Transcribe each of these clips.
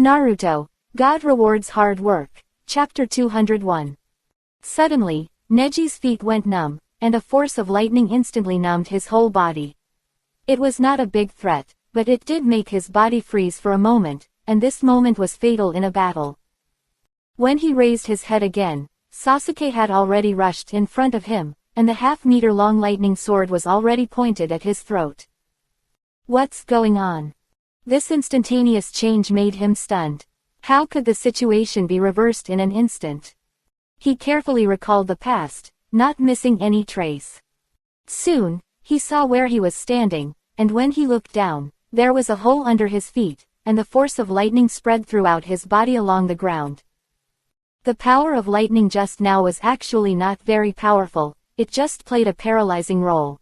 Naruto, God rewards hard work. Chapter 201. Suddenly, Neji's feet went numb, and a force of lightning instantly numbed his whole body. It was not a big threat, but it did make his body freeze for a moment, and this moment was fatal in a battle. When he raised his head again, Sasuke had already rushed in front of him, and the half-meter-long lightning sword was already pointed at his throat. What's going on? This instantaneous change made him stunned. How could the situation be reversed in an instant? He carefully recalled the past, not missing any trace. Soon, he saw where he was standing, and when he looked down, there was a hole under his feet, and the force of lightning spread throughout his body along the ground. The power of lightning just now was actually not very powerful, it just played a paralyzing role.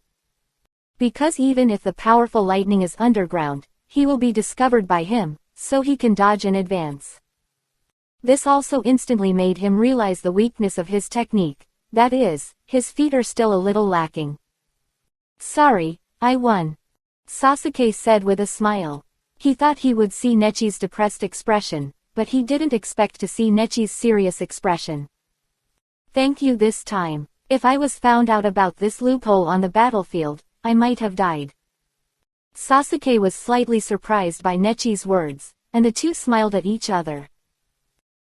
Because even if the powerful lightning is underground, he will be discovered by him, so he can dodge in advance. This also instantly made him realize the weakness of his technique, that is, his feet are still a little lacking. Sorry, I won. Sasuke said with a smile. He thought he would see Nechi's depressed expression, but he didn't expect to see Nechi's serious expression. Thank you this time. If I was found out about this loophole on the battlefield, I might have died. Sasuke was slightly surprised by Nechi's words, and the two smiled at each other.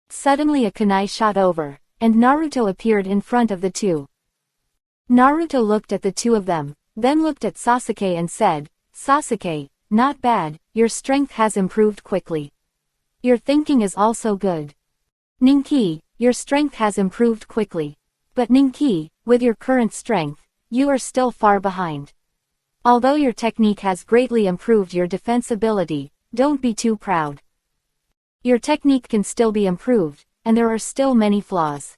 Suddenly a kunai shot over, and Naruto appeared in front of the two. Naruto looked at the two of them, then looked at Sasuke and said, Sasuke, not bad, your strength has improved quickly. Your thinking is also good. Ninki, your strength has improved quickly. But Ninki, with your current strength, you are still far behind. Although your technique has greatly improved your defense ability, don't be too proud. Your technique can still be improved, and there are still many flaws.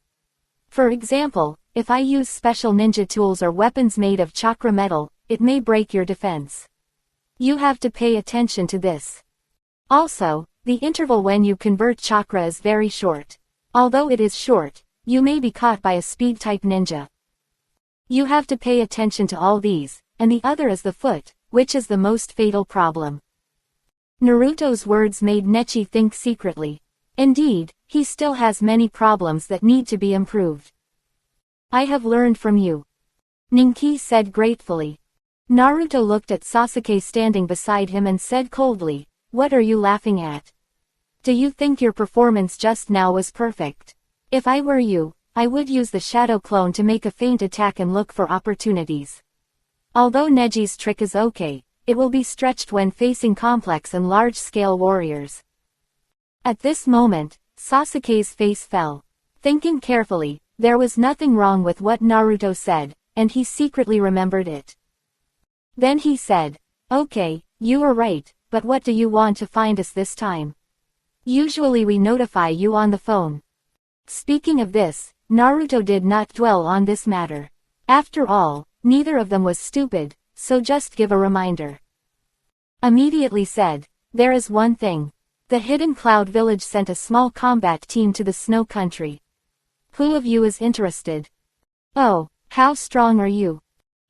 For example, if I use special ninja tools or weapons made of chakra metal, it may break your defense. You have to pay attention to this. Also, the interval when you convert chakra is very short. Although it is short, you may be caught by a speed-type ninja. You have to pay attention to all these, and the other is the foot, which is the most fatal problem. Naruto's words made Nechi think secretly. Indeed, he still has many problems that need to be improved. I have learned from you. Ninki said gratefully. Naruto looked at Sasuke standing beside him and said coldly, what are you laughing at? Do you think your performance just now was perfect? If I were you, I would use the shadow clone to make a feint attack and look for opportunities. Although Neji's trick is okay, it will be stretched when facing complex and large-scale warriors. At this moment, Sasuke's face fell. Thinking carefully, there was nothing wrong with what Naruto said, and he secretly remembered it. Then he said, okay, you are right, but what do you want to find us this time? Usually we notify you on the phone. Speaking of this, Naruto did not dwell on this matter. After all, neither of them was stupid, so just give a reminder. Immediately said, there is one thing. The Hidden Cloud Village sent a small combat team to the Snow Country. Who of you is interested? Oh, how strong are you?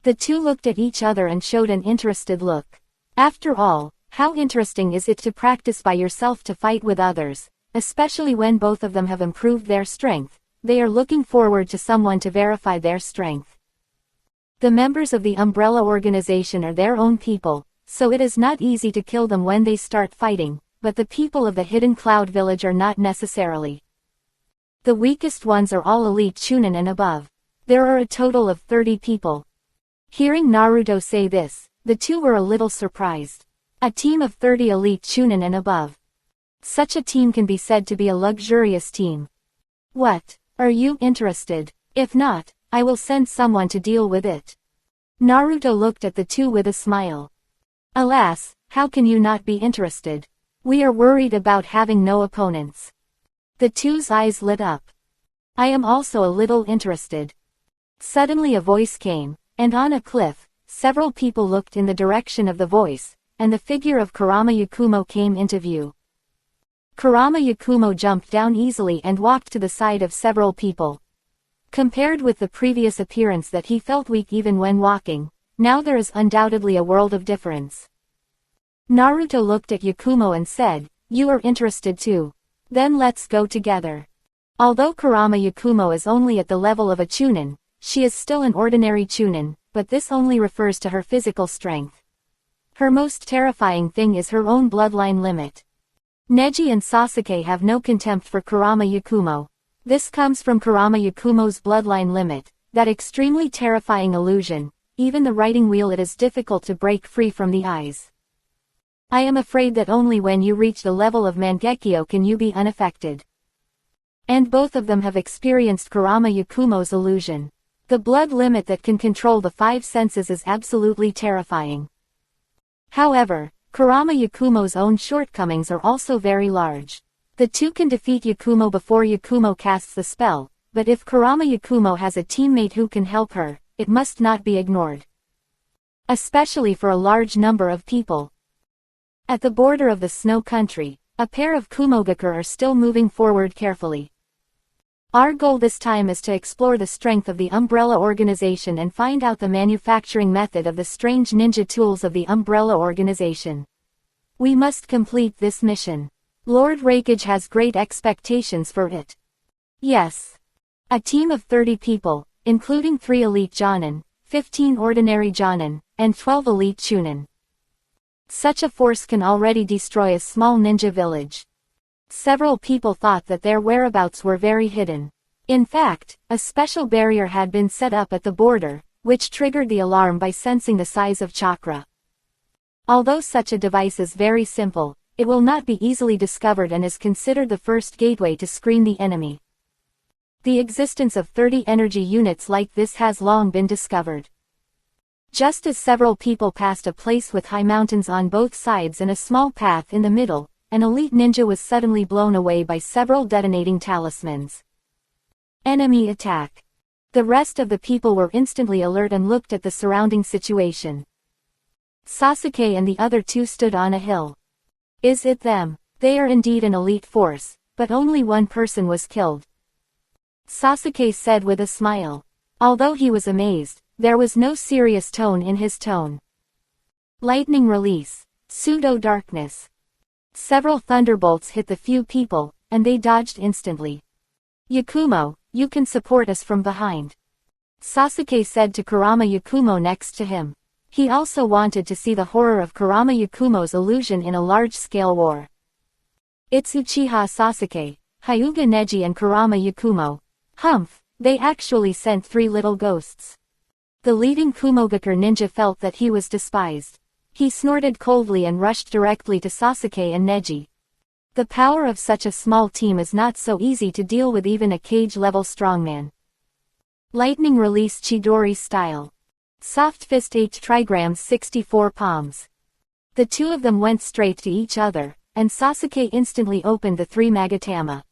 The two looked at each other and showed an interested look. After all, how interesting is it to practice by yourself to fight with others, especially when both of them have improved their strength. They are looking forward to someone to verify their strength. The members of the umbrella organization are their own people, so it is not easy to kill them when they start fighting, but the people of the Hidden Cloud Village are not necessarily. The weakest ones are all elite Chunin and above. There are a total of 30 people. Hearing Naruto say this, the two were a little surprised. A team of 30 elite Chunin and above. Such a team can be said to be a luxurious team. What? Are you interested? If not, I will send someone to deal with it. Naruto looked at the two with a smile. Alas, how can you not be interested? We are worried about having no opponents. The two's eyes lit up. I am also a little interested. Suddenly a voice came, and on a cliff, several people looked in the direction of the voice, and the figure of Kurama Yakumo came into view. Kurama Yakumo jumped down easily and walked to the side of several people. Compared with the previous appearance that he felt weak even when walking, now there is undoubtedly a world of difference. Naruto looked at Yakumo and said, You are interested too. Then let's go together. Although Kurama Yakumo is only at the level of a chunin, she is still an ordinary chunin, but this only refers to her physical strength. Her most terrifying thing is her own bloodline limit. Neji and Sasuke have no contempt for Kurama Yakumo. This comes from Kurama Yakumo's bloodline limit, that extremely terrifying illusion. Even the writing wheel, it is difficult to break free from the eyes. I am afraid that only when you reach the level of Mangekyo can you be unaffected. And both of them have experienced Kurama Yakumo's illusion. The blood limit that can control the five senses is absolutely terrifying. However, Kurama Yakumo's own shortcomings are also very large. The two can defeat Yakumo before Yakumo casts the spell, but if Kurama Yakumo has a teammate who can help her, it must not be ignored. Especially for a large number of people. At the border of the snow country, a pair of Kumogakure are still moving forward carefully. Our goal this time is to explore the strength of the Umbrella Organization and find out the manufacturing method of the strange ninja tools of the Umbrella Organization. We must complete this mission. Lord Rakage has great expectations for it. Yes. A team of 30 people, including 3 elite Jonin, 15 ordinary Jonin, and 12 elite Chunin. Such a force can already destroy a small ninja village. Several people thought that their whereabouts were very hidden. In fact, a special barrier had been set up at the border, which triggered the alarm by sensing the size of chakra. Although such a device is very simple, it will not be easily discovered and is considered the first gateway to screen the enemy. The existence of 30 energy units like this has long been discovered. Just as several people passed a place with high mountains on both sides and a small path in the middle, an elite ninja was suddenly blown away by several detonating talismans. Enemy attack. The rest of the people were instantly alert and looked at the surrounding situation. Sasuke and the other two stood on a hill. Is it them? They are indeed an elite force, but only one person was killed. Sasuke said with a smile. Although he was amazed, there was no serious tone in his tone. Lightning release. Pseudo-darkness. Several thunderbolts hit the few people, and they dodged instantly. Yakumo, you can support us from behind. Sasuke said to Kurama Yakumo next to him. He also wanted to see the horror of Kurama Yakumo's illusion in a large-scale war. It's Uchiha Sasuke, Hyuga Neji and Kurama Yakumo. Humph, they actually sent 3 little ghosts. The leading Kumogakure ninja felt that he was despised. He snorted coldly and rushed directly to Sasuke and Neji. The power of such a small team is not so easy to deal with even a cage-level strongman. Lightning release Chidori style. Soft fist 8 trigrams 64 palms. The two of them went straight to each other, and Sasuke instantly opened the 3 Magatama.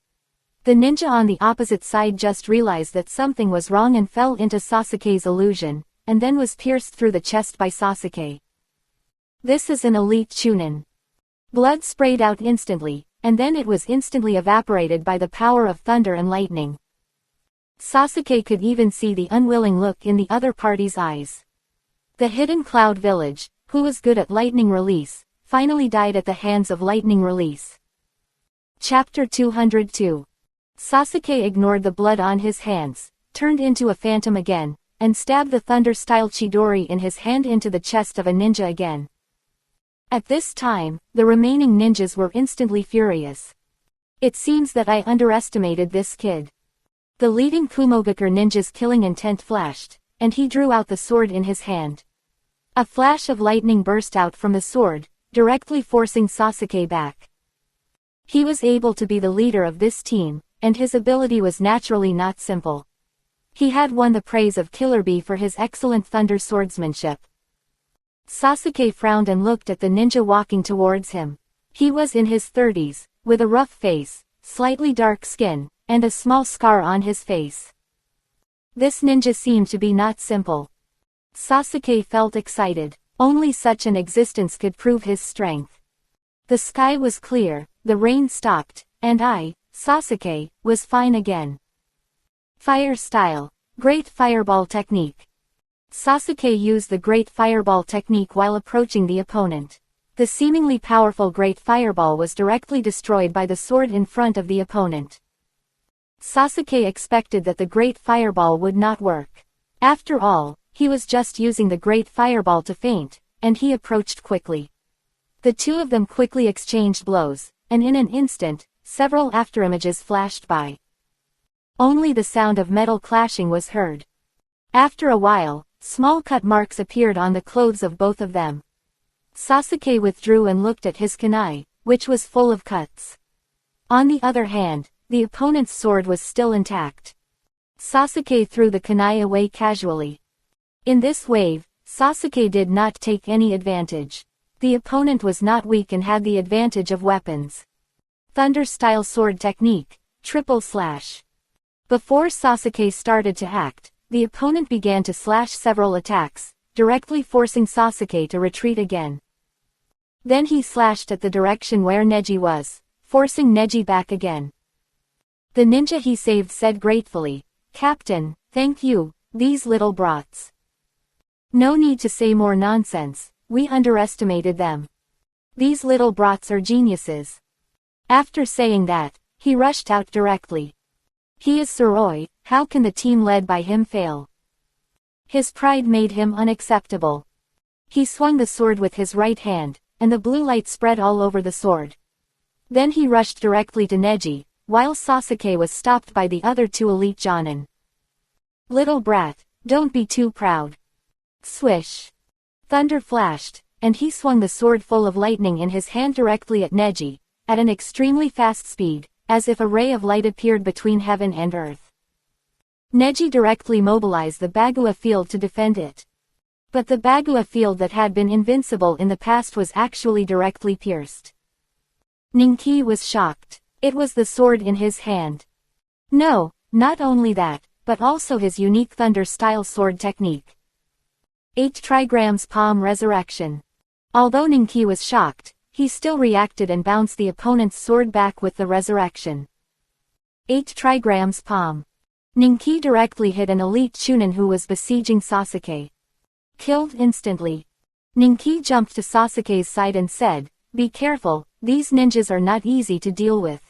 The ninja on the opposite side just realized that something was wrong and fell into Sasuke's illusion, and then was pierced through the chest by Sasuke. This is an elite Chunin. Blood sprayed out instantly, and then it was instantly evaporated by the power of thunder and lightning. Sasuke could even see the unwilling look in the other party's eyes. The hidden cloud village, who was good at lightning release, finally died at the hands of lightning release. Chapter 202. Sasuke ignored the blood on his hands, turned into a phantom again, and stabbed the thunder-style Chidori in his hand into the chest of a ninja again. At this time, the remaining ninjas were instantly furious. It seems that I underestimated this kid. The leading Kumogakure ninja's killing intent flashed, and he drew out the sword in his hand. A flash of lightning burst out from the sword, directly forcing Sasuke back. He was able to be the leader of this team, and his ability was naturally not simple. He had won the praise of Killer Bee for his excellent thunder swordsmanship. Sasuke frowned and looked at the ninja walking towards him. He was in his 30s, with a rough face, slightly dark skin, and a small scar on his face. This ninja seemed to be not simple. Sasuke felt excited. Only such an existence could prove his strength. The sky was clear, the rain stopped, and I, Sasuke, was fine again. Fire style. Great fireball technique. Sasuke used the great fireball technique while approaching the opponent. The seemingly powerful great fireball was directly destroyed by the sword in front of the opponent. Sasuke expected that the great fireball would not work. After all, he was just using the great fireball to feint, and he approached quickly. The two of them quickly exchanged blows, and in an instant, several afterimages flashed by. Only the sound of metal clashing was heard. After a while, small cut marks appeared on the clothes of both of them. Sasuke withdrew and looked at his kunai, which was full of cuts. On the other hand, the opponent's sword was still intact. Sasuke threw the kunai away casually. In this wave, Sasuke did not take any advantage. The opponent was not weak and had the advantage of weapons. Thunder-style sword technique, triple slash. Before Sasuke started to act, the opponent began to slash several attacks, directly forcing Sasuke to retreat again. Then he slashed at the direction where Neji was, forcing Neji back again. The ninja he saved said gratefully, "Captain, thank you, these little brats. No need to say more nonsense, we underestimated them. These little brats are geniuses." After saying that, he rushed out directly. He is Tsuroi, how can the team led by him fail? His pride made him unacceptable. He swung the sword with his right hand, and the blue light spread all over the sword. Then he rushed directly to Neji, while Sasuke was stopped by the other two elite jonin. "Little brat, don't be too proud." Swish. Thunder flashed, and he swung the sword full of lightning in his hand directly at Neji, at an extremely fast speed, as if a ray of light appeared between heaven and earth. Neji directly mobilized the Bagua field to defend it. But the Bagua field that had been invincible in the past was actually directly pierced. Ninki was shocked. It was the sword in his hand. No, not only that, but also his unique thunder-style sword technique. 8 trigrams palm resurrection. Although Ninki was shocked, he still reacted and bounced the opponent's sword back with the resurrection. 8 trigrams palm. Ninki directly hit an elite chunin who was besieging Sasuke. Killed instantly. Ninki jumped to Sasuke's side and said, "Be careful, these ninjas are not easy to deal with."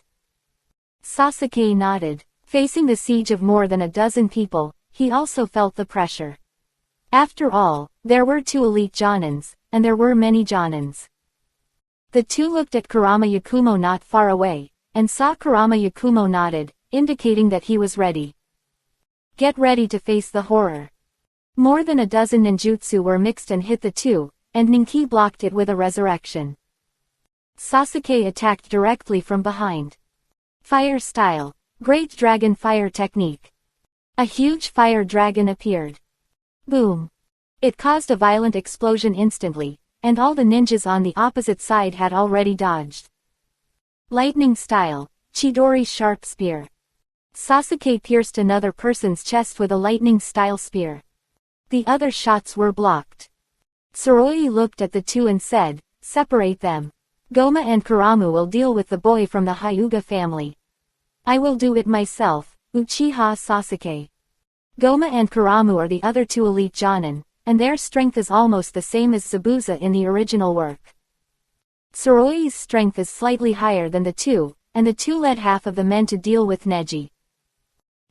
Sasuke nodded. Facing the siege of more than a dozen people, he also felt the pressure. After all, there were 2 elite jonins, and there were many jonins. The two looked at Kurama Yakumo not far away, and saw Kurama Yakumo nodded, indicating that he was ready. Get ready to face the horror. More than a dozen ninjutsu were mixed and hit the two, and Ninki blocked it with a resurrection. Sasuke attacked directly from behind. Fire style. Great dragon fire technique. A huge fire dragon appeared. Boom. It caused a violent explosion instantly, and all the ninjas on the opposite side had already dodged. Lightning style. Chidori sharp spear. Sasuke pierced another person's chest with a lightning style spear. The other shots were blocked. Tsuroi looked at the two and said, "Separate them. Goma and Karamu will deal with the boy from the Hyuga family. I will do it myself, Uchiha Sasuke." Goma and Karamu are the other 2 elite jonin, and their strength is almost the same as Zabuza in the original work. Tsuroi's strength is slightly higher than the two, and the two led half of the men to deal with Neji.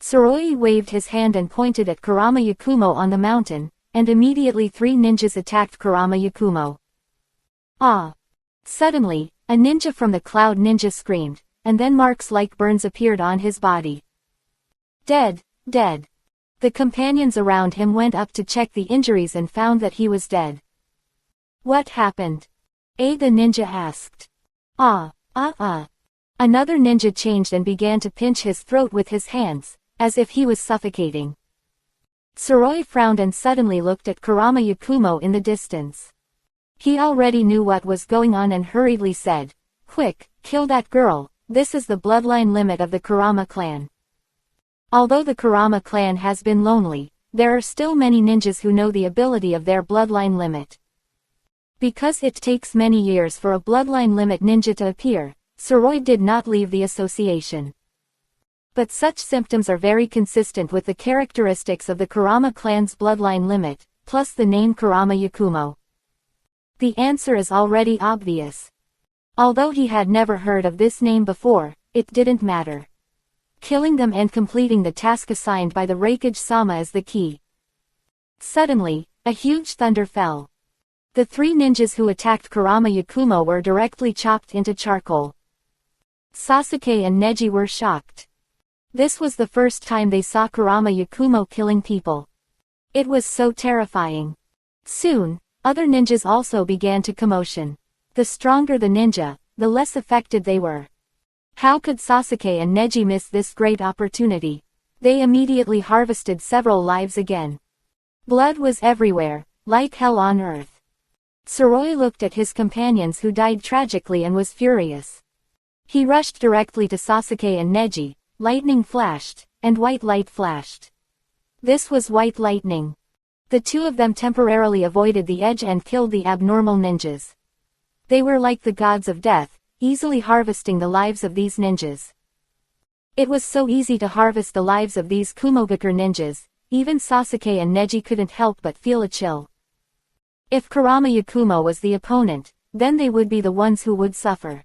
Tsuroi waved his hand and pointed at Kurama Yakumo on the mountain, and immediately 3 ninjas attacked Kurama Yakumo. Ah! Suddenly, a ninja from the Cloud Ninja screamed, and then marks like burns appeared on his body. Dead, dead. The companions around him went up to check the injuries and found that he was dead. What happened? The ninja asked. Another ninja changed and began to pinch his throat with his hands, as if he was suffocating. Tsuroi frowned and suddenly looked at Kurama Yakumo in the distance. He already knew what was going on and hurriedly said, "Quick, kill that girl, this is the bloodline limit of the Kurama clan." Although the Kurama clan has been lonely, there are still many ninjas who know the ability of their bloodline limit. Because it takes many years for a bloodline limit ninja to appear, Tsuroi did not leave the association. But such symptoms are very consistent with the characteristics of the Kurama clan's bloodline limit, plus the name Kurama Yakumo. The answer is already obvious. Although he had never heard of this name before, it didn't matter. Killing them and completing the task assigned by the Raikage-sama is the key. Suddenly, a huge thunder fell. The three ninjas who attacked Kurama Yakumo were directly chopped into charcoal. Sasuke and Neji were shocked. This was the first time they saw Kurama Yakumo killing people. It was so terrifying. Soon, other ninjas also began to commotion. The stronger the ninja, the less affected they were. How could Sasuke and Neji miss this great opportunity? They immediately harvested several lives again. Blood was everywhere, like hell on earth. Tsuroi looked at his companions who died tragically and was furious. He rushed directly to Sasuke and Neji. Lightning flashed, and white light flashed. This was white lightning. The two of them temporarily avoided the edge and killed the abnormal ninjas. They were like the gods of death, easily harvesting the lives of these ninjas. It was so easy to harvest the lives of these Kumogakur ninjas, even Sasuke and Neji couldn't help but feel a chill. If Kurama Yakumo was the opponent, then they would be the ones who would suffer.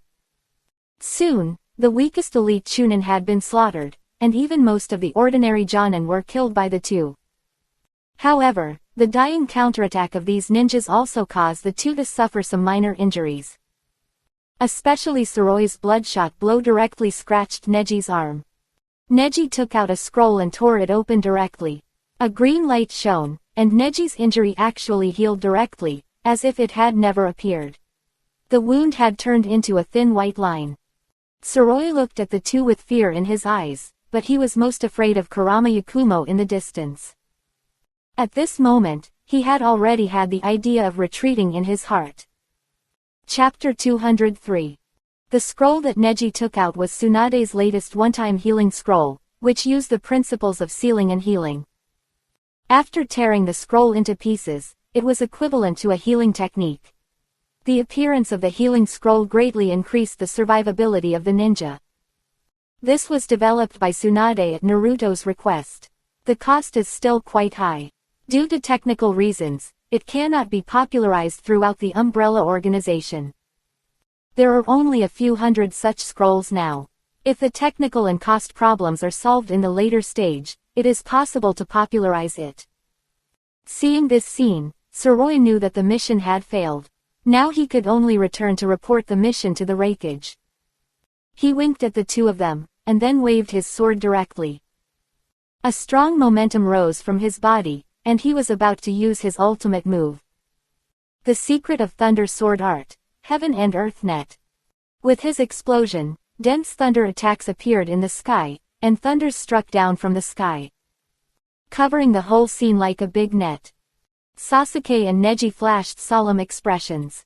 Soon, the weakest elite Chunin had been slaughtered, and even most of the ordinary Jonin were killed by the two. However, the dying counterattack of these ninjas also caused the two to suffer some minor injuries. Especially Tsuroi's bloodshot blow directly scratched Neji's arm. Neji took out a scroll and tore it open directly. A green light shone, and Neji's injury actually healed directly, as if it had never appeared. The wound had turned into a thin white line. Tsuroi looked at the two with fear in his eyes, but he was most afraid of Kurama Yakumo in the distance. At this moment, he had already had the idea of retreating in his heart. Chapter 203. The scroll that Neji took out was Tsunade's latest one-time healing scroll, which used the principles of sealing and healing. After tearing the scroll into pieces, it was equivalent to a healing technique. The appearance of the healing scroll greatly increased the survivability of the ninja. This was developed by Tsunade at Naruto's request. The cost is still quite high. Due to technical reasons, it cannot be popularized throughout the umbrella organization. There are only a few hundred such scrolls now. If the technical and cost problems are solved in the later stage, it is possible to popularize it. Seeing this scene, Tsuroi knew that the mission had failed. Now he could only return to report the mission to the Raikage. He winked at the two of them, and then waved his sword directly. A strong momentum rose from his body, and he was about to use his ultimate move. The secret of Thunder Sword Art, Heaven and Earth Net. With his explosion, dense thunder attacks appeared in the sky, and thunders struck down from the sky, covering the whole scene like a big net. Sasuke and Neji flashed solemn expressions.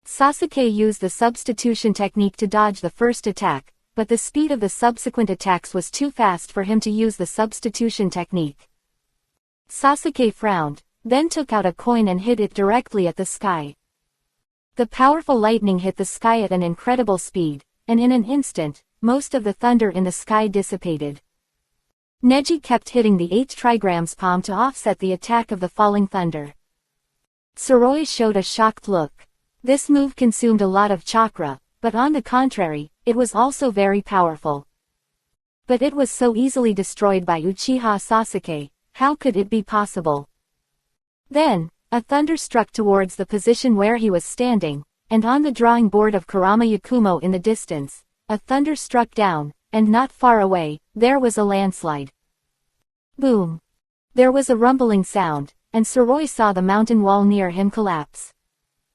Sasuke used the substitution technique to dodge the first attack, but the speed of the subsequent attacks was too fast for him to use the substitution technique. Sasuke frowned, then took out a coin and hit it directly at the sky. The powerful lightning hit the sky at an incredible speed, and in an instant, most of the thunder in the sky dissipated. Neji kept hitting the 8 trigrams palm to offset the attack of the falling thunder. Tsuroi showed a shocked look. This move consumed a lot of chakra, but on the contrary, it was also very powerful. But it was so easily destroyed by Uchiha Sasuke, how could it be possible? Then, a thunder struck towards the position where he was standing, and on the drawing board of Kurama Yakumo in the distance, a thunder struck down, and not far away, there was a landslide. Boom! There was a rumbling sound, and Tsuroi saw the mountain wall near him collapse.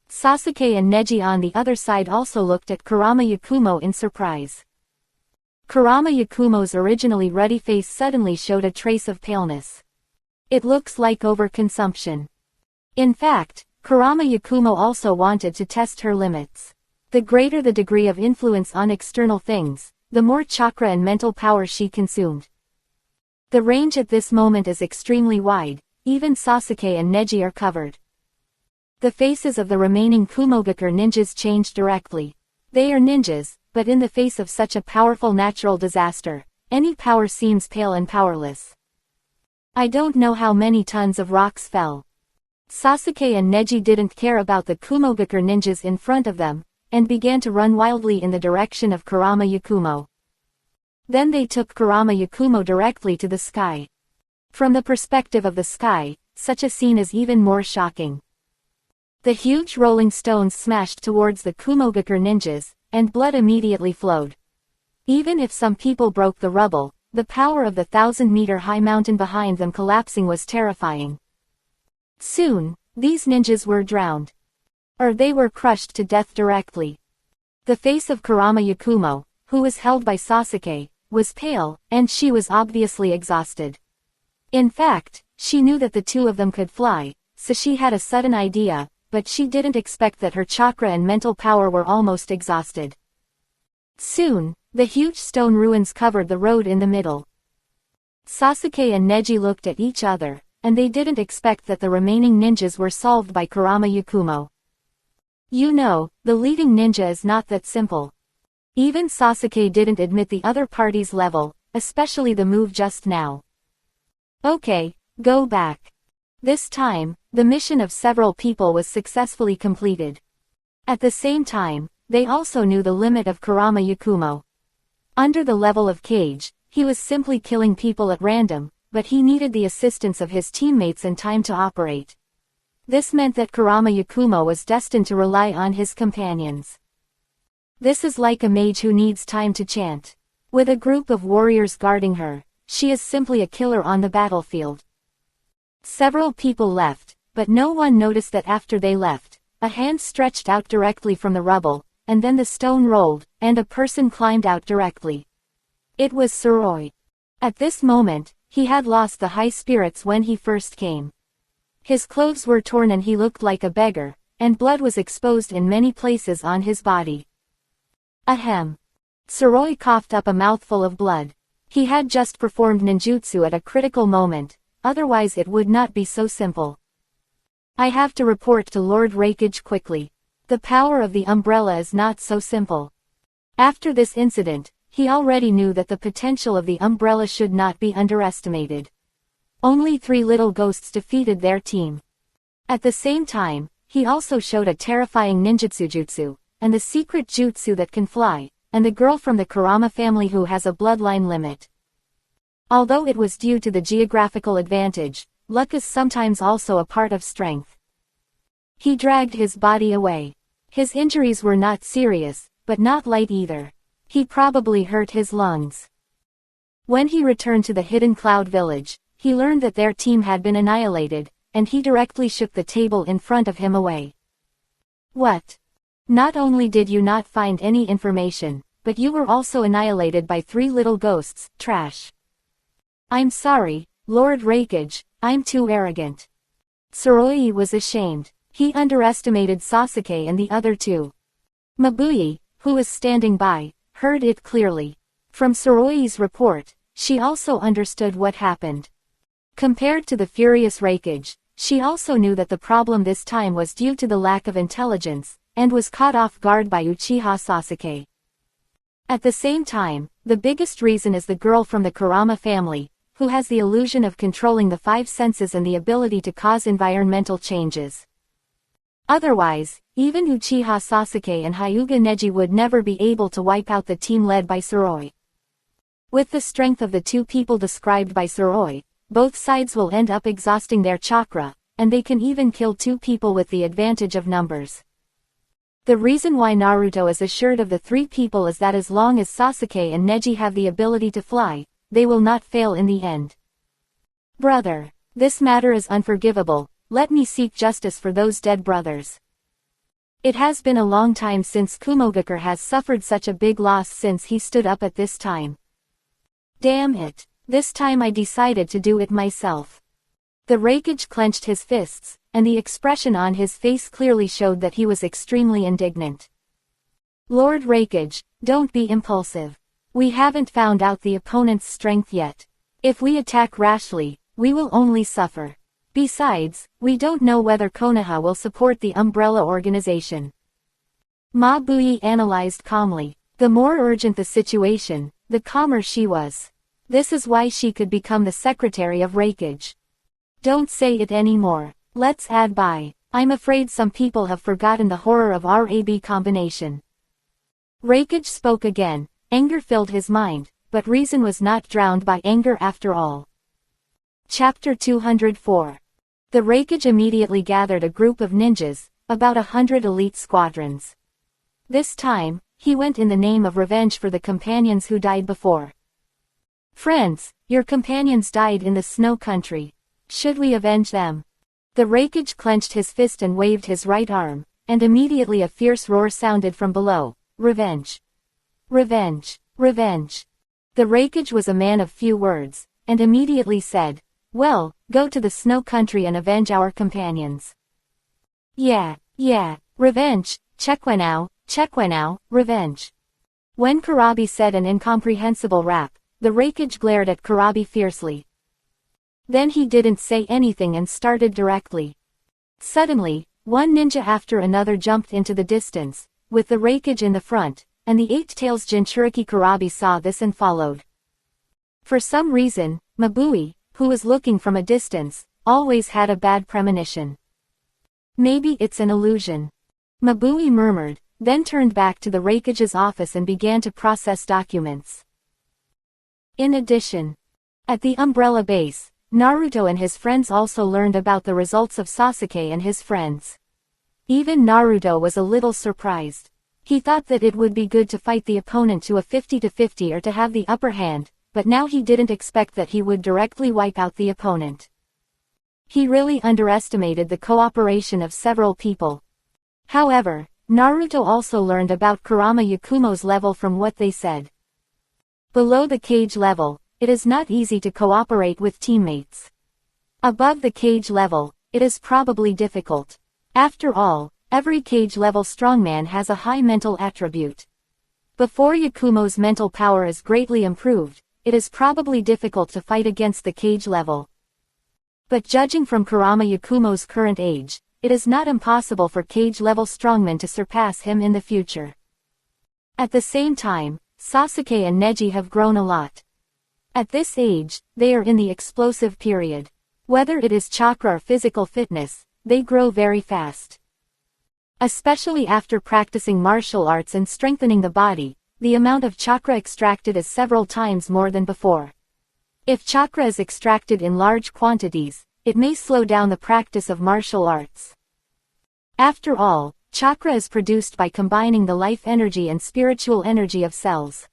Sasuke and Neji on the other side also looked at Kurama Yakumo in surprise. Kurama Yakumo's originally ruddy face suddenly showed a trace of paleness. It looks like overconsumption. In fact, Kurama Yakumo also wanted to test her limits. The greater the degree of influence on external things, the more chakra and mental power she consumed. The range at this moment is extremely wide, even Sasuke and Neji are covered. The faces of the remaining Kumogakur ninjas changed directly. They are ninjas, but in the face of such a powerful natural disaster, any power seems pale and powerless. I don't know how many tons of rocks fell. Sasuke and Neji didn't care about the Kumogakure ninjas in front of them, and began to run wildly in the direction of Kurama Yakumo. Then they took Kurama Yakumo directly to the sky. From the perspective of the sky, such a scene is even more shocking. The huge rolling stones smashed towards the Kumogakure ninjas, and blood immediately flowed. Even if some people broke the rubble, the power of the 1,000-meter-high mountain behind them collapsing was terrifying. Soon, these ninjas were drowned. Or they were crushed to death directly. The face of Kurama Yakumo, who was held by Sasuke, was pale, and she was obviously exhausted. In fact, she knew that the two of them could fly, so she had a sudden idea, but she didn't expect that her chakra and mental power were almost exhausted. Soon, the huge stone ruins covered the road in the middle. Sasuke and Neji looked at each other, and they didn't expect that the remaining ninjas were solved by Kurama Yakumo. You know, the leading ninja is not that simple. Even Sasuke didn't admit the other party's level, especially the move just now. Okay, go back. This time, the mission of several people was successfully completed. At the same time, they also knew the limit of Kurama Yakumo. Under the level of Cage, he was simply killing people at random, but he needed the assistance of his teammates and time to operate. This meant that Kurama Yakumo was destined to rely on his companions. This is like a mage who needs time to chant. With a group of warriors guarding her, she is simply a killer on the battlefield. Several people left, but no one noticed that after they left, a hand stretched out directly from the rubble, and then the stone rolled, and a person climbed out directly. It was Soroi. At this moment, he had lost the high spirits when he first came. His clothes were torn and he looked like a beggar, and blood was exposed in many places on his body. Ahem. Soroi coughed up a mouthful of blood. He had just performed ninjutsu at a critical moment, otherwise it would not be so simple. I have to report to Lord Raikage quickly. The power of the umbrella is not so simple. After this incident, he already knew that the potential of the umbrella should not be underestimated. Only 3 little ghosts defeated their team. At the same time, he also showed a terrifying ninjutsu jutsu, and the secret jutsu that can fly, and the girl from the Kurama family who has a bloodline limit. Although it was due to the geographical advantage, luck is sometimes also a part of strength. He dragged his body away. His injuries were not serious, but not light either. He probably hurt his lungs. When he returned to the Hidden Cloud Village, he learned that their team had been annihilated, and he directly shook the table in front of him away. What? Not only did you not find any information, but you were also annihilated by 3 little ghosts, trash. I'm sorry, Lord Raikage, I'm too arrogant. Soroi was ashamed. He underestimated Sasuke and the other two. Mabuyi, who was standing by, heard it clearly. From Soroi's report, she also understood what happened. Compared to the furious Raikage, she also knew that the problem this time was due to the lack of intelligence, and was caught off guard by Uchiha Sasuke. At the same time, the biggest reason is the girl from the Kurama family, who has the illusion of controlling the 5 senses and the ability to cause environmental changes. Otherwise, even Uchiha Sasuke and Hyuga Neji would never be able to wipe out the team led by Soroi. With the strength of the 2 people described by Soroi, both sides will end up exhausting their chakra, and they can even kill 2 people with the advantage of numbers. The reason why Naruto is assured of the 3 people is that as long as Sasuke and Neji have the ability to fly, they will not fail in the end. Brother, this matter is unforgivable. Let me seek justice for those dead brothers. It has been a long time since Kumogakure has suffered such a big loss since he stood up at this time. Damn it, this time I decided to do it myself. The Raikage clenched his fists, and the expression on his face clearly showed that he was extremely indignant. Lord Raikage, don't be impulsive. We haven't found out the opponent's strength yet. If we attack rashly, we will only suffer. Besides, we don't know whether Konoha will support the umbrella organization. Mabuyi analyzed calmly. The more urgent the situation, the calmer she was. This is why she could become the secretary of Raikage. Don't say it anymore. Let's add by. I'm afraid some people have forgotten the horror of RAB combination. Rakage spoke again. Anger filled his mind, but reason was not drowned by anger after all. Chapter 204. The Rakage immediately gathered a group of ninjas, about 100 elite squadrons. This time, he went in the name of revenge for the companions who died before. Friends, your companions died in the snow country. Should we avenge them? The Rakage clenched his fist and waved his right arm, and immediately a fierce roar sounded from below. Revenge. Revenge. Revenge. The Rakage was a man of few words, and immediately said, well, go to the snow country and avenge our companions. Yeah, revenge, Chequenau, revenge. When Karabi said an incomprehensible rap, the Rakage glared at Karabi fiercely. Then he didn't say anything and started directly. Suddenly, one ninja after another jumped into the distance, with the Rakage in the front, and the Eight-Tails Jinchuriki Karabi saw this and followed. For some reason, Mabui, who was looking from a distance, always had a bad premonition. Maybe it's an illusion. Mabui murmured, then turned back to the Rakage's office and began to process documents. In addition, at the Umbrella Base, Naruto and his friends also learned about the results of Sasuke and his friends. Even Naruto was a little surprised. He thought that it would be good to fight the opponent to a 50-50 or to have the upper hand, but now he didn't expect that he would directly wipe out the opponent. He really underestimated the cooperation of several people. However, Naruto also learned about Kurama Yakumo's level from what they said. Below the cage level, it is not easy to cooperate with teammates. Above the cage level, it is probably difficult. After all, every cage level strongman has a high mental attribute. Before Yakumo's mental power is greatly improved, it is probably difficult to fight against the cage level. But judging from Kurama Yakumo's current age, it is not impossible for cage-level strongmen to surpass him in the future. At the same time, Sasuke and Neji have grown a lot. At this age, they are in the explosive period. Whether it is chakra or physical fitness, they grow very fast. Especially after practicing martial arts and strengthening the body, the amount of chakra extracted is several times more than before. If chakra is extracted in large quantities, it may slow down the practice of martial arts. After all, chakra is produced by combining the life energy and spiritual energy of cells.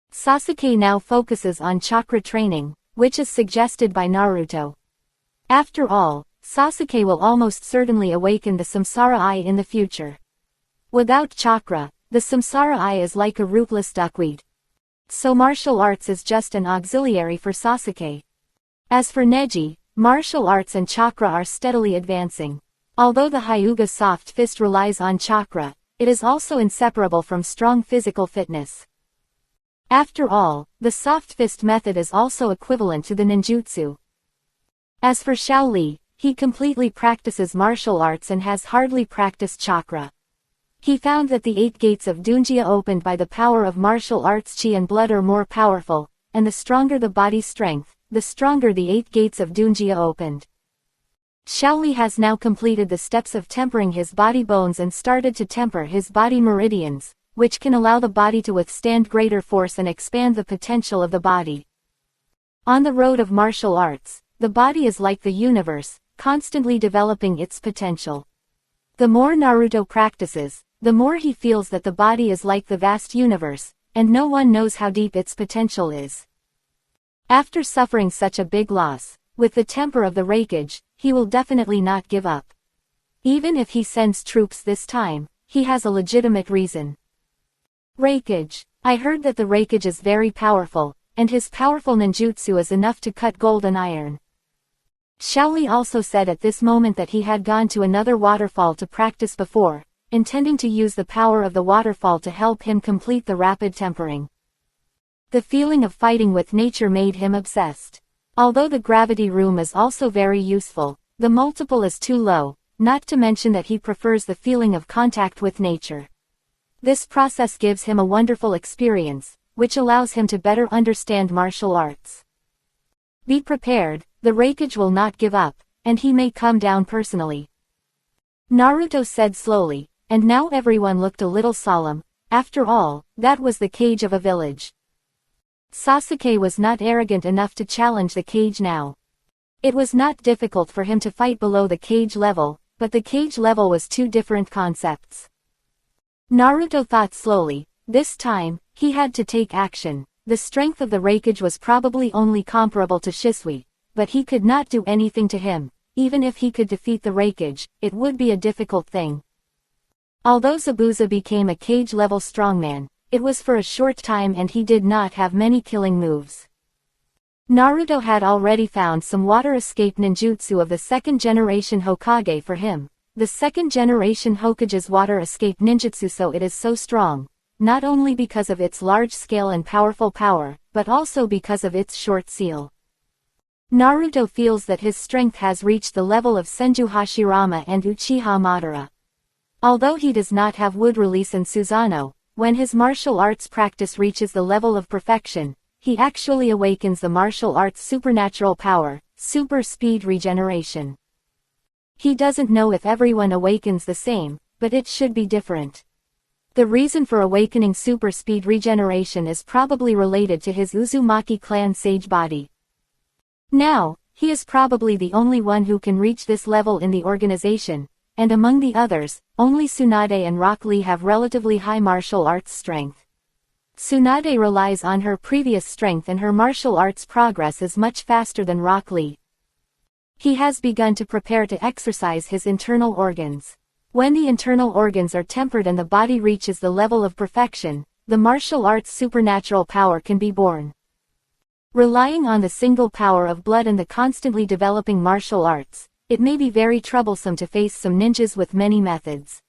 Sasuke now focuses on chakra training, which is suggested by Naruto. After all, Sasuke will almost certainly awaken the Samsara Eye in the future. Without chakra, the Samsara Eye is like a rootless duckweed. So martial arts is just an auxiliary for Sasuke. As for Neji, martial arts and chakra are steadily advancing. Although the Hyuga soft fist relies on chakra, it is also inseparable from strong physical fitness. After all, the soft fist method is also equivalent to the ninjutsu. As for Shaoli, he completely practices martial arts and has hardly practiced chakra. He found that the 8 gates of Dunjia opened by the power of martial arts chi and blood are more powerful, and the stronger the body's strength, the stronger the 8 gates of Dunjia opened. Shaoli has now completed the steps of tempering his body bones and started to temper his body meridians, which can allow the body to withstand greater force and expand the potential of the body. On the road of martial arts, the body is like the universe, constantly developing its potential. The more Naruto practices, the more he feels that the body is like the vast universe, and no one knows how deep its potential is. After suffering such a big loss, with the temper of the Rakage, he will definitely not give up. Even if he sends troops this time, he has a legitimate reason. Rakage. I heard that the Rakage is very powerful, and his powerful ninjutsu is enough to cut gold and iron. Shaoli also said at this moment that he had gone to another waterfall to practice before, intending to use the power of the waterfall to help him complete the rapid tempering. The feeling of fighting with nature made him obsessed. Although the gravity room is also very useful, the multiple is too low, not to mention that he prefers the feeling of contact with nature. This process gives him a wonderful experience, which allows him to better understand martial arts. Be prepared, the Rakage will not give up, and he may come down personally. Naruto said slowly, and now everyone looked a little solemn. After all, that was the cage of a village. Sasuke was not arrogant enough to challenge the cage now. It was not difficult for him to fight below the cage level, but the cage level was two different concepts. Naruto thought slowly. This time, he had to take action. The strength of the Raikage was probably only comparable to Shisui, but he could not do anything to him. Even if he could defeat the Raikage, it would be a difficult thing. Although Zabuza became a cage-level strongman, it was for a short time and he did not have many killing moves. Naruto had already found some water escape ninjutsu of the second-generation Hokage for him. The second-generation Hokage's water escape ninjutsu, so it is so strong, not only because of its large scale and powerful power, but also because of its short seal. Naruto feels that his strength has reached the level of Senju Hashirama and Uchiha Madara. Although he does not have Wood Release and Susanoo, when his martial arts practice reaches the level of perfection, he actually awakens the martial arts' supernatural power, super speed regeneration. He doesn't know if everyone awakens the same, but it should be different. The reason for awakening super speed regeneration is probably related to his Uzumaki clan sage body. Now, he is probably the only one who can reach this level in the organization, and among the others, only Tsunade and Rock Lee have relatively high martial arts strength. Tsunade relies on her previous strength and her martial arts progress is much faster than Rock Lee. He has begun to prepare to exercise his internal organs. When the internal organs are tempered and the body reaches the level of perfection, the martial arts' supernatural power can be born. Relying on the single power of blood and the constantly developing martial arts, it may be very troublesome to face some ninjas with many methods.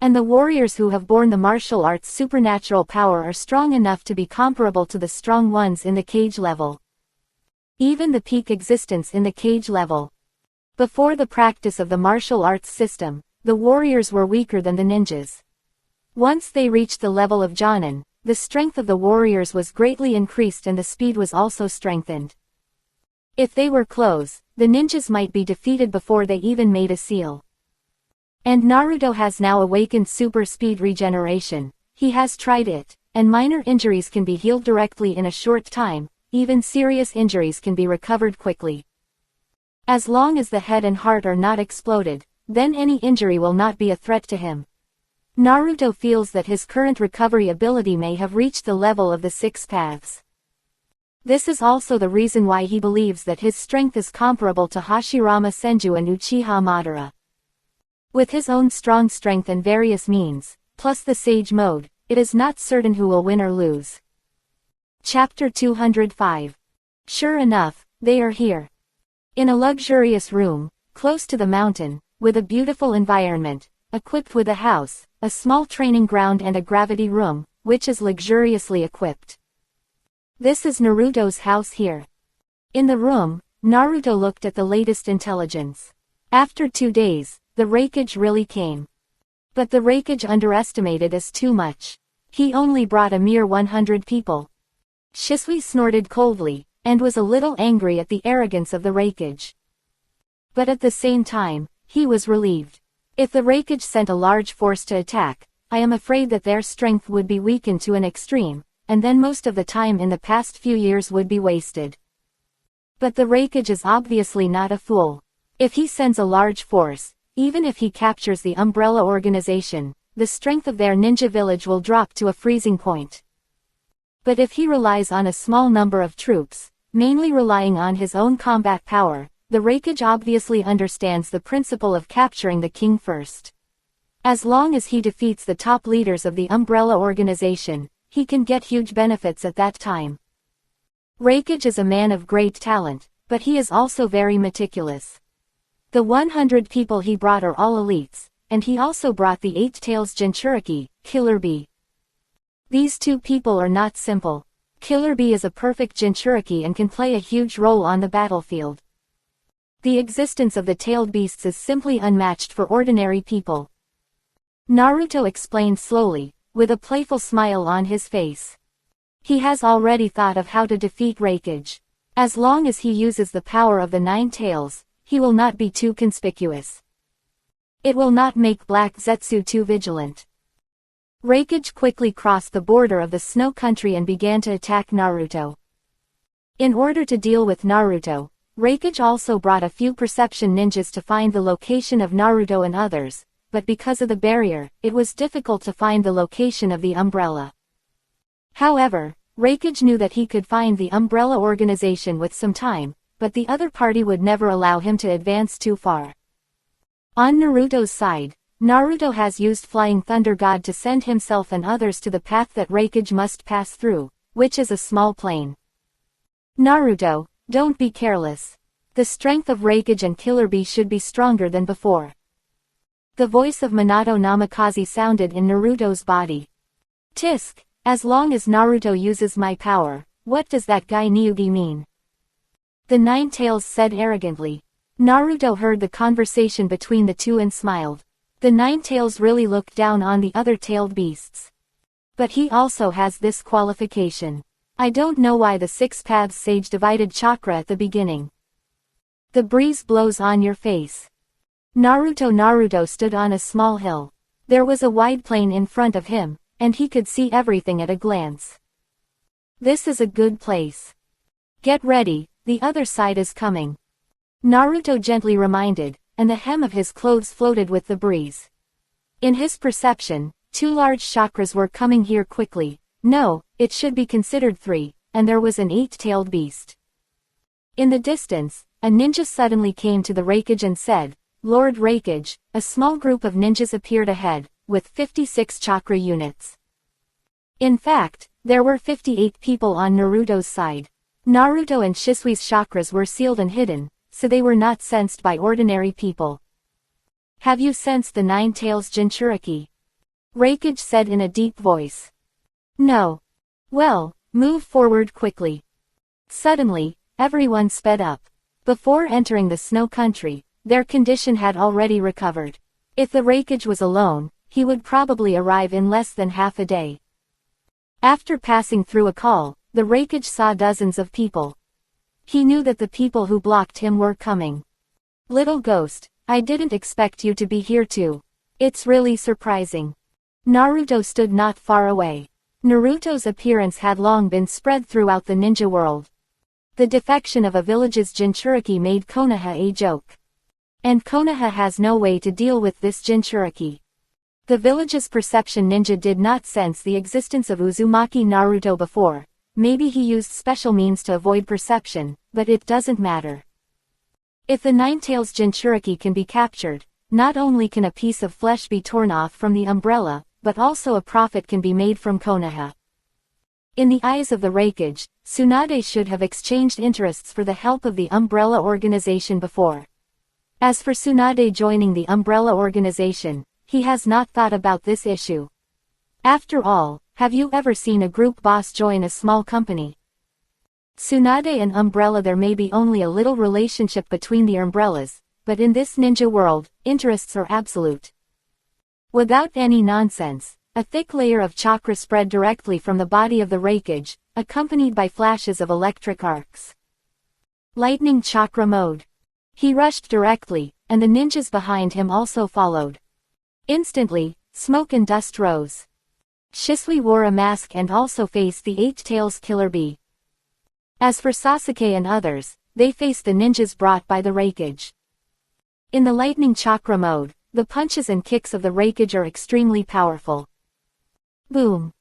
And the warriors who have borne the martial arts' supernatural power are strong enough to be comparable to the strong ones in the cage level. Even the peak existence in the cage level. Before the practice of the martial arts system, the warriors were weaker than the ninjas. Once they reached the level of Jonin, the strength of the warriors was greatly increased and the speed was also strengthened. If they were close, the ninjas might be defeated before they even made a seal. And Naruto has now awakened super speed regeneration. He has tried it, and minor injuries can be healed directly in a short time, even serious injuries can be recovered quickly. As long as the head and heart are not exploded, then any injury will not be a threat to him. Naruto feels that his current recovery ability may have reached the level of the 6 paths. This is also the reason why he believes that his strength is comparable to Hashirama Senju and Uchiha Madara. With his own strong strength and various means, plus the Sage Mode, it is not certain who will win or lose. Chapter 205. Sure enough, they are here. In a luxurious room, close to the mountain, with a beautiful environment, equipped with a house, a small training ground and a gravity room, which is luxuriously equipped. This is Naruto's house here. In the room, Naruto looked at the latest intelligence. After 2 days, the Raikage really came. But the Raikage underestimated us too much. He only brought a mere 100 people. Shisui snorted coldly, and was a little angry at the arrogance of the Raikage. But at the same time, he was relieved. If the Raikage sent a large force to attack, I am afraid that their strength would be weakened to an extreme, and then most of the time in the past few years would be wasted. But the Raikage is obviously not a fool. If he sends a large force, even if he captures the Umbrella Organization, the strength of their ninja village will drop to a freezing point. But if he relies on a small number of troops, mainly relying on his own combat power, the Raikage obviously understands the principle of capturing the king first. As long as he defeats the top leaders of the Umbrella Organization, he can get huge benefits at that time. Raikage is a man of great talent, but he is also very meticulous. The 100 people he brought are all elites, and he also brought the 8 Tails Jinchuriki, Killer Bee. These 2 people are not simple. Killer Bee is a perfect Jinchuriki and can play a huge role on the battlefield. The existence of the tailed beasts is simply unmatched for ordinary people. Naruto explained slowly, with a playful smile on his face. He has already thought of how to defeat Raikage. As long as he uses the power of the 9 tails, he will not be too conspicuous. It will not make Black Zetsu too vigilant. Reikage quickly crossed the border of the snow country and began to attack Naruto. In order to deal with Naruto, Reikage also brought a few perception ninjas to find the location of Naruto and others, but because of the barrier, it was difficult to find the location of the umbrella. However, Reikage knew that he could find the umbrella organization with some time, but the other party would never allow him to advance too far. On Naruto's side, Naruto has used Flying Thunder God to send himself and others to the path that Reikage must pass through, which is a small plain. Naruto, don't be careless. The strength of Reikage and Killer Bee should be stronger than before. The voice of Minato Namikaze sounded in Naruto's body. Tisk, as long as Naruto uses my power, what does that guy Niyugi mean? The Nine Tails said arrogantly. Naruto heard the conversation between the two and smiled. The Nine Tails really looked down on the other tailed beasts. But he also has this qualification. I don't know why the Six Paths Sage divided chakra at the beginning. The breeze blows on your face. Naruto stood on a small hill. There was a wide plain in front of him, and he could see everything at a glance. This is a good place. Get ready, the other side is coming. Naruto gently reminded, and the hem of his clothes floated with the breeze. In his perception, two large chakras were coming here quickly. No, it should be considered three, and there was an eight-tailed beast. In the distance, a ninja suddenly came to the Reikage and said, Lord Reikage. A small group of ninjas appeared ahead, with 56 chakra units. In fact, there were 58 people on Naruto's side. Naruto and Shisui's chakras were sealed and hidden, so they were not sensed by ordinary people. Have you sensed the Nine Tails Jinchuriki? Reikage said in a deep voice. No. Well, move forward quickly. Suddenly, everyone sped up. Before entering the snow country, their condition had already recovered. If the Reikage was alone, he would probably arrive in less than half a day. After passing through a call, the Reikage saw dozens of people. He knew that the people who blocked him were coming. Little ghost, I didn't expect you to be here too. It's really surprising. Naruto stood not far away. Naruto's appearance had long been spread throughout the ninja world. The defection of a village's Jinchuriki made Konoha a joke. And Konoha has no way to deal with this Jinchuriki. The village's perception ninja did not sense the existence of Uzumaki Naruto before. Maybe he used special means to avoid perception, but it doesn't matter. If the Nine Tails Jinchuriki can be captured, not only can a piece of flesh be torn off from the umbrella, but also a profit can be made from Konoha. In the eyes of the Reikage, Tsunade should have exchanged interests for the help of the umbrella organization before. As for Tsunade joining the umbrella organization, he has not thought about this issue. After all, have you ever seen a group boss join a small company? Tsunade and umbrella, there may be only a little relationship between the umbrellas, but in this ninja world, interests are absolute. Without any nonsense, a thick layer of chakra spread directly from the body of the Reikage, accompanied by flashes of electric arcs. Lightning chakra mode. He rushed directly, and the ninjas behind him also followed. Instantly, smoke and dust rose. Shisui wore a mask and also faced the Eight Tails Killer Bee. As for Sasuke and others, they faced the ninjas brought by the Reikage. In the lightning chakra mode, the punches and kicks of the Reikage are extremely powerful. Boom!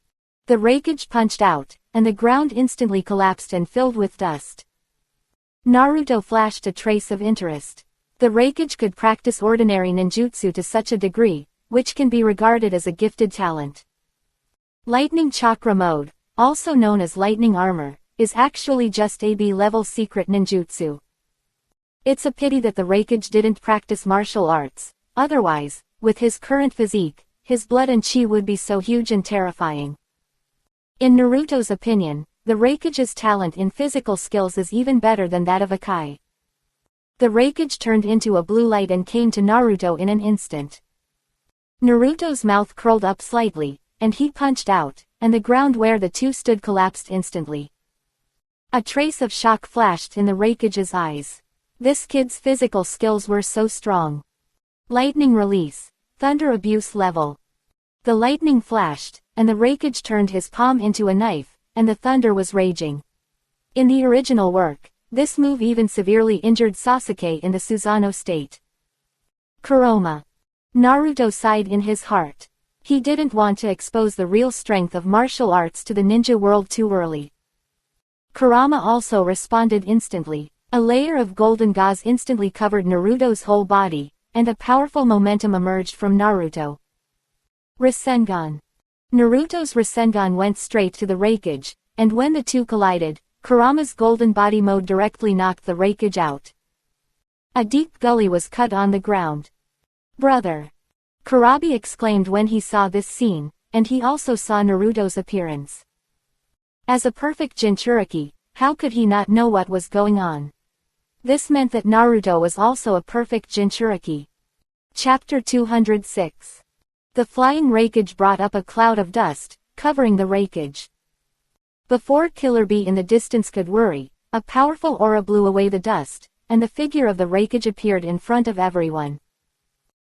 The Reikage punched out, and the ground instantly collapsed and filled with dust. Naruto flashed a trace of interest. The Reikage could practice ordinary ninjutsu to such a degree, which can be regarded as a gifted talent. Lightning chakra mode, also known as lightning armor, is actually just a B-level secret ninjutsu. It's a pity that the Reikage didn't practice martial arts. Otherwise, with his current physique, his blood and chi would be so huge and terrifying. In Naruto's opinion, the Reikage's talent in physical skills is even better than that of a Kai. The Reikage turned into a blue light and came to Naruto in an instant. Naruto's mouth curled up slightly, and he punched out, and the ground where the two stood collapsed instantly. A trace of shock flashed in the Reikage's eyes. This kid's physical skills were so strong. Lightning release. Thunder abuse level. The lightning flashed, and the raikage turned his palm into a knife, and the thunder was raging. In the original work, this move even severely injured Sasuke in the Susanoo state. Kurama. Naruto sighed in his heart. He didn't want to expose the real strength of martial arts to the ninja world too early. Kurama also responded instantly. A layer of golden gauze instantly covered Naruto's whole body, and a powerful momentum emerged from Naruto. Rasengan. Naruto's Rasengan went straight to the raikage, and when the two collided, Kurama's golden body mode directly knocked the raikage out. A deep gully was cut on the ground. Brother! Kurabi exclaimed when he saw this scene, and he also saw Naruto's appearance. As a perfect Jinchuriki, how could he not know what was going on? This meant that Naruto was also a perfect Jinchuriki. Chapter 206. The flying raikage brought up a cloud of dust, covering the raikage. Before Killer Bee in the distance could worry, a powerful aura blew away the dust, and the figure of the raikage appeared in front of everyone.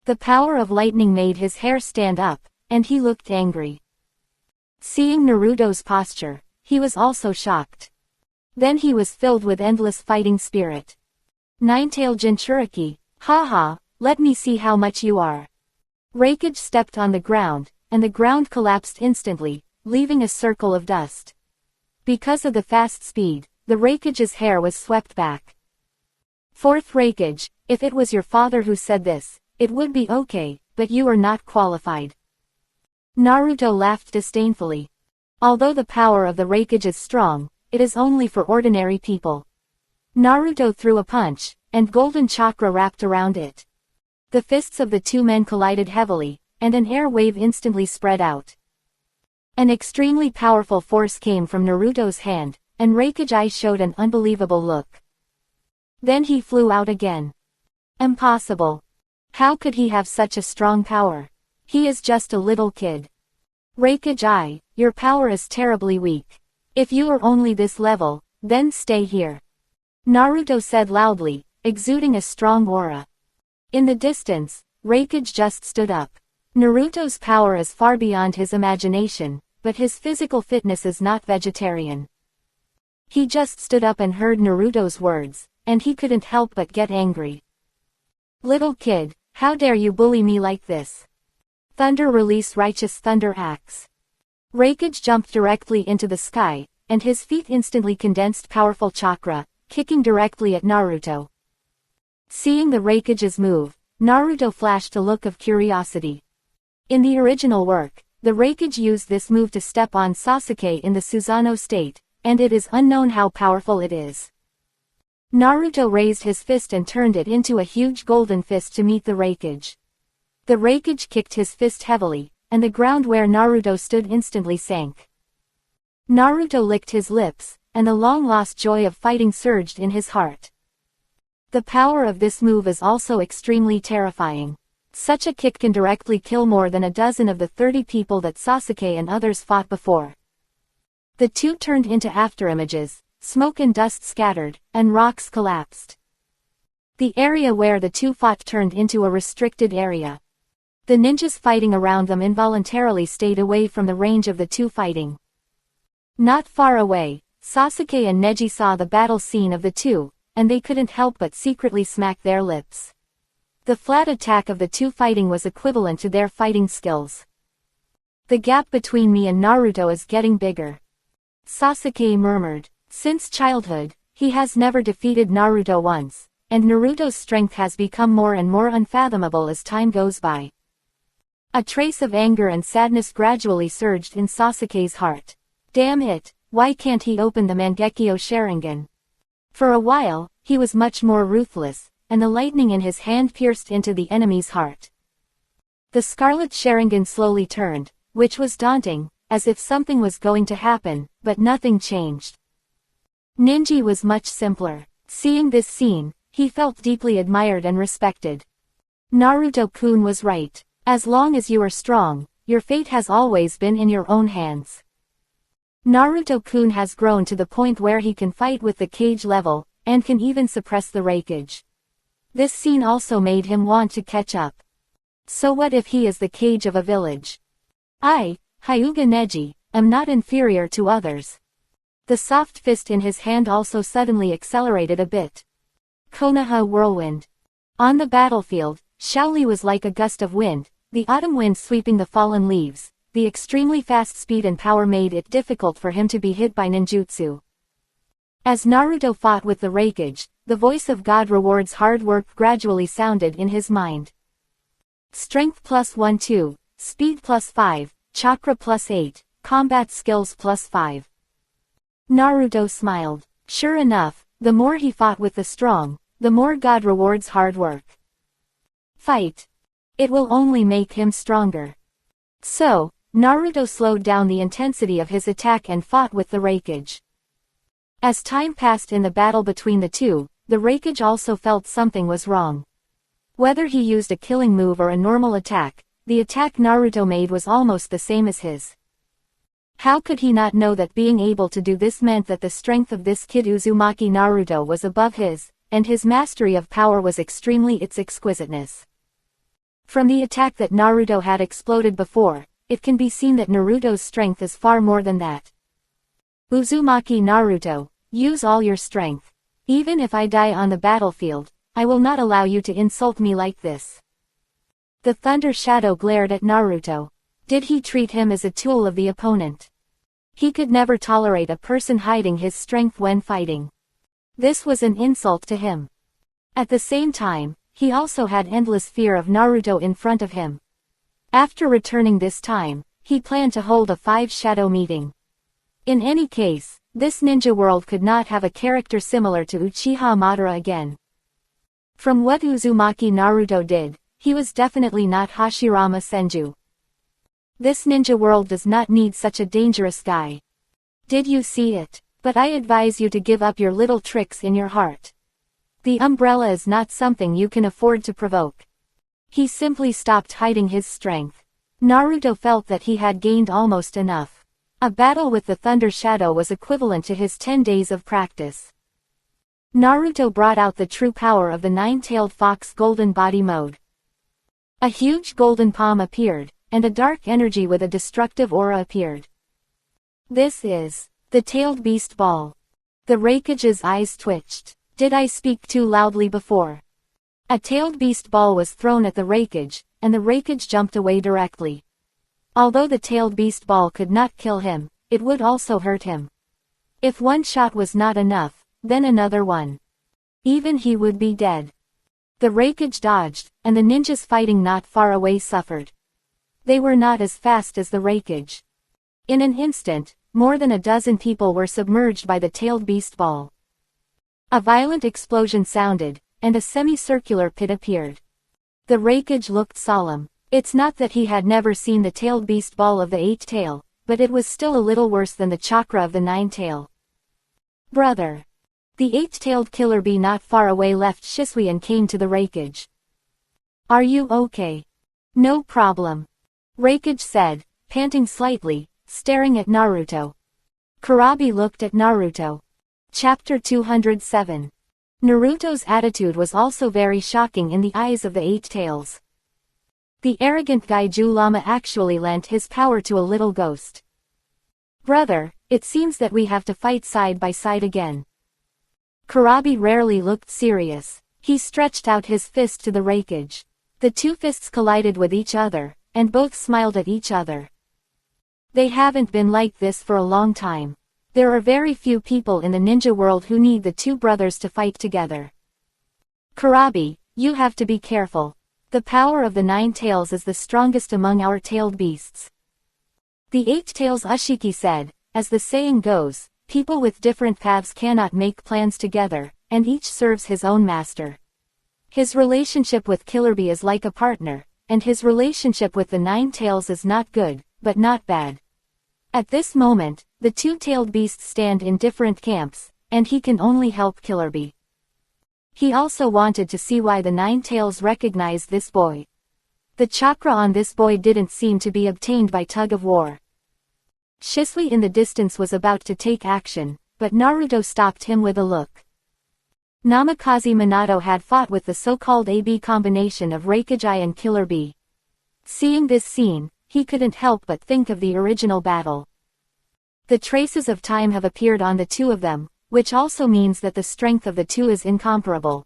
The power of lightning made his hair stand up, and he looked angry. Seeing Naruto's posture, he was also shocked. Then he was filled with endless fighting spirit. Nine-tailed Jinchuriki, haha, let me see how much you are. Raikage stepped on the ground, and the ground collapsed instantly, leaving a circle of dust. Because of the fast speed, the raikage's hair was swept back. Fourth raikage, if it was your father who said this, it would be okay, but you are not qualified. Naruto laughed disdainfully. Although the power of the raikage is strong, it is only for ordinary people. Naruto threw a punch, and golden chakra wrapped around it. The fists of the two men collided heavily, and an air wave instantly spread out. An extremely powerful force came from Naruto's hand, and Raikage Eye showed an unbelievable look. Then he flew out again. Impossible. How could he have such a strong power? He is just a little kid. Raikage Eye, your power is terribly weak. If you are only this level, then stay here. Naruto said loudly, exuding a strong aura. In the distance, Raikage just stood up. Naruto's power is far beyond his imagination, but his physical fitness is not vegetarian. He just stood up and heard Naruto's words, and he couldn't help but get angry. Little kid, how dare you bully me like this? Thunder release righteous thunder axe. Raikage jumped directly into the sky, and his feet instantly condensed powerful chakra, kicking directly at Naruto. Seeing the Raikage's move, Naruto flashed a look of curiosity. In the original work, the Raikage used this move to step on Sasuke in the Susanoo state, and it is unknown how powerful it is. Naruto raised his fist and turned it into a huge golden fist to meet the Raikage. The Raikage kicked his fist heavily, and the ground where Naruto stood instantly sank. Naruto licked his lips, and the long-lost joy of fighting surged in his heart. The power of this move is also extremely terrifying. Such a kick can directly kill more than a dozen of the 30 people that Sasuke and others fought before. The two turned into afterimages, smoke and dust scattered, and rocks collapsed. The area where the two fought turned into a restricted area. The ninjas fighting around them involuntarily stayed away from the range of the two fighting. Not far away, Sasuke and Neji saw the battle scene of the two, and they couldn't help but secretly smack their lips. The flat attack of the two fighting was equivalent to their fighting skills. The gap between me and Naruto is getting bigger. Sasuke murmured. Since childhood, he has never defeated Naruto once, and Naruto's strength has become more and more unfathomable as time goes by. A trace of anger and sadness gradually surged in Sasuke's heart. Damn it, why can't he open the Mangekyo Sharingan? For a while, he was much more ruthless, and the lightning in his hand pierced into the enemy's heart. The Scarlet Sharingan slowly turned, which was daunting, as if something was going to happen, but nothing changed. Ninji was much simpler. Seeing this scene, he felt deeply admired and respected. Naruto-kun was right. As long as you are strong, your fate has always been in your own hands. Naruto-kun has grown to the point where he can fight with the cage level, and can even suppress the raikage. This scene also made him want to catch up. So what if he is the cage of a village? I, Hyuga Neji, am not inferior to others. The soft fist in his hand also suddenly accelerated a bit. Konoha whirlwind. On the battlefield, Shaoli was like a gust of wind, the autumn wind sweeping the fallen leaves. The extremely fast speed and power made it difficult for him to be hit by ninjutsu. As Naruto fought with the raikage, the voice of God rewards hard work gradually sounded in his mind. Strength +1-2, speed +5, chakra +8, combat skills +5. Naruto smiled. Sure enough, the more he fought with the strong, the more God rewards hard work. Fight. It will only make him stronger. So, Naruto slowed down the intensity of his attack and fought with the raikage. As time passed in the battle between the two, the raikage also felt something was wrong. Whether he used a killing move or a normal attack, the attack Naruto made was almost the same as his. How could he not know that being able to do this meant that the strength of this kid Uzumaki Naruto was above his, and his mastery of power was extremely its exquisiteness. From the attack that Naruto had exploded before, it can be seen that Naruto's strength is far more than that. Uzumaki Naruto, use all your strength. Even if I die on the battlefield, I will not allow you to insult me like this. The thunder shadow glared at Naruto. Did he treat him as a tool of the opponent? He could never tolerate a person hiding his strength when fighting. This was an insult to him. At the same time, he also had endless fear of Naruto in front of him. After returning this time, he planned to hold a 5-shadow meeting. In any case, this ninja world could not have a character similar to Uchiha Madara again. From what Uzumaki Naruto did, he was definitely not Hashirama Senju. This ninja world does not need such a dangerous guy. Did you see it? But I advise you to give up your little tricks in your heart. The umbrella is not something you can afford to provoke. He simply stopped hiding his strength. Naruto felt that he had gained almost enough. A battle with the Thunder Shadow was equivalent to his 10 days of practice. Naruto brought out the true power of the nine-tailed fox golden body mode. A huge golden palm appeared, and a dark energy with a destructive aura appeared. This is the tailed beast ball. The raikage's eyes twitched. Did I speak too loudly before? A tailed beast ball was thrown at the raikage, and the raikage jumped away directly. Although the tailed beast ball could not kill him, it would also hurt him. If one shot was not enough, then another one. Even he would be dead. The raikage dodged, and the ninjas fighting not far away suffered. They were not as fast as the raikage. In an instant, more than a dozen people were submerged by the tailed beast ball. A violent explosion sounded, and a semicircular pit appeared. The raikage looked solemn. It's not that he had never seen the tailed beast ball of the 8-tail, but it was still a little worse than the chakra of the 9-tail. Brother. The 8-tailed killer bee not far away left Shisui and came to the raikage. Are you okay? No problem. Raikage said, panting slightly, staring at Naruto. Kurabi looked at Naruto. Chapter 207. Naruto's attitude was also very shocking in the eyes of the 8-tails. The arrogant Gaiju Lama actually lent his power to a little ghost. Brother, it seems that we have to fight side by side again. Kurabi rarely looked serious. He stretched out his fist to the raikage. The two fists collided with each other, and both smiled at each other. They haven't been like this for a long time. There are very few people in the ninja world who need the two brothers to fight together. Kurabi, you have to be careful. The power of the 9 tails is the strongest among our tailed beasts. The 8 tails Ushiki said, as the saying goes, people with different paths cannot make plans together, and each serves his own master. His relationship with Killer Bee is like a partner, and his relationship with the 9 tails is not good, but not bad. At this moment, the two-tailed beasts stand in different camps, and he can only help Killer Bee. He also wanted to see why the 9 tails recognized this boy. The chakra on this boy didn't seem to be obtained by tug of war. Shisui in the distance was about to take action, but Naruto stopped him with a look. Namikaze Minato had fought with the so-called AB combination of Reikage and Killer Bee. Seeing this scene, he couldn't help but think of the original battle. The traces of time have appeared on the two of them, which also means that the strength of the two is incomparable.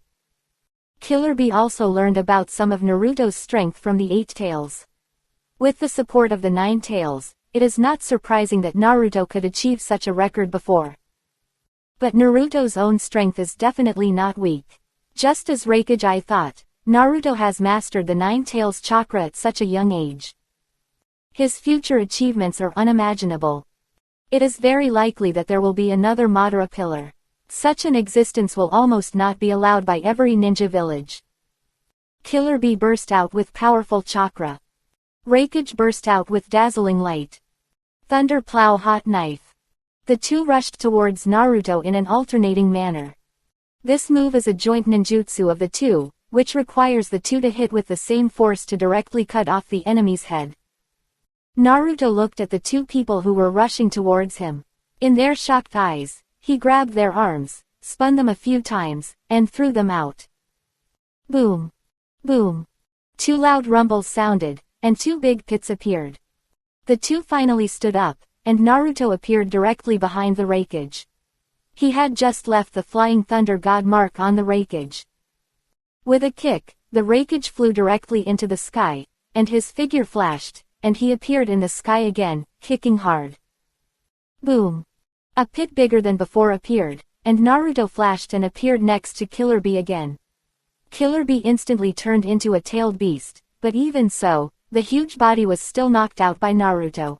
Killer Bee also learned about some of Naruto's strength from the 8 tails. With the support of the 9 tails, it is not surprising that Naruto could achieve such a record before. But Naruto's own strength is definitely not weak. Just as Reikage thought, Naruto has mastered the 9 tails chakra at such a young age. His future achievements are unimaginable. It is very likely that there will be another Madara pillar. Such an existence will almost not be allowed by every ninja village. Killer Bee burst out with powerful chakra. Reikage burst out with dazzling light. Thunder plow hot knife. The two rushed towards Naruto in an alternating manner. This move is a joint ninjutsu of the two, which requires the two to hit with the same force to directly cut off the enemy's head. Naruto looked at the two people who were rushing towards him. In their shocked eyes, he grabbed their arms, spun them a few times, and threw them out. Boom! Boom! 2 loud rumbles sounded, and 2 big pits appeared. The two finally stood up, and Naruto appeared directly behind the Reikage. He had just left the flying thunder god mark on the Reikage. With a kick, the Reikage flew directly into the sky, and his figure flashed, and he appeared in the sky again, kicking hard. Boom! A pit bigger than before appeared, and Naruto flashed and appeared next to Killer Bee again. Killer Bee instantly turned into a tailed beast, but even so, the huge body was still knocked out by Naruto.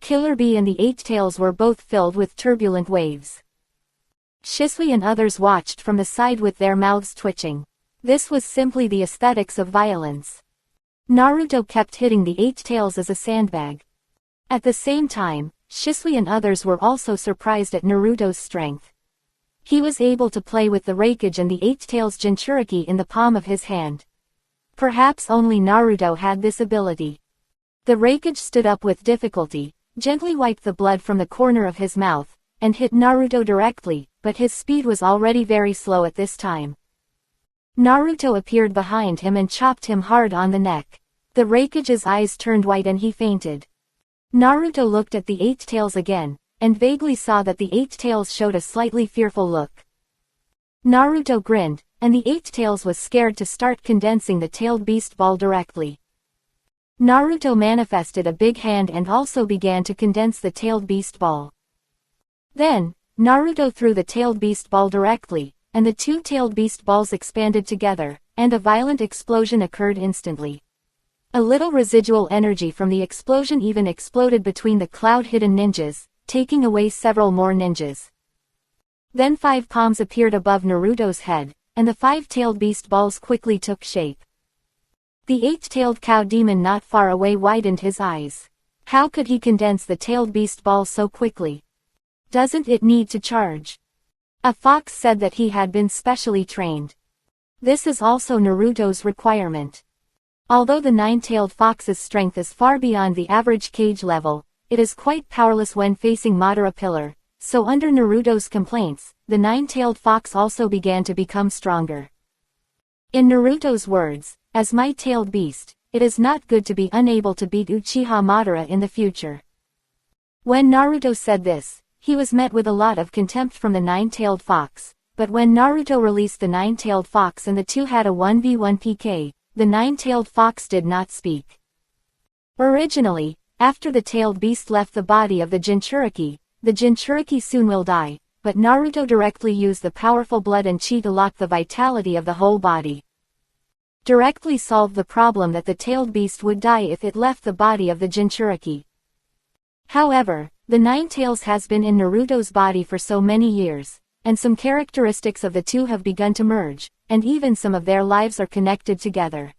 Killer Bee and the 8 tails were both filled with turbulent waves. Shisui and others watched from the side with their mouths twitching. This was simply the aesthetics of violence. Naruto kept hitting the 8 tails as a sandbag. At the same time, Shisui and others were also surprised at Naruto's strength. He was able to play with the Reikage and the 8 tails Jinchuriki in the palm of his hand. Perhaps only Naruto had this ability. The Reikage stood up with difficulty, gently wiped the blood from the corner of his mouth, and hit Naruto directly, but his speed was already very slow at this time. Naruto appeared behind him and chopped him hard on the neck. The Reikage's eyes turned white and he fainted. Naruto looked at the 8 tails again, and vaguely saw that the 8 tails showed a slightly fearful look. Naruto grinned, and the 8 tails was scared to start condensing the tailed beast ball directly. Naruto manifested a big hand and also began to condense the tailed beast ball. Then, Naruto threw the tailed beast ball directly, and the 2 tailed beast balls expanded together, and a violent explosion occurred instantly. A little residual energy from the explosion even exploded between the cloud-hidden ninjas, taking away several more ninjas. Then 5 palms appeared above Naruto's head, and the 5-tailed beast balls quickly took shape. The 8-tailed cow demon not far away widened his eyes. How could he condense the tailed beast ball so quickly? Doesn't it need to charge? A fox said that he had been specially trained. This is also Naruto's requirement. Although the 9-tailed fox's strength is far beyond the average cage level, it is quite powerless when facing Madara pillar, so under Naruto's complaints, the 9-tailed fox also began to become stronger. In Naruto's words, as my tailed beast, it is not good to be unable to beat Uchiha Madara in the future. When Naruto said this, he was met with a lot of contempt from the 9-tailed fox, but when Naruto released the 9-tailed fox and the two had a 1v1 PK, the 9-tailed fox did not speak. Originally, after the tailed beast left the body of the Jinchuriki soon will die, but Naruto directly used the powerful blood and chi to lock the vitality of the whole body. Directly solved the problem that the tailed beast would die if it left the body of the Jinchuriki. However, the 9 tails has been in Naruto's body for so many years, and some characteristics of the two have begun to merge, and even some of their lives are connected together.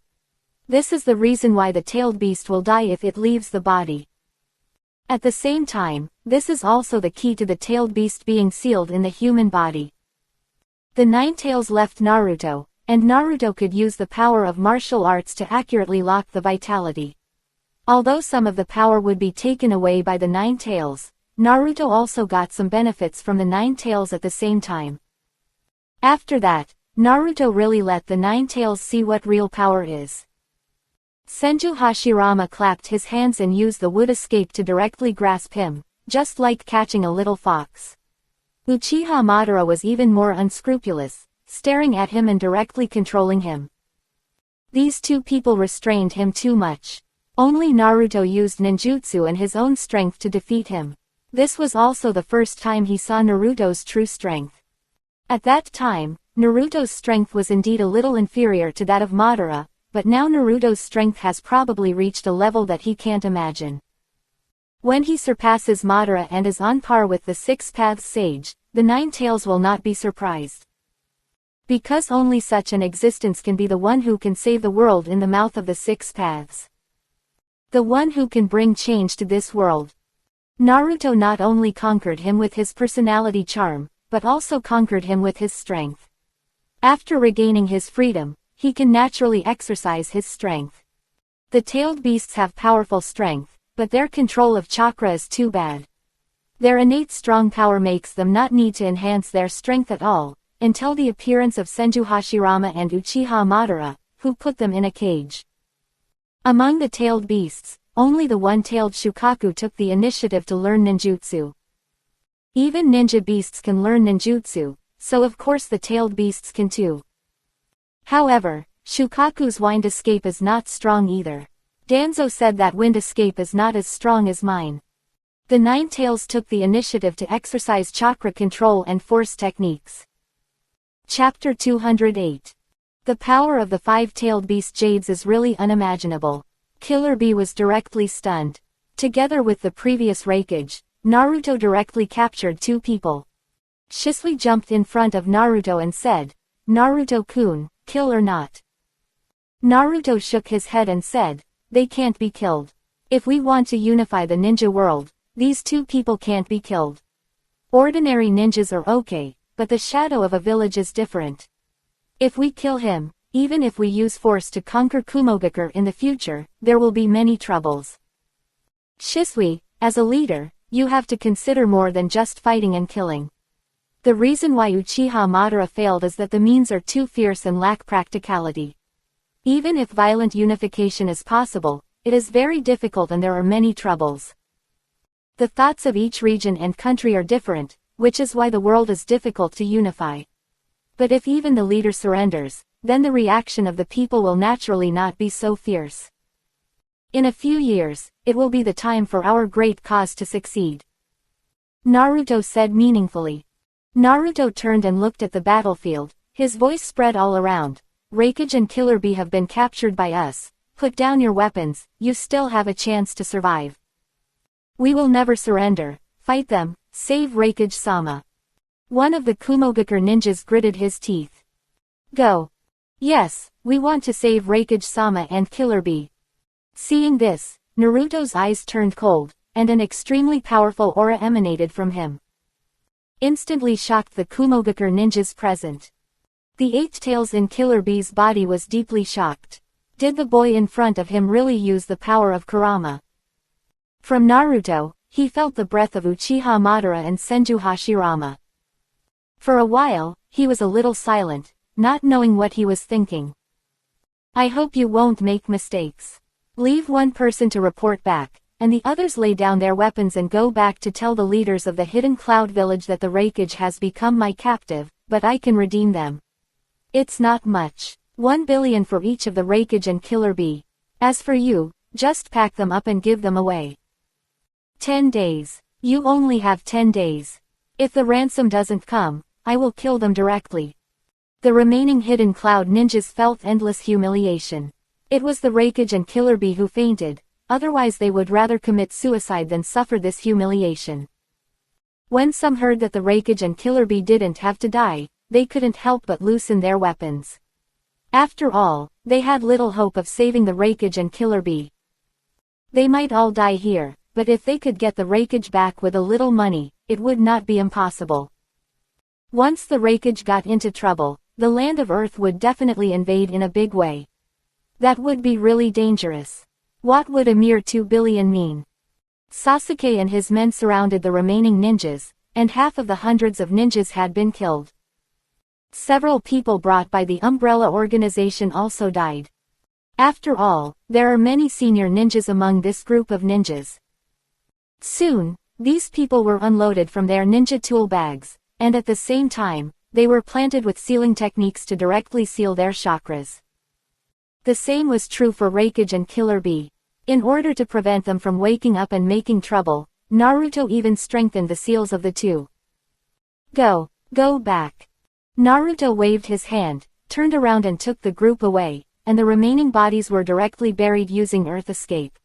This is the reason why the tailed beast will die if it leaves the body. At the same time, this is also the key to the tailed beast being sealed in the human body. The 9 tails left Naruto, and Naruto could use the power of martial arts to accurately lock the vitality. Although some of the power would be taken away by the 9 tails, Naruto also got some benefits from the 9 tails at the same time. After that, Naruto really let the Nine Tails see what real power is. Senju Hashirama clapped his hands and used the wood escape to directly grasp him, just like catching a little fox. Uchiha Madara was even more unscrupulous, staring at him and directly controlling him. These two people restrained him too much. Only Naruto used ninjutsu and his own strength to defeat him. This was also the first time he saw Naruto's true strength. At that time, Naruto's strength was indeed a little inferior to that of Madara, but now Naruto's strength has probably reached a level that he can't imagine. When he surpasses Madara and is on par with the Six Paths Sage, the Nine Tails will not be surprised. Because only such an existence can be the one who can save the world in the mouth of the Six Paths. The one who can bring change to this world. Naruto not only conquered him with his personality charm, but also conquered him with his strength. After regaining his freedom, he can naturally exercise his strength. The tailed beasts have powerful strength, but their control of chakra is too bad. Their innate strong power makes them not need to enhance their strength at all, until the appearance of Senju Hashirama and Uchiha Madara, who put them in a cage. Among the tailed beasts, only the one-tailed Shukaku took the initiative to learn ninjutsu. Even ninja beasts can learn ninjutsu, so of course the tailed beasts can too. However, Shukaku's wind escape is not strong either. Danzo said that wind escape is not as strong as mine. The Nine Tails took the initiative to exercise chakra control and force techniques. Chapter 208. The power of the five-tailed beast Jades is really unimaginable. Killer Bee was directly stunned. Together with the previous Raikage, Naruto directly captured two people. Shisui jumped in front of Naruto and said, "Naruto-kun, kill or not?" Naruto shook his head and said, "They can't be killed. If we want to unify the ninja world, these two people can't be killed. Ordinary ninjas are okay, but the shadow of a village is different. If we kill him, even if we use force to conquer Kumogakure in the future, there will be many troubles. Shisui, as a leader, you have to consider more than just fighting and killing. The reason why Uchiha Madara failed is that the means are too fierce and lack practicality. Even if violent unification is possible, it is very difficult and there are many troubles. The thoughts of each region and country are different, which is why the world is difficult to unify. But if even the leader surrenders, then the reaction of the people will naturally not be so fierce. In a few years, it will be the time for our great cause to succeed," Naruto said meaningfully. Naruto turned and looked at the battlefield, his voice spread all around. "Raikage and Killer Bee have been captured by us. Put down your weapons, you still have a chance to survive. We will never surrender. Fight them, save Raikage-sama." One of the Kumogakure ninjas gritted his teeth. "Go. Yes, we want to save Raikage-sama and Killer Bee." Seeing this, Naruto's eyes turned cold, and an extremely powerful aura emanated from him. Instantly shocked the Kumogakure ninjas present. The eight tails in Killer Bee's body was deeply shocked. Did the boy in front of him really use the power of Kurama? From Naruto, he felt the breath of Uchiha Madara and Senju Hashirama. For a while, he was a little silent, not knowing what he was thinking. "I hope you won't make mistakes. Leave one person to report back, and the others lay down their weapons and go back to tell the leaders of the Hidden Cloud Village that the Raikage has become my captive, but I can redeem them. It's not much. 1 billion for each of the Raikage and Killer Bee. As for you, just pack them up and give them away. 10 days. You only have 10 days. If the ransom doesn't come, I will kill them directly." The remaining Hidden Cloud ninjas felt endless humiliation. It was the Raikage and Killer Bee who fainted, otherwise they would rather commit suicide than suffer this humiliation. When some heard that the Raikage and Killer Bee didn't have to die, they couldn't help but loosen their weapons. After all, they had little hope of saving the Raikage and Killer Bee. They might all die here, but if they could get the Raikage back with a little money, it would not be impossible. Once the Raikage got into trouble, the land of Earth would definitely invade in a big way. That would be really dangerous. What would a mere 2 billion mean? Sasuke and his men surrounded the remaining ninjas, and half of the hundreds of ninjas had been killed. Several people brought by the umbrella organization also died. After all, there are many senior ninjas among this group of ninjas. Soon, these people were unloaded from their ninja tool bags, and at the same time, they were planted with sealing techniques to directly seal their chakras. The same was true for Raikage and Killer Bee. In order to prevent them from waking up and making trouble, Naruto even strengthened the seals of the two. Go back. Naruto waved his hand, turned around and took the group away, and the remaining bodies were directly buried using earth escape.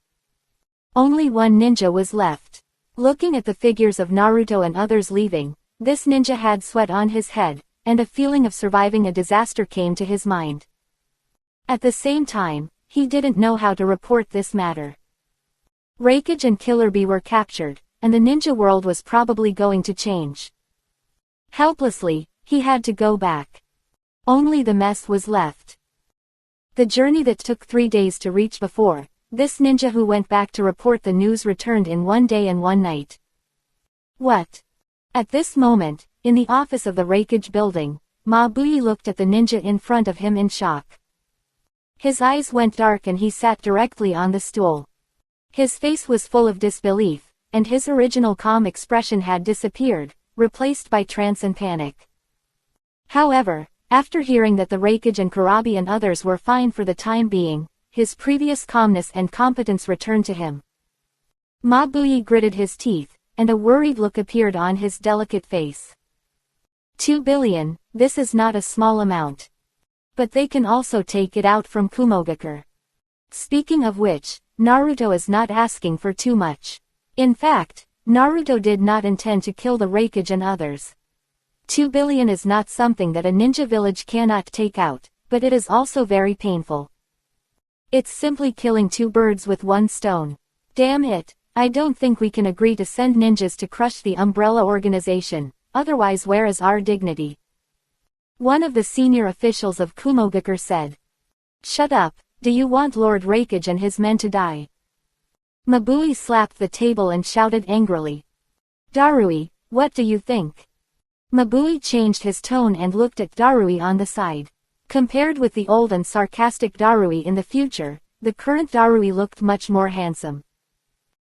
Only one ninja was left. Looking at the figures of Naruto and others leaving, this ninja had sweat on his head, and a feeling of surviving a disaster came to his mind. At the same time, he didn't know how to report this matter. Raikage and Killer Bee were captured, and the ninja world was probably going to change. Helplessly, he had to go back. Only the mess was left. The journey that took 3 days to reach before, this ninja who went back to report the news returned in 1 day and 1 night. What? At this moment, in the office of the Raikage building, Mabuyi looked at the ninja in front of him in shock. His eyes went dark and he sat directly on the stool. His face was full of disbelief, and his original calm expression had disappeared, replaced by trance and panic. However, after hearing that the Raikage and Kurabi and others were fine for the time being, his previous calmness and competence returned to him. Mabuyi gritted his teeth, and a worried look appeared on his delicate face. 2 billion, this is not a small amount. But they can also take it out from Kumogakure. Speaking of which, Naruto is not asking for too much. In fact, Naruto did not intend to kill the Raikage and others. 2 billion is not something that a ninja village cannot take out, but it is also very painful. It's simply killing 2 birds with 1 stone. Damn it, I don't think we can agree to send ninjas to crush the umbrella organization, otherwise where is our dignity? One of the senior officials of Kumogakure said. Shut up, do you want Lord Raikage and his men to die? Mabuyi slapped the table and shouted angrily. Darui, what do you think? Mabuyi changed his tone and looked at Darui on the side. Compared with the old and sarcastic Darui in the future, the current Darui looked much more handsome.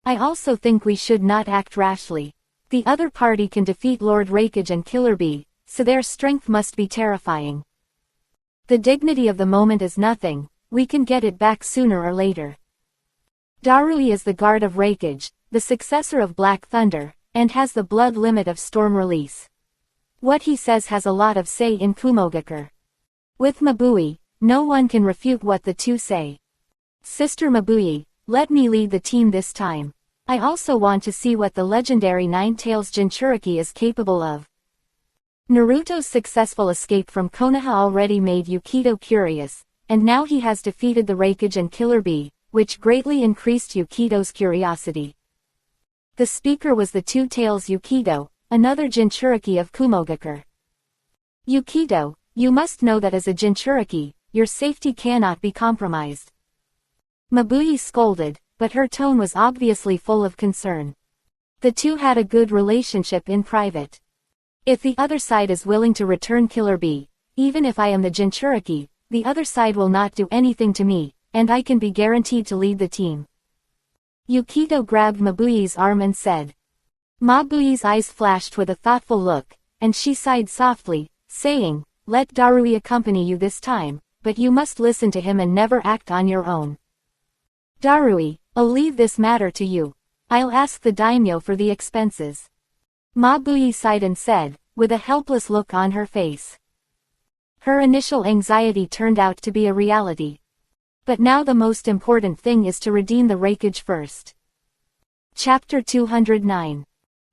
I also think we should not act rashly. The other party can defeat Lord Raikage and Killer Bee, so their strength must be terrifying. The dignity of the moment is nothing, we can get it back sooner or later. Darui is the guard of Raikage, the successor of Black Thunder, and has the blood limit of Storm Release. What he says has a lot of say in Kumogakure. With Mabuyi, no one can refute what the two say. Sister Mabuyi, let me lead the team this time. I also want to see what the legendary Nine-Tails Jinchuriki is capable of. Naruto's successful escape from Konoha already made Yukito curious, and now he has defeated the Raikage and Killer Bee, which greatly increased Yukito's curiosity. The speaker was the Two-Tails Yukito, another Jinchuriki of Kumogakure. Yukito, you must know that as a Jinchuriki, your safety cannot be compromised. Mabuyi scolded, but her tone was obviously full of concern. The two had a good relationship in private. If the other side is willing to return Killer Bee, even if I am the Jinchuriki, the other side will not do anything to me, and I can be guaranteed to lead the team. Yukito grabbed Mabuyi's arm and said. Mabuyi's eyes flashed with a thoughtful look, and she sighed softly, saying, let Darui accompany you this time, but you must listen to him and never act on your own. Darui, I'll leave this matter to you. I'll ask the daimyo for the expenses. Mabuyi sighed and said, with a helpless look on her face. Her initial anxiety turned out to be a reality. But now the most important thing is to redeem the Raikage first. Chapter 209.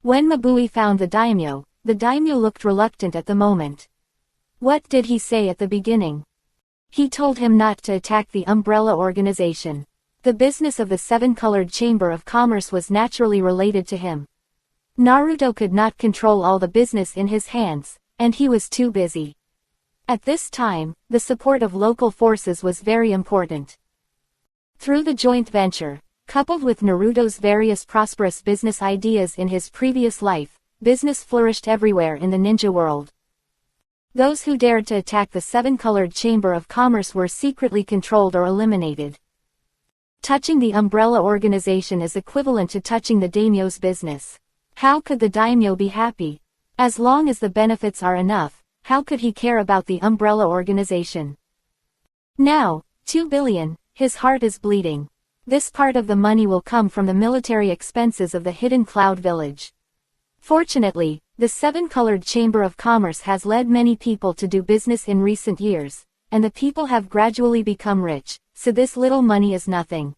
When Mabuyi found the daimyo looked reluctant at the moment. What did he say at the beginning? He told him not to attack the umbrella organization. The business of the Seven-Colored Chamber of Commerce was naturally related to him. Naruto could not control all the business in his hands, and he was too busy. At this time, the support of local forces was very important. Through the joint venture, coupled with Naruto's various prosperous business ideas in his previous life, business flourished everywhere in the ninja world. Those who dared to attack the seven-colored Chamber of Commerce were secretly controlled or eliminated. Touching the umbrella organization is equivalent to touching the daimyo's business. How could the daimyo be happy? As long as the benefits are enough, how could he care about the umbrella organization? Now, 2 billion, his heart is bleeding. This part of the money will come from the military expenses of the hidden cloud village. Fortunately, the seven-colored Chamber of Commerce has led many people to do business in recent years, and the people have gradually become rich, so this little money is nothing.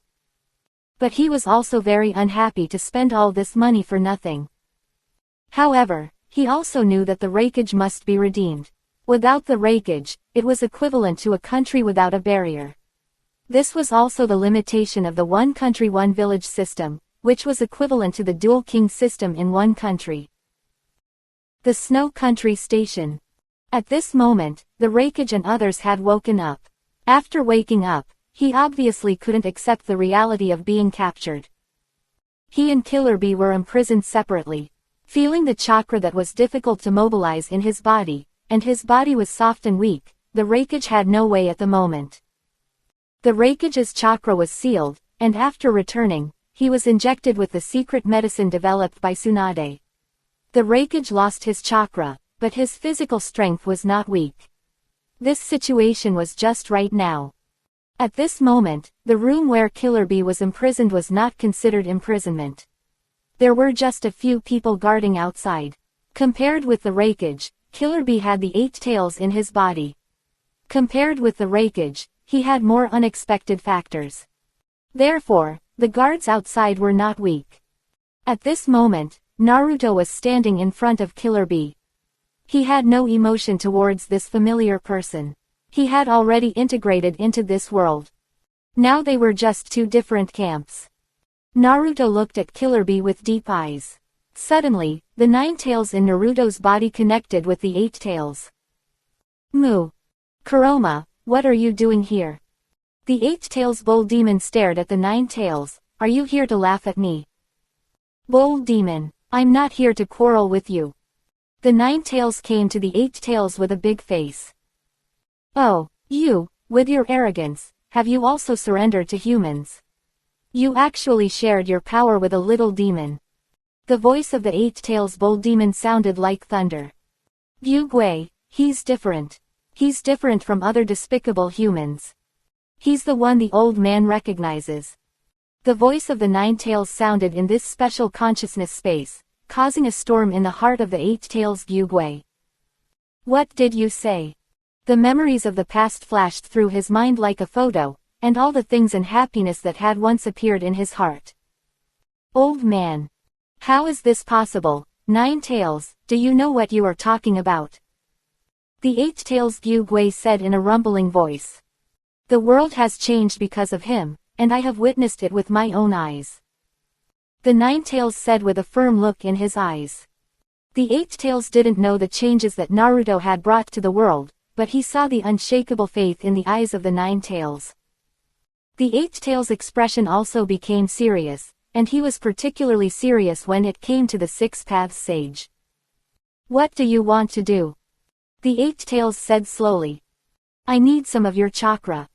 But he was also very unhappy to spend all this money for nothing. However, he also knew that the rakeage must be redeemed. Without the rakeage, it was equivalent to a country without a barrier. This was also the limitation of the one country one village system, which was equivalent to the dual king system in one country. The Snow Country Station. At this moment, the rakeage and others had woken up. After waking up, he obviously couldn't accept the reality of being captured. He and Killer Bee were imprisoned separately. Feeling the chakra that was difficult to mobilize in his body, and his body was soft and weak, the rakeage had no way at the moment. The rakeage's chakra was sealed, and after returning, he was injected with the secret medicine developed by Tsunade. The rakeage lost his chakra, but his physical strength was not weak. This situation was just right now. At this moment, the room where Killer Bee was imprisoned was not considered imprisonment. There were just a few people guarding outside. Compared with the rakeage, Killer Bee had the 8 tails in his body. Compared with the rakeage, he had more unexpected factors. Therefore, the guards outside were not weak. At this moment, Naruto was standing in front of Killer Bee. He had no emotion towards this familiar person. He had already integrated into this world. Now they were just two different camps. Naruto looked at Killer Bee with deep eyes. Suddenly, the 9 tails in Naruto's body connected with the 8 tails. Moo. Kuroma, what are you doing here? The 8 tails bull demon stared at the 9 tails. Are you here to laugh at me? Bull demon, I'm not here to quarrel with you. The 9 tails came to the 8 tails with a big face. Oh, you, with your arrogance, have you also surrendered to humans? You actually shared your power with a little demon. The voice of the 8 tails bull demon sounded like thunder. Gyugui, he's different. He's different from other despicable humans. He's the one the old man recognizes. The voice of the 9 tails sounded in this special consciousness space, causing a storm in the heart of the 8 tails Gyugui. What did you say? The memories of the past flashed through his mind like a photo, and all the things and happiness that had once appeared in his heart. Old man. How is this possible? 9 tails, do you know what you are talking about? The 8 tails Gyugui said in a rumbling voice. The world has changed because of him, and I have witnessed it with my own eyes. The 9 tails said with a firm look in his eyes. The 8 tails didn't know the changes that Naruto had brought to the world, but he saw the unshakable faith in the eyes of the 9 tails. The 8 tails expression also became serious, and he was particularly serious when it came to the 6 paths sage. What do you want to do? The 8 tails said slowly. I need some of your chakra.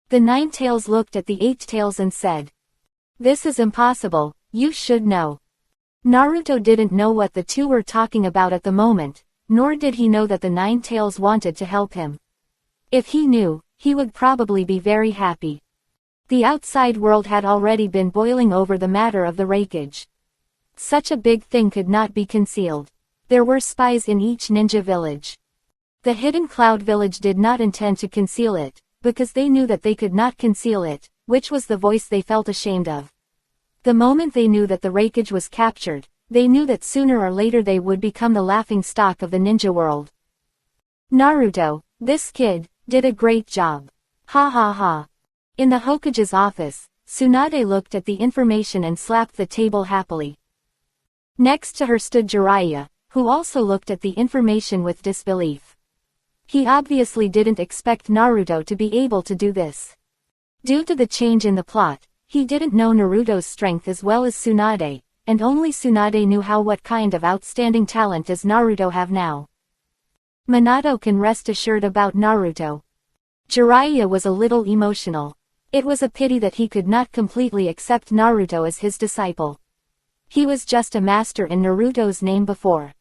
The 9 tails looked at the 8 tails and said. This is impossible, you should know. Naruto didn't know what the two were talking about at the moment, nor did he know that the 9 tails wanted to help him. If he knew, he would probably be very happy. The outside world had already been boiling over the matter of the rakeage. Such a big thing could not be concealed. There were spies in each ninja village. The hidden cloud village did not intend to conceal it, because they knew that they could not conceal it, which was the voice they felt ashamed of. The moment they knew that the rakeage was captured, they knew that sooner or later they would become the laughing stock of the ninja world. Naruto, this kid, did a great job. Ha ha ha. In the Hokage's office, Tsunade looked at the information and slapped the table happily. Next to her stood Jiraiya, who also looked at the information with disbelief. He obviously didn't expect Naruto to be able to do this. Due to the change in the plot, he didn't know Naruto's strength as well as Tsunade, and only Tsunade knew what kind of outstanding talent does Naruto have now. Minato can rest assured about Naruto. Jiraiya was a little emotional. It was a pity that he could not completely accept Naruto as his disciple. He was just a master in Naruto's name before.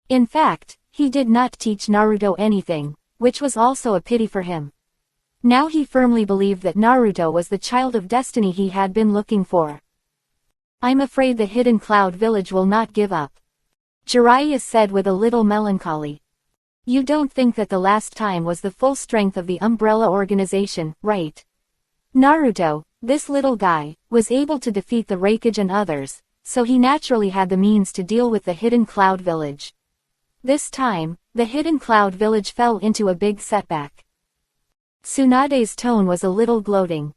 In fact, he did not teach Naruto anything, which was also a pity for him. Now he firmly believed that Naruto was the child of destiny he had been looking for. I'm afraid the Hidden Cloud Village will not give up. Jiraiya said with a little melancholy. You don't think that the last time was the full strength of the Umbrella Organization, right? Naruto, this little guy, was able to defeat the Raikage and others, so he naturally had the means to deal with the Hidden Cloud Village. This time, the Hidden Cloud Village fell into a big setback. Tsunade's tone was a little gloating.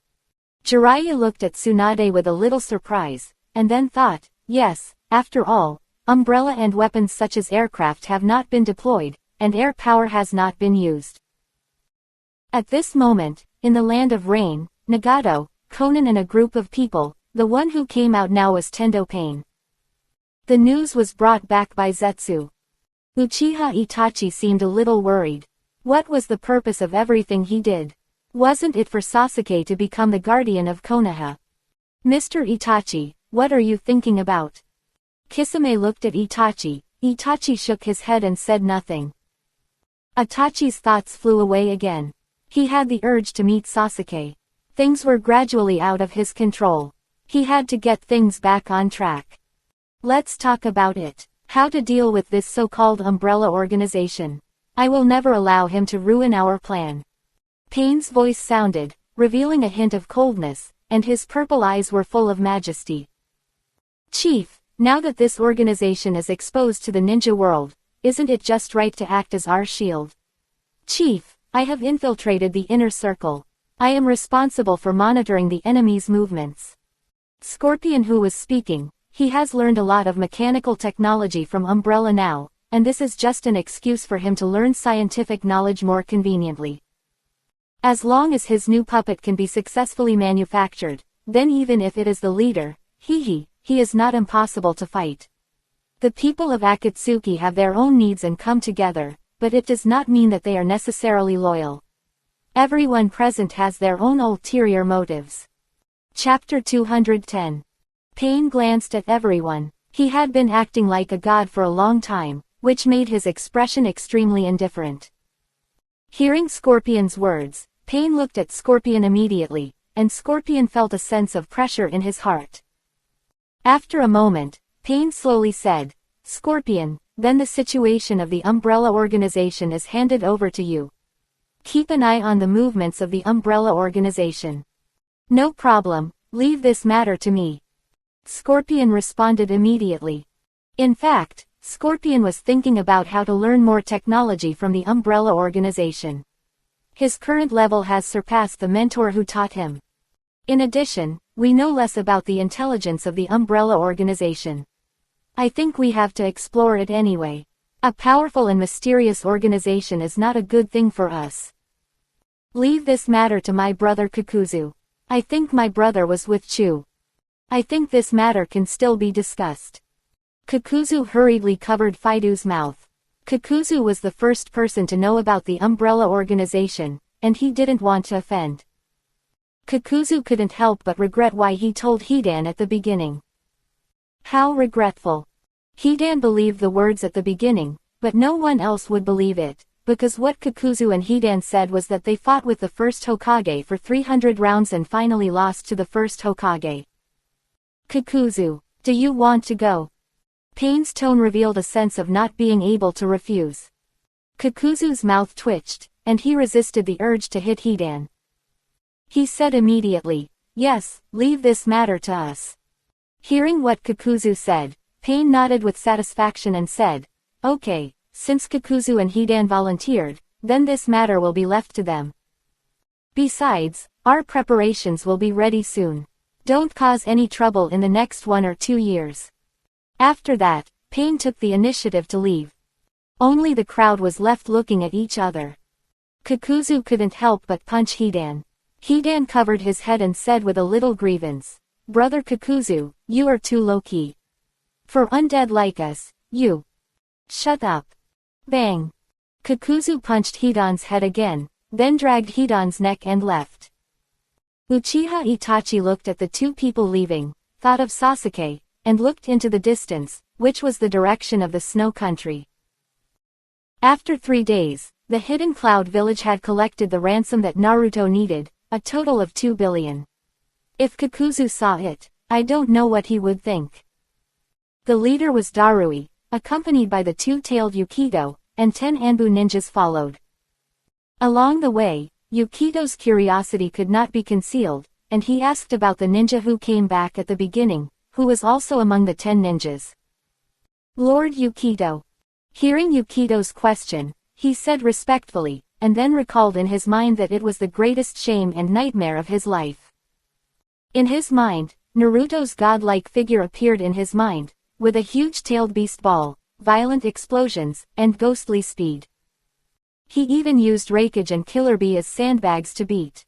Jiraiya looked at Tsunade with a little surprise, and then thought, yes, after all, umbrella and weapons such as aircraft have not been deployed, and air power has not been used. At this moment, in the land of rain, Nagato, Conan and a group of people, the one who came out now was Tendo Pain. The news was brought back by Zetsu. Uchiha Itachi seemed a little worried. What was the purpose of everything he did? Wasn't it for Sasuke to become the guardian of Konoha? Mr. Itachi, what are you thinking about? Kisame looked at Itachi. Itachi shook his head and said nothing. Itachi's thoughts flew away again. He had the urge to meet Sasuke. Things were gradually out of his control. He had to get things back on track. Let's talk about it. How to deal with this so-called umbrella organization. I will never allow him to ruin our plan. Pain's voice sounded, revealing a hint of coldness, and his purple eyes were full of majesty. Chief, now that this organization is exposed to the ninja world, isn't it just right to act as our shield? Chief, I have infiltrated the inner circle. I am responsible for monitoring the enemy's movements. Scorpion who was speaking, he has learned a lot of mechanical technology from Umbrella now, and this is just an excuse for him to learn scientific knowledge more conveniently. As long as his new puppet can be successfully manufactured, then even if it is the leader, he is not impossible to fight. The people of Akatsuki have their own needs and come together, but it does not mean that they are necessarily loyal. Everyone present has their own ulterior motives. Chapter 210. Pain glanced at everyone. He had been acting like a god for a long time, which made his expression extremely indifferent. Hearing Scorpion's words, Pain looked at Scorpion immediately, and Scorpion felt a sense of pressure in his heart. After a moment, Pain slowly said, Scorpion, then the situation of the Umbrella Organization is handed over to you. Keep an eye on the movements of the Umbrella Organization. No problem, leave this matter to me. Scorpion responded immediately. In fact, Scorpion was thinking about how to learn more technology from the Umbrella Organization. His current level has surpassed the mentor who taught him. In addition, we know less about the intelligence of the Umbrella Organization. I think we have to explore it anyway. A powerful and mysterious organization is not a good thing for us. Leave this matter to my brother Kakuzu. I think my brother was with Chu. I think this matter can still be discussed. Kakuzu hurriedly covered Fido's mouth. Kakuzu was the first person to know about the Umbrella Organization, and he didn't want to offend. Kakuzu couldn't help but regret why he told Hidan at the beginning. How regretful. Hidan believed the words at the beginning, but no one else would believe it, because what Kakuzu and Hidan said was that they fought with the first Hokage for 300 rounds and finally lost to the first Hokage. Kakuzu, do you want to go? Pain's tone revealed a sense of not being able to refuse. Kakuzu's mouth twitched, and he resisted the urge to hit Hidan. He said immediately, yes, leave this matter to us. Hearing what Kakuzu said, Pain nodded with satisfaction and said, okay, since Kakuzu and Hidan volunteered, then this matter will be left to them. Besides, our preparations will be ready soon. Don't cause any trouble in the next 1 or 2 years. After that, Pain took the initiative to leave. Only the crowd was left looking at each other. Kakuzu couldn't help but punch Hidan. Hidan covered his head and said with a little grievance, Brother Kakuzu, you are too low-key. For undead like us, you. Shut up. Bang. Kakuzu punched Hidan's head again, then dragged Hidan's neck and left. Uchiha Itachi looked at the two people leaving, thought of Sasuke, and looked into the distance, which was the direction of the snow country. After 3 days, the Hidden Cloud Village had collected the ransom that Naruto needed, a total of 2 billion. If Kakuzu saw it, I don't know what he would think. The leader was Darui, accompanied by the two-tailed Yukito, and 10 Anbu ninjas followed. Along the way, Yukito's curiosity could not be concealed, and he asked about the ninja who came back at the beginning, who was also among the 10 ninjas. Lord Yukito. Hearing Yukito's question, he said respectfully, and then recalled in his mind that it was the greatest shame and nightmare of his life. In his mind, Naruto's godlike figure appeared in his mind, with a huge-tailed beast ball, violent explosions, and ghostly speed. He even used Raikage and Killer Bee as sandbags to beat.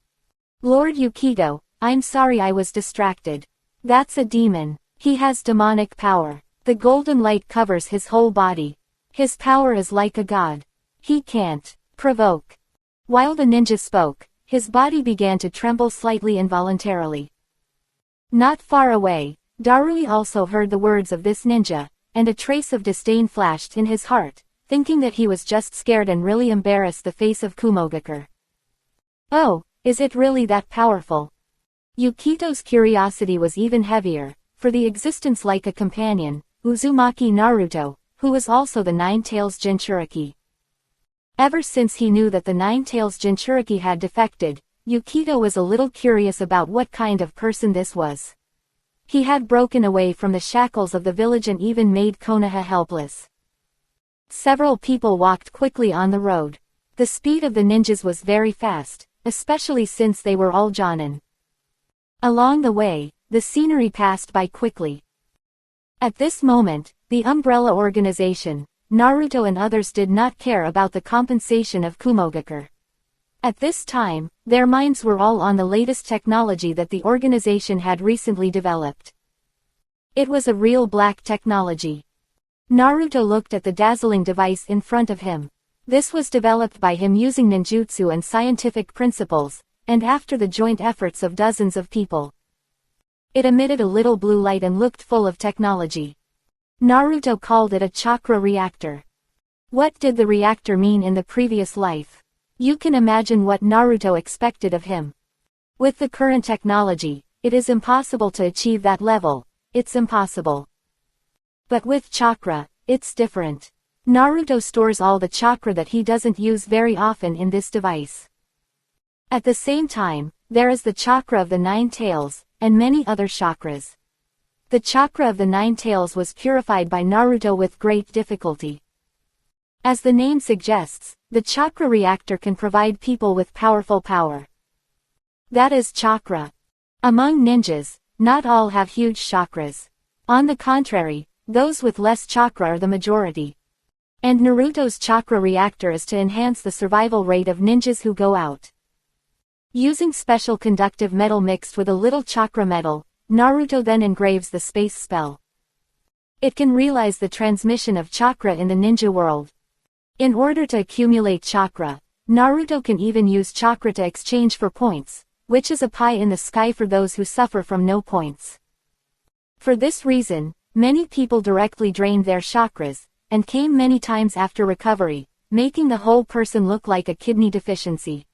Lord Yukito, I'm sorry I was distracted. That's a demon. He has demonic power. The golden light covers his whole body. His power is like a god. He can't provoke. While the ninja spoke, his body began to tremble slightly involuntarily. Not far away, Darui also heard the words of this ninja, and a trace of disdain flashed in his heart, thinking that he was just scared and really embarrassed the face of Kumogakure. Oh, is it really that powerful? Yukito's curiosity was even heavier, for the existence like a companion, Uzumaki Naruto, who was also the Nine-Tails Jinchuriki. Ever since he knew that the Nine-Tails Jinchuriki had defected, Yukito was a little curious about what kind of person this was. He had broken away from the shackles of the village and even made Konoha helpless. Several people walked quickly on the road. The speed of the ninjas was very fast, especially since they were all Jonin. Along the way, the scenery passed by quickly. At this moment, the Umbrella Organization, Naruto and others did not care about the compensation of Kumogakure. At this time, their minds were all on the latest technology that the organization had recently developed. It was a real black technology. Naruto looked at the dazzling device in front of him. This was developed by him using ninjutsu and scientific principles, and after the joint efforts of dozens of people. It emitted a little blue light and looked full of technology. Naruto called it a chakra reactor. What did the reactor mean in the previous life? You can imagine what Naruto expected of him. With the current technology, it is impossible to achieve that level. It's impossible. But with chakra, it's different. Naruto stores all the chakra that he doesn't use very often in this device. At the same time, there is the chakra of the 9 tails, and many other chakras. The chakra of the 9 tails was purified by Naruto with great difficulty. As the name suggests, the chakra reactor can provide people with powerful power. That is chakra. Among ninjas, not all have huge chakras. On the contrary, those with less chakra are the majority. And Naruto's chakra reactor is to enhance the survival rate of ninjas who go out. Using special conductive metal mixed with a little chakra metal, Naruto then engraves the space spell. It can realize the transmission of chakra in the ninja world. In order to accumulate chakra, Naruto can even use chakra to exchange for points, which is a pie in the sky for those who suffer from no points. For this reason, many people directly drained their chakras, and came many times after recovery, making the whole person look like a kidney deficiency.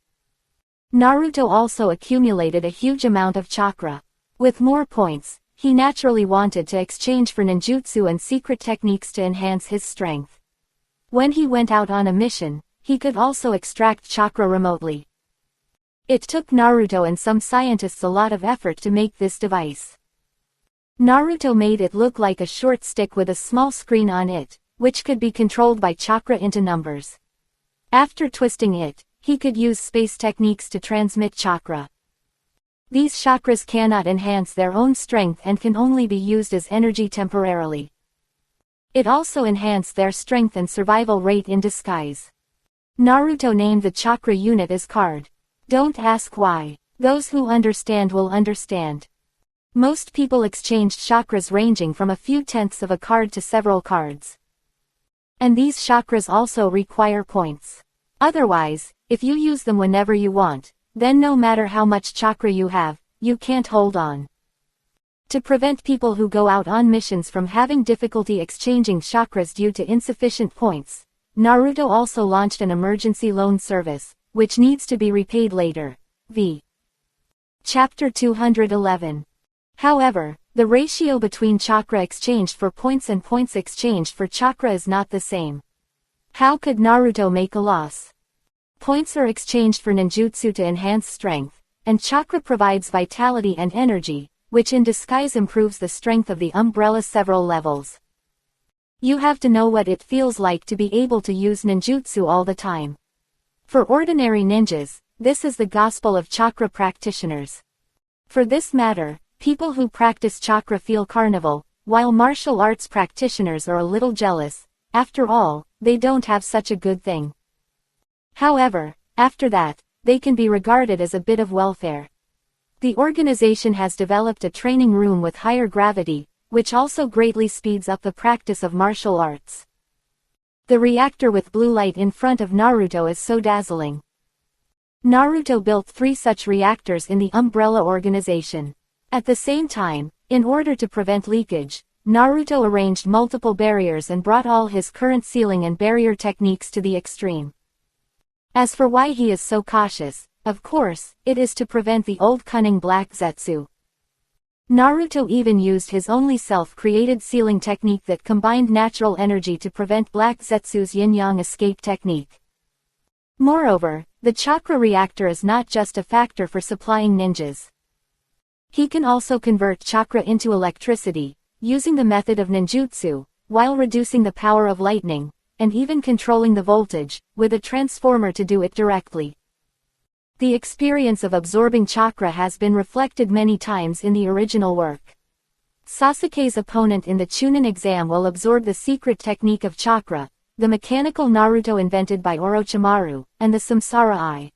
Naruto also accumulated a huge amount of chakra. With more points, he naturally wanted to exchange for ninjutsu and secret techniques to enhance his strength. When he went out on a mission, he could also extract chakra remotely. It took Naruto and some scientists a lot of effort to make this device. Naruto made it look like a short stick with a small screen on it, which could be controlled by chakra into numbers. After twisting it, he could use space techniques to transmit chakra. These chakras cannot enhance their own strength and can only be used as energy temporarily. It also enhanced their strength and survival rate in disguise. Naruto named the chakra unit as card. Don't ask why. Those who understand will understand. Most people exchanged chakras ranging from a few tenths of a card to several cards. And these chakras also require points. Otherwise, if you use them whenever you want, then no matter how much chakra you have, you can't hold on. To prevent people who go out on missions from having difficulty exchanging chakras due to insufficient points, Naruto also launched an emergency loan service, which needs to be repaid later. V. Chapter 211. However, the ratio between chakra exchanged for points and points exchanged for chakra is not the same. How could Naruto make a loss? Points are exchanged for ninjutsu to enhance strength, and chakra provides vitality and energy, which in disguise improves the strength of the umbrella several levels. You have to know what it feels like to be able to use ninjutsu all the time. For ordinary ninjas, this is the gospel of chakra practitioners. For this matter, people who practice chakra feel carnival, while martial arts practitioners are a little jealous. After all, they don't have such a good thing. However, after that, they can be regarded as a bit of welfare. The organization has developed a training room with higher gravity, which also greatly speeds up the practice of martial arts. The reactor with blue light in front of Naruto is so dazzling. Naruto built 3 such reactors in the Umbrella organization. At the same time, in order to prevent leakage, Naruto arranged multiple barriers and brought all his current sealing and barrier techniques to the extreme. As for why he is so cautious, of course, it is to prevent the old cunning Black Zetsu. Naruto even used his only self-created sealing technique that combined natural energy to prevent Black Zetsu's yin-yang escape technique. Moreover, the chakra reactor is not just a factor for supplying ninjas. He can also convert chakra into electricity, using the method of ninjutsu, while reducing the power of lightning, and even controlling the voltage, with a transformer to do it directly. The experience of absorbing chakra has been reflected many times in the original work. Sasuke's opponent in the Chunin exam will absorb the secret technique of chakra, the mechanical Naruto invented by Orochimaru, and the Samsara Eye.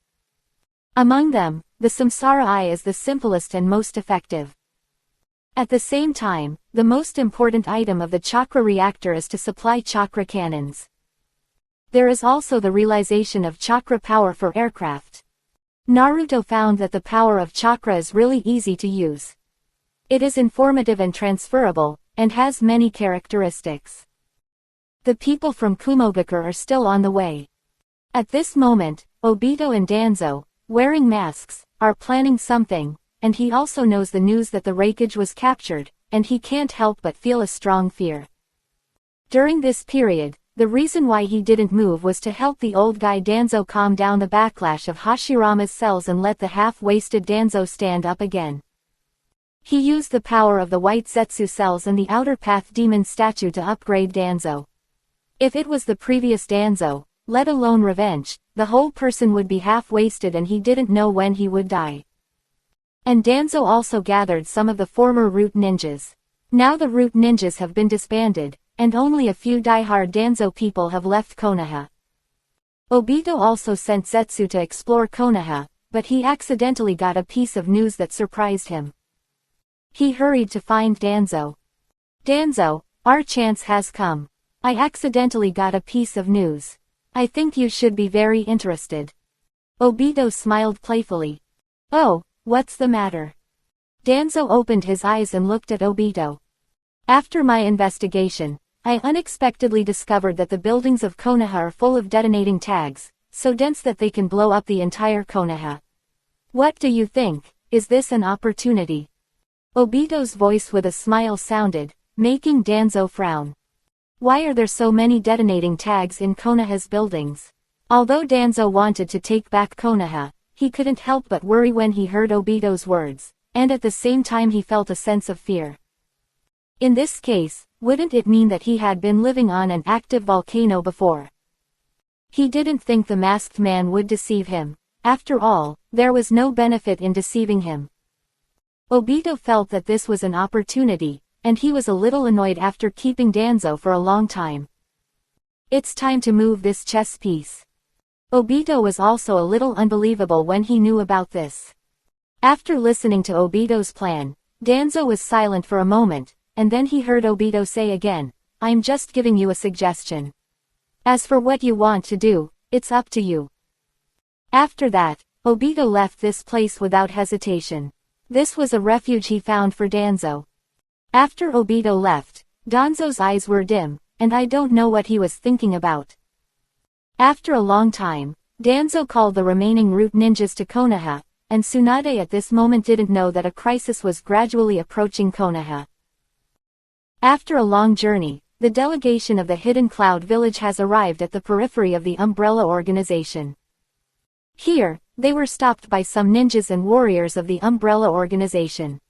Among them, the Samsara Eye is the simplest and most effective. At the same time, the most important item of the chakra reactor is to supply chakra cannons. There is also the realization of chakra power for aircraft. Naruto found that the power of chakra is really easy to use. It is informative and transferable, and has many characteristics. The people from Kumogakure are still on the way. At this moment, Obito and Danzo, wearing masks, are planning something, and he also knows the news that the wreckage was captured, and he can't help but feel a strong fear. During this period, the reason why he didn't move was to help the old guy Danzo calm down the backlash of Hashirama's cells and let the half-wasted Danzo stand up again. He used the power of the white Zetsu cells and the outer path demon statue to upgrade Danzo. If it was the previous Danzo, let alone revenge, the whole person would be half-wasted and he didn't know when he would die. And Danzo also gathered some of the former Root Ninjas. Now the Root Ninjas have been disbanded, and only a few die-hard Danzo people have left Konoha. Obito also sent Zetsu to explore Konoha, but he accidentally got a piece of news that surprised him. He hurried to find Danzo. Danzo, our chance has come. I accidentally got a piece of news. I think you should be very interested. Obito smiled playfully. Oh, what's the matter? Danzo opened his eyes and looked at Obito. After my investigation, I unexpectedly discovered that the buildings of Konoha are full of detonating tags, so dense that they can blow up the entire Konoha. What do you think? Is this an opportunity? Obito's voice with a smile sounded, making Danzo frown. Why are there so many detonating tags in Konoha's buildings? Although Danzo wanted to take back Konoha, he couldn't help but worry when he heard Obito's words, and at the same time he felt a sense of fear. In this case, wouldn't it mean that he had been living on an active volcano before? He didn't think the masked man would deceive him. After all, there was no benefit in deceiving him. Obito felt that this was an opportunity, and he was a little annoyed after keeping Danzo for a long time. It's time to move this chess piece. Obito was also a little unbelievable when he knew about this. After listening to Obito's plan, Danzo was silent for a moment, and then he heard Obito say again, I'm just giving you a suggestion. As for what you want to do, it's up to you. After that, Obito left this place without hesitation. This was a refuge he found for Danzo. After Obito left, Danzo's eyes were dim, and I don't know what he was thinking about. After a long time, Danzo called the remaining root ninjas to Konoha, and Tsunade at this moment didn't know that a crisis was gradually approaching Konoha. After a long journey, the delegation of the Hidden Cloud Village has arrived at the periphery of the Umbrella Organization. Here, they were stopped by some ninjas and warriors of the Umbrella Organization.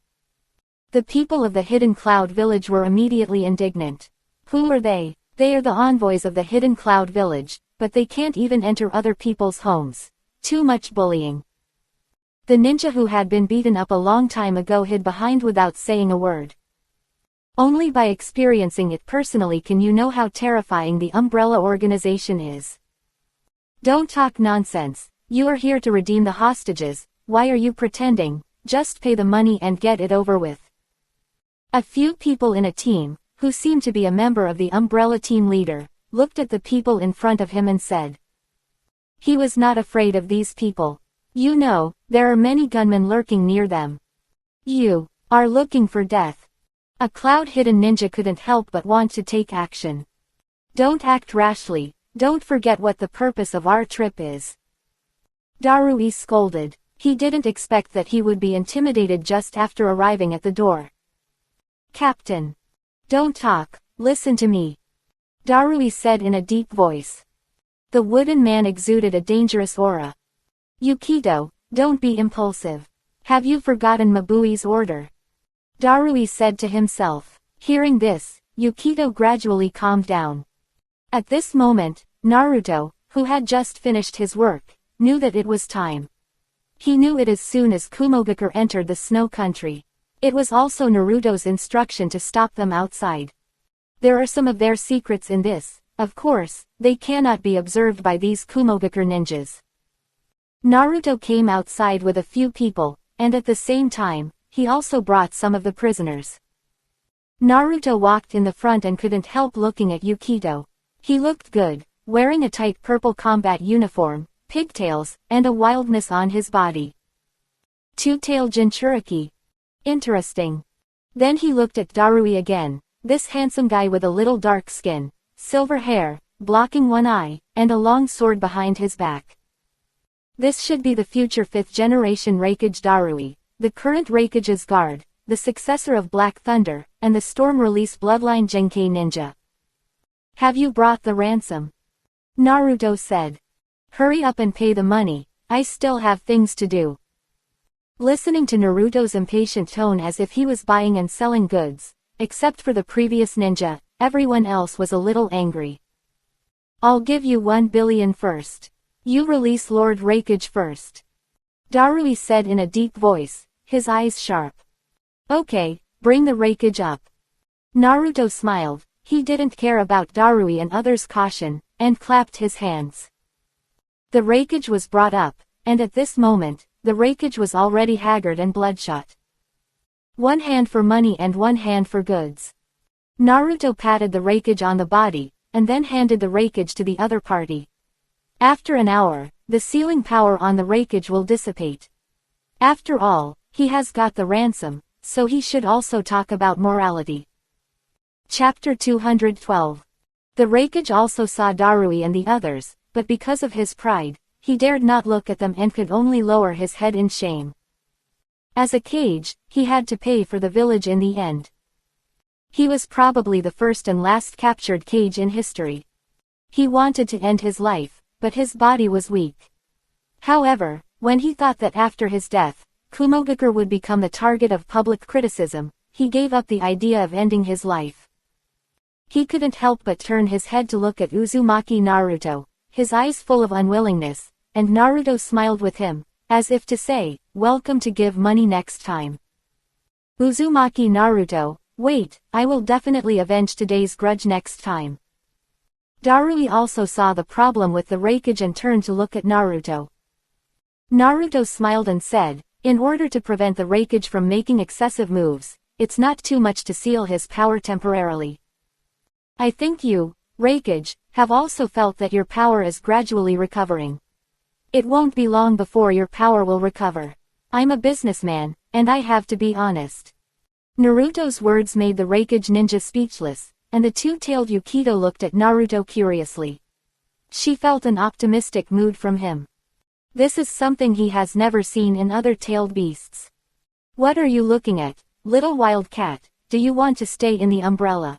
The people of the Hidden Cloud Village were immediately indignant. Who are they? They are the envoys of the Hidden Cloud Village, but they can't even enter other people's homes. Too much bullying. The ninja who had been beaten up a long time ago hid behind without saying a word. Only by experiencing it personally can you know how terrifying the Umbrella Organization is. Don't talk nonsense. You are here to redeem the hostages. Why are you pretending? Just pay the money and get it over with. A few people in a team, who seemed to be a member of the Umbrella team leader, looked at the people in front of him and said. He was not afraid of these people. You know, there are many gunmen lurking near them. You are looking for death. A cloud-hidden ninja couldn't help but want to take action. Don't act rashly. Don't forget what the purpose of our trip is. Darui scolded. He didn't expect that he would be intimidated just after arriving at the door. Captain. Don't talk, listen to me. Darui said in a deep voice. The wooden man exuded a dangerous aura. Yukito, don't be impulsive. Have you forgotten Mabui's order? Darui said to himself. Hearing this, Yukito gradually calmed down. At this moment, Naruto, who had just finished his work, knew that it was time. He knew it as soon as Kumogakure entered the snow country. It was also Naruto's instruction to stop them outside. There are some of their secrets in this, of course, they cannot be observed by these Kumogakure ninjas. Naruto came outside with a few people, and at the same time, he also brought some of the prisoners. Naruto walked in the front and couldn't help looking at Yukito. He looked good, wearing a tight purple combat uniform, pigtails, and a wildness on his body. Two-tailed Jinchuriki. Interesting. Then he looked at Darui again, this handsome guy with a little dark skin, silver hair, blocking one eye, and a long sword behind his back. This should be the future 5th generation Raikage Darui, the current Raikage's guard, the successor of Black Thunder, and the Storm Release Bloodline Genkei ninja. Have you brought the ransom? Naruto said. Hurry up and pay the money, I still have things to do. Listening to Naruto's impatient tone as if he was buying and selling goods, except for the previous ninja, everyone else was a little angry. I'll give you 1 billion first. You release Lord Raikage first. Darui said in a deep voice, his eyes sharp. Okay, bring the Raikage up. Naruto smiled, he didn't care about Darui and others' caution, and clapped his hands. The Raikage was brought up, and at this moment, the Raikage was already haggard and bloodshot. One hand for money and one hand for goods. Naruto patted the Raikage on the body, and then handed the Raikage to the other party. After an hour, the sealing power on the Raikage will dissipate. After all, he has got the ransom, so he should also talk about morality. Chapter 212. The Raikage also saw Darui and the others, but because of his pride, he dared not look at them and could only lower his head in shame. As a Kage, he had to pay for the village in the end. He was probably the first and last captured Kage in history. He wanted to end his life, but his body was weak. However, when he thought that after his death, Kumogakure would become the target of public criticism, he gave up the idea of ending his life. He couldn't help but turn his head to look at Uzumaki Naruto, his eyes full of unwillingness, and Naruto smiled with him, as if to say, welcome to give money next time. Uzumaki Naruto, wait, I will definitely avenge today's grudge next time. Darui also saw the problem with the Raikage and turned to look at Naruto. Naruto smiled and said, in order to prevent the Raikage from making excessive moves, it's not too much to seal his power temporarily. I think you Reikage, have also felt that your power is gradually recovering. It won't be long before your power will recover. I'm a businessman, and I have to be honest. Naruto's words made the Reikage ninja speechless, and the two-tailed Yukito looked at Naruto curiously. She felt an optimistic mood from him. This is something he has never seen in other tailed beasts. What are you looking at, little wild cat? Do you want to stay in the umbrella?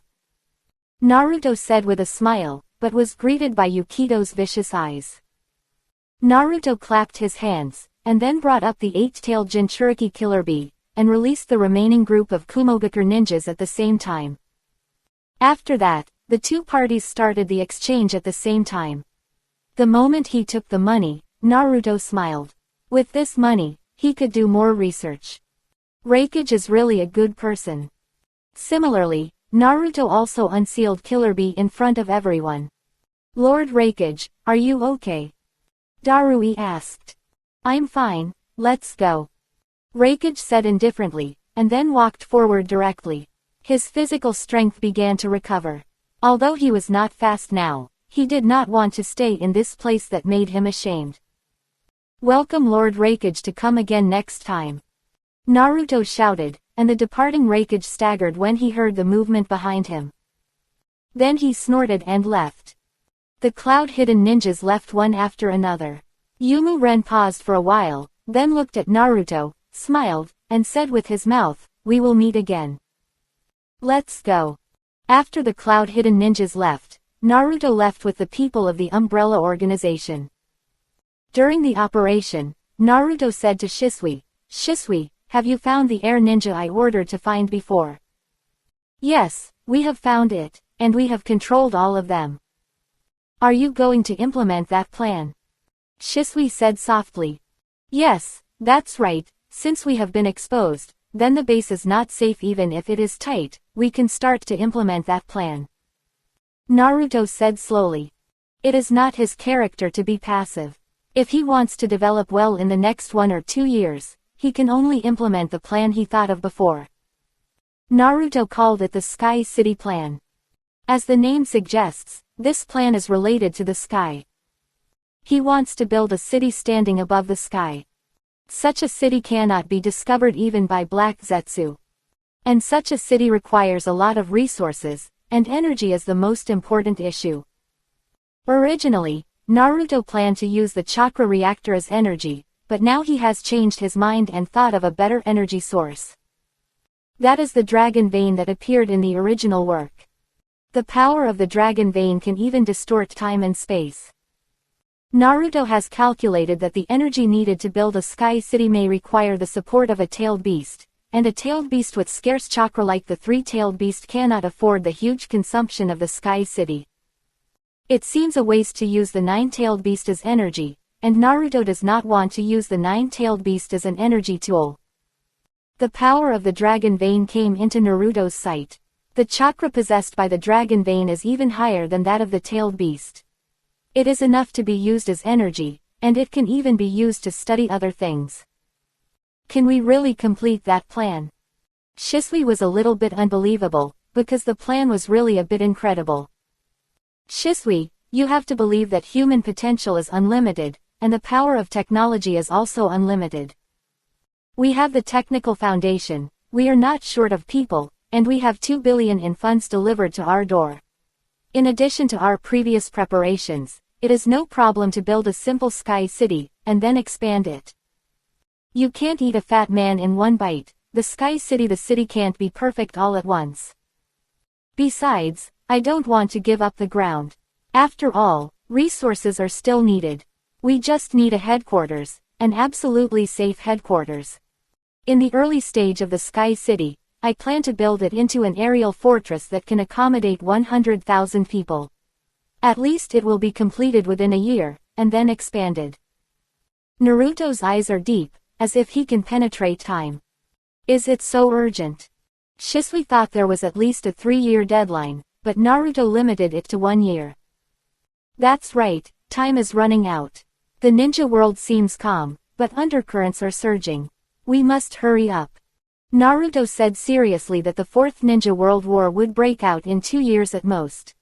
Naruto said with a smile, but was greeted by Yukito's vicious eyes. Naruto clapped his hands, and then brought up the 8-tailed Jinchuriki killer bee, and released the remaining group of Kumogakur ninjas at the same time. After that, the two parties started the exchange at the same time. The moment he took the money, Naruto smiled. With this money, he could do more research. Reikage is really a good person. Similarly, Naruto also unsealed Killer Bee in front of everyone. Lord Reikage, are you okay? Darui asked. I'm fine, let's go. Reikage said indifferently, and then walked forward directly. His physical strength began to recover. Although he was not fast now, he did not want to stay in this place that made him ashamed. Welcome Lord Reikage to come again next time. Naruto shouted, and the departing Reikage staggered when he heard the movement behind him. Then he snorted and left. The cloud-hidden ninjas left one after another. Yumu Ren paused for a while, then looked at Naruto, smiled, and said with his mouth, "We will meet again." Let's go. After the cloud-hidden ninjas left, Naruto left with the people of the Umbrella Organization. During the operation, Naruto said to Shisui, "Shisui, have you found the air ninja I ordered to find before?" "Yes, we have found it, and we have controlled all of them." "Are you going to implement that plan?" Shisui said softly. "Yes, that's right, since we have been exposed, then the base is not safe even if it is tight, we can start to implement that plan." Naruto said slowly. It is not his character to be passive. If he wants to develop well in the next 1 or 2 years, he can only implement the plan he thought of before. Naruto called it the Sky City Plan. As the name suggests, this plan is related to the sky. He wants to build a city standing above the sky. Such a city cannot be discovered even by Black Zetsu. And such a city requires a lot of resources, and energy is the most important issue. Originally, Naruto planned to use the chakra reactor as energy, but now he has changed his mind and thought of a better energy source. That is the dragon vein that appeared in the original work. The power of the dragon vein can even distort time and space. Naruto has calculated that the energy needed to build a sky city may require the support of a tailed beast, and a tailed beast with scarce chakra like the 3-tailed beast cannot afford the huge consumption of the sky city. It seems a waste to use the 9-tailed beast as energy, and Naruto does not want to use the 9-tailed beast as an energy tool. The power of the dragon vein came into Naruto's sight. The chakra possessed by the dragon vein is even higher than that of the tailed beast. It is enough to be used as energy, and it can even be used to study other things. Can we really complete that plan? Shisui was a little bit unbelievable, because the plan was really a bit incredible. Shisui, you have to believe that human potential is unlimited, and the power of technology is also unlimited. We have the technical foundation, we are not short of people, and we have 2 billion in funds delivered to our door. In addition to our previous preparations, it is no problem to build a simple sky city, and then expand it. You can't eat a fat man in one bite, the city can't be perfect all at once. Besides, I don't want to give up the ground. After all, resources are still needed. We just need a headquarters, an absolutely safe headquarters. In the early stage of the Sky City, I plan to build it into an aerial fortress that can accommodate 100,000 people. At least it will be completed within a year, and then expanded. Naruto's eyes are deep, as if he can penetrate time. Is it so urgent? Shisui thought there was at least a 3-year deadline, but Naruto limited it to 1 year. That's right, time is running out. The ninja world seems calm, but undercurrents are surging. We must hurry up. Naruto said seriously that the 4th Ninja World War would break out in 2 years at most.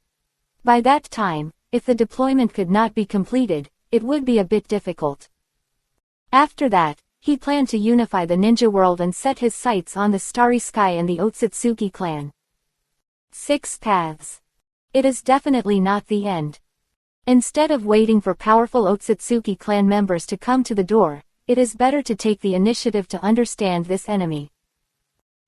By that time, if the deployment could not be completed, it would be a bit difficult. After that, he planned to unify the ninja world and set his sights on the Starry Sky and the Otsutsuki clan. 6 Paths. It is definitely not the end. Instead of waiting for powerful Otsutsuki clan members to come to the door, it is better to take the initiative to understand this enemy.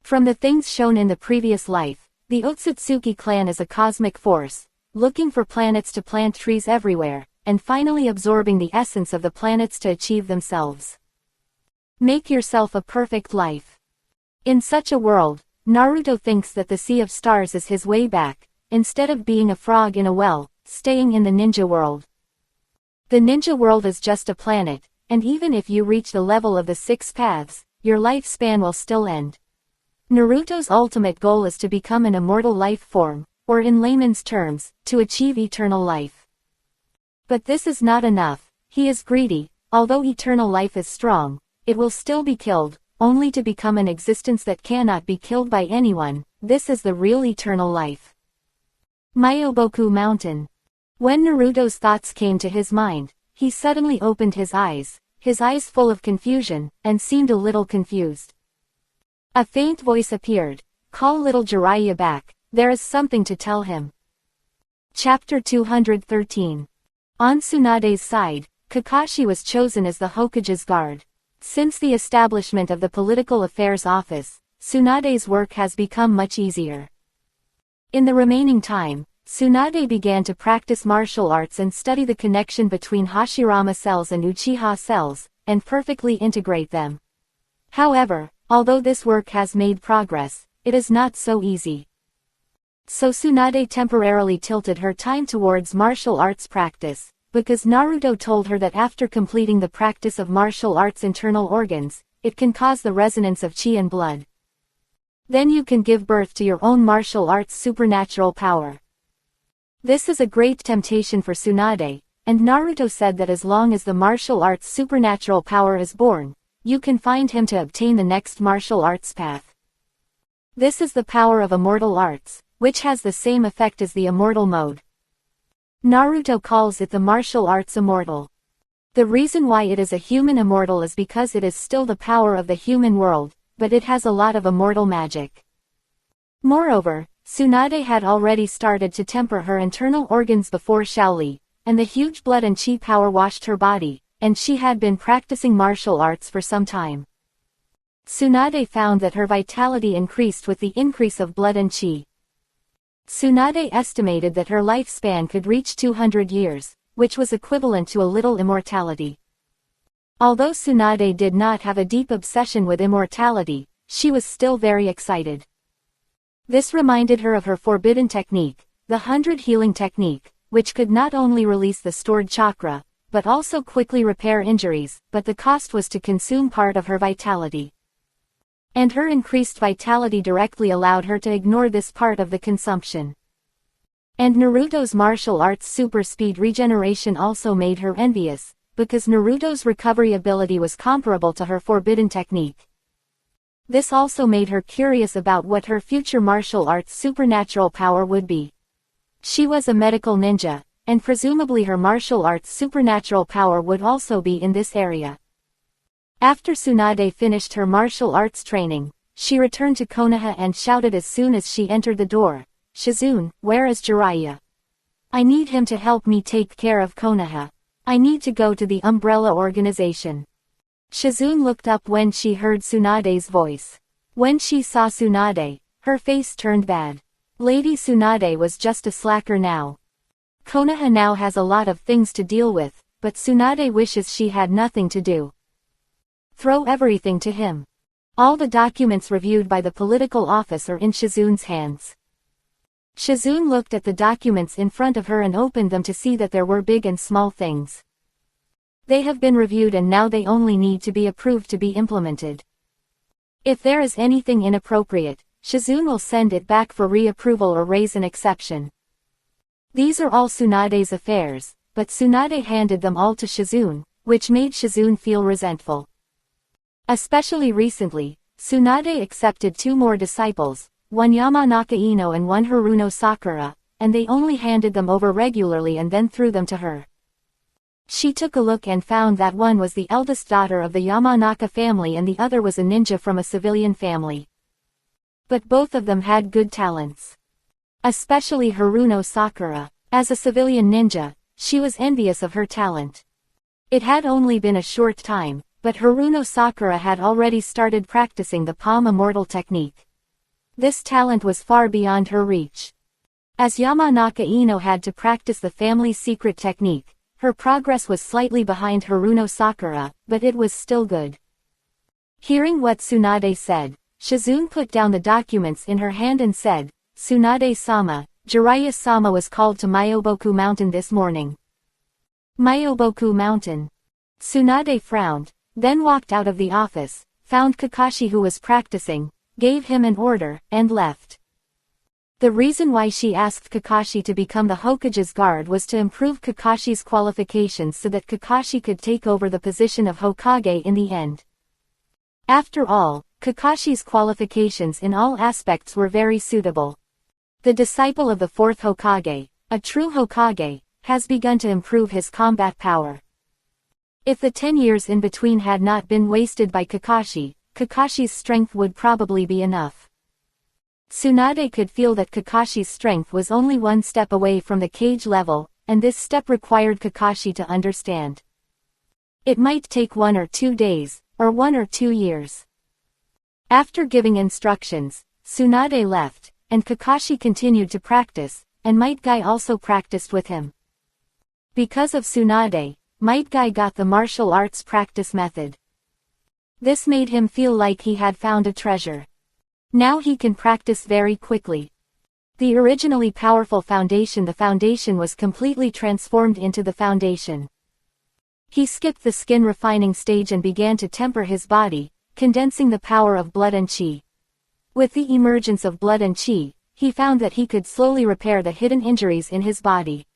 From the things shown in the previous life, the Otsutsuki clan is a cosmic force, looking for planets to plant trees everywhere, and finally absorbing the essence of the planets to achieve themselves. Make yourself a perfect life. In such a world, Naruto thinks that the Sea of Stars is his way back, instead of being a frog in a well, staying in the ninja world. The ninja world is just a planet, and even if you reach the level of the 6 paths, your lifespan will still end. Naruto's ultimate goal is to become an immortal life form, or in layman's terms, to achieve eternal life. But this is not enough. He is greedy. Although eternal life is strong, it will still be killed, only to become an existence that cannot be killed by anyone. This is the real eternal life. Myoboku Mountain. When Naruto's thoughts came to his mind, he suddenly opened his eyes full of confusion, and seemed a little confused. A faint voice appeared. Call little Jiraiya back, there is something to tell him. Chapter 213. On Tsunade's side, Kakashi was chosen as the Hokage's guard. Since the establishment of the Political Affairs Office, Tsunade's work has become much easier. In the remaining time, Tsunade began to practice martial arts and study the connection between Hashirama cells and Uchiha cells, and perfectly integrate them. However, although this work has made progress, it is not so easy. So Tsunade temporarily tilted her time towards martial arts practice, because Naruto told her that after completing the practice of martial arts internal organs, it can cause the resonance of chi and blood. Then you can give birth to your own martial arts supernatural power. This is a great temptation for Tsunade, and Naruto said that as long as the martial arts supernatural power is born, you can find him to obtain the next martial arts path. This is the power of immortal arts, which has the same effect as the immortal mode. Naruto calls it the martial arts immortal. The reason why it is a human immortal is because it is still the power of the human world, but it has a lot of immortal magic. Moreover, Tsunade had already started to temper her internal organs before Shaoli, and the huge blood and chi power washed her body, and she had been practicing martial arts for some time. Tsunade found that her vitality increased with the increase of blood and chi. Tsunade estimated that her lifespan could reach 200 years, which was equivalent to a little immortality. Although Tsunade did not have a deep obsession with immortality, she was still very excited. This reminded her of her forbidden technique, the 100 healing technique, which could not only release the stored chakra, but also quickly repair injuries, but the cost was to consume part of her vitality. And her increased vitality directly allowed her to ignore this part of the consumption. And Naruto's martial arts super speed regeneration also made her envious, because Naruto's recovery ability was comparable to her forbidden technique. This also made her curious about what her future martial arts supernatural power would be. She was a medical ninja, and presumably her martial arts supernatural power would also be in this area. After Tsunade finished her martial arts training, she returned to Konoha and shouted as soon as she entered the door, "Shizune, where is Jiraiya? I need him to help me take care of Konoha. I need to go to the Umbrella Organization." Shizune looked up when she heard Tsunade's voice. When she saw Tsunade, her face turned bad. Lady Tsunade was just a slacker now. Konoha now has a lot of things to deal with, but Tsunade wishes she had nothing to do. Throw everything to him. All the documents reviewed by the political office are in Shizune's hands. Shizune looked at the documents in front of her and opened them to see that there were big and small things. They have been reviewed and now they only need to be approved to be implemented. If there is anything inappropriate, Shizune will send it back for reapproval or raise an exception. These are all Tsunade's affairs, but Tsunade handed them all to Shizune, which made Shizune feel resentful. Especially recently, Tsunade accepted 2 more disciples, one Yamanaka Ino and one Haruno Sakura, and they only handed them over regularly and then threw them to her. She took a look and found that one was the eldest daughter of the Yamanaka family and the other was a ninja from a civilian family. But both of them had good talents. Especially Haruno Sakura. As a civilian ninja, she was envious of her talent. It had only been a short time, but Haruno Sakura had already started practicing the palm immortal technique. This talent was far beyond her reach. As Yamanaka Ino had to practice the family's secret technique, her progress was slightly behind Haruno Sakura, but it was still good. Hearing what Tsunade said, Shizune put down the documents in her hand and said, "Tsunade-sama, Jiraiya-sama was called to Myoboku Mountain this morning." Myoboku Mountain. Tsunade frowned, then walked out of the office, found Kakashi who was practicing, gave him an order, and left. The reason why she asked Kakashi to become the Hokage's guard was to improve Kakashi's qualifications so that Kakashi could take over the position of Hokage in the end. After all, Kakashi's qualifications in all aspects were very suitable. The disciple of the fourth Hokage, a true Hokage, has begun to improve his combat power. If the 10 years in between had not been wasted by Kakashi, Kakashi's strength would probably be enough. Tsunade could feel that Kakashi's strength was only one step away from the cage level, and this step required Kakashi to understand. It might take 1 or 2 days, or 1 or 2 years. After giving instructions, Tsunade left, and Kakashi continued to practice, and Might Guy also practiced with him. Because of Tsunade, Might Guy got the martial arts practice method. This made him feel like he had found a treasure. Now he can practice very quickly. The originally powerful foundation was completely transformed into the foundation. He skipped the skin refining stage and began to temper his body, condensing the power of blood and chi. With the emergence of blood and chi, he found that he could slowly repair the hidden injuries in his body.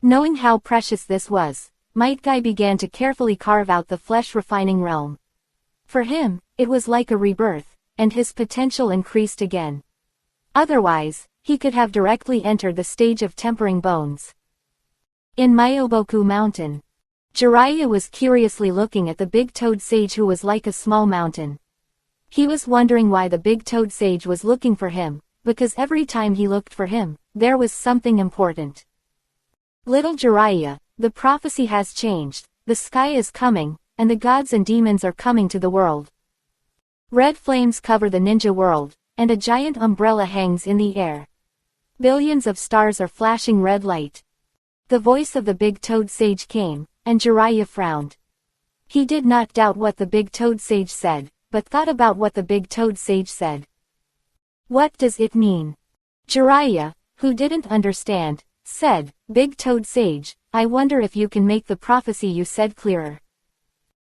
Knowing how precious this was, Might Guy began to carefully carve out the flesh refining realm. For him, it was like a rebirth, and his potential increased again. Otherwise, he could have directly entered the stage of tempering bones. In Myoboku Mountain, Jiraiya was curiously looking at the big-toed sage who was like a small mountain. He was wondering why the big-toed sage was looking for him, because every time he looked for him, there was something important. "Little Jiraiya, the prophecy has changed, the sky is coming, and the gods and demons are coming to the world. Red flames cover the ninja world, and a giant umbrella hangs in the air. Billions of stars are flashing red light." The voice of the big-toed sage came, and Jiraiya frowned. He did not doubt what the big-toed sage said, but thought about what the big-toed sage said. What does it mean? Jiraiya, who didn't understand, said, "Big-toed sage, I wonder if you can make the prophecy you said clearer."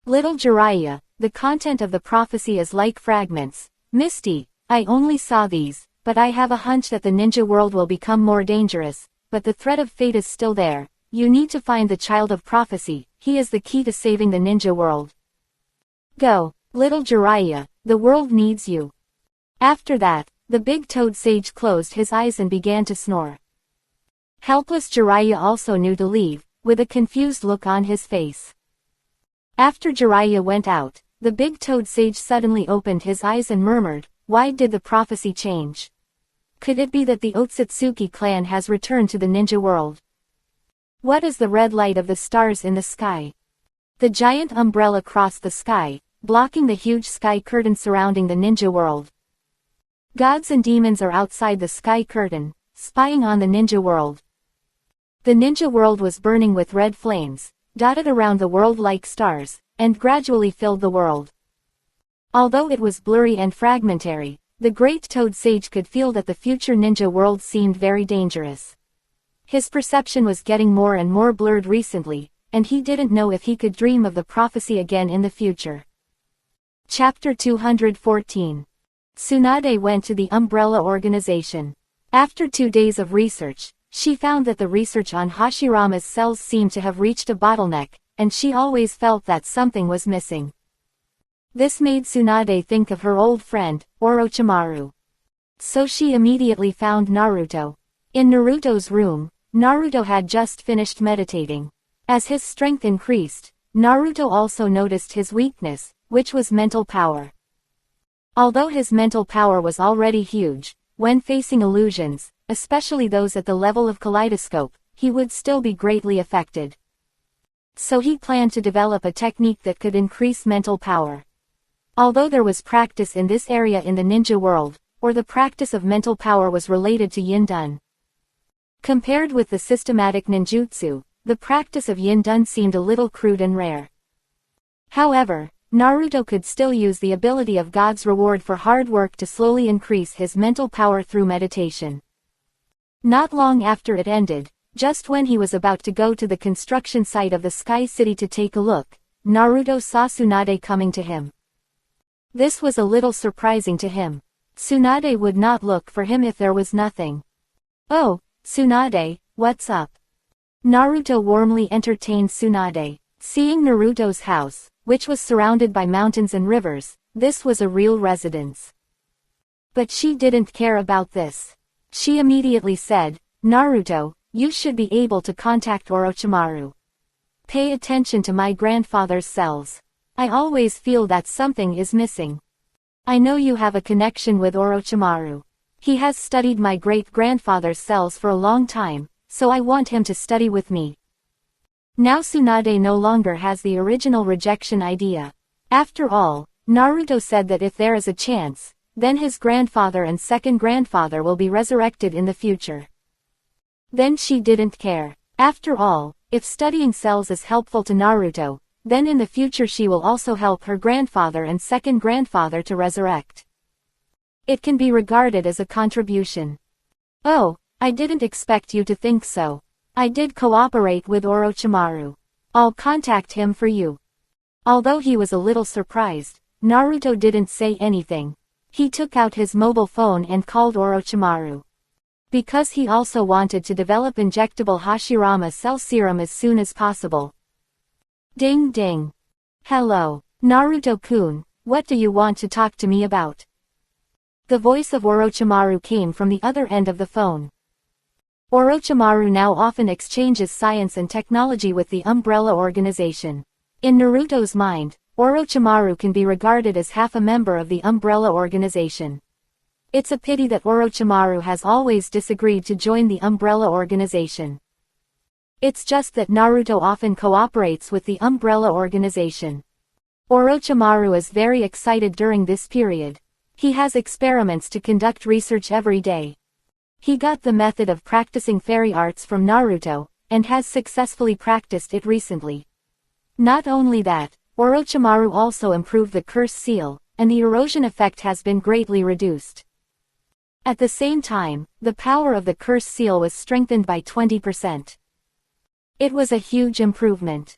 "Little Jiraiya, the content of the prophecy is like fragments. Misty, I only saw these, but I have a hunch that the ninja world will become more dangerous, but the threat of fate is still there. You need to find the child of prophecy, he is the key to saving the ninja world. Go, little Jiraiya, the world needs you." After that, the big-toed sage closed his eyes and began to snore. Helpless Jiraiya also knew to leave, with a confused look on his face. After Jiraiya went out, the big-toed sage suddenly opened his eyes and murmured, "Why did the prophecy change? Could it be that the Otsutsuki clan has returned to the ninja world? What is the red light of the stars in the sky?" The giant umbrella crossed the sky, blocking the huge sky curtain surrounding the ninja world. Gods and demons are outside the sky curtain, spying on the ninja world. The ninja world was burning with red flames, dotted around the world like stars, and gradually filled the world. Although it was blurry and fragmentary, the great toad sage could feel that the future ninja world seemed very dangerous. His perception was getting more and more blurred recently, and he didn't know if he could dream of the prophecy again in the future. Chapter 214. Tsunade went to the Umbrella Organization. After 2 days of research, she found that the research on Hashirama's cells seemed to have reached a bottleneck, and she always felt that something was missing. This made Tsunade think of her old friend, Orochimaru. So she immediately found Naruto. In Naruto's room, Naruto had just finished meditating. As his strength increased, Naruto also noticed his weakness, which was mental power. Although his mental power was already huge, when facing illusions, especially those at the level of kaleidoscope, he would still be greatly affected. So he planned to develop a technique that could increase mental power. Although there was practice in this area in the ninja world, or the practice of mental power was related to Yin-dun. Compared with the systematic ninjutsu, the practice of Yin-dun seemed a little crude and rare. However, Naruto could still use the ability of God's reward for hard work to slowly increase his mental power through meditation. Not long after it ended, just when he was about to go to the construction site of the Sky City to take a look, Naruto saw Tsunade coming to him. This was a little surprising to him. Tsunade would not look for him if there was nothing. "Oh, Tsunade, what's up?" Naruto warmly entertained Tsunade. Seeing Naruto's house, which was surrounded by mountains and rivers, this was a real residence. But she didn't care about this. She immediately said, "Naruto, you should be able to contact Orochimaru. Pay attention to my grandfather's cells. I always feel that something is missing. I know you have a connection with Orochimaru. He has studied my great-grandfather's cells for a long time, so I want him to study with me." Now Tsunade no longer has the original rejection idea. After all, Naruto said that if there is a chance, then his grandfather and second grandfather will be resurrected in the future. Then she didn't care. After all, if studying cells is helpful to Naruto, then in the future she will also help her grandfather and second grandfather to resurrect. It can be regarded as a contribution. "Oh, I didn't expect you to think so. I did cooperate with Orochimaru. I'll contact him for you." Although he was a little surprised, Naruto didn't say anything. He took out his mobile phone and called Orochimaru. Because he also wanted to develop injectable Hashirama cell serum as soon as possible. Ding ding. "Hello, Naruto-kun, what do you want to talk to me about?" The voice of Orochimaru came from the other end of the phone. Orochimaru now often exchanges science and technology with the Umbrella Organization. In Naruto's mind, Orochimaru can be regarded as half a member of the Umbrella Organization. It's a pity that Orochimaru has always disagreed to join the Umbrella Organization. It's just that Naruto often cooperates with the Umbrella Organization. Orochimaru is very excited during this period. He has experiments to conduct research every day. He got the method of practicing fairy arts from Naruto, and has successfully practiced it recently. Not only that, Orochimaru also improved the curse seal, and the erosion effect has been greatly reduced. At the same time, the power of the curse seal was strengthened by 20%. It was a huge improvement.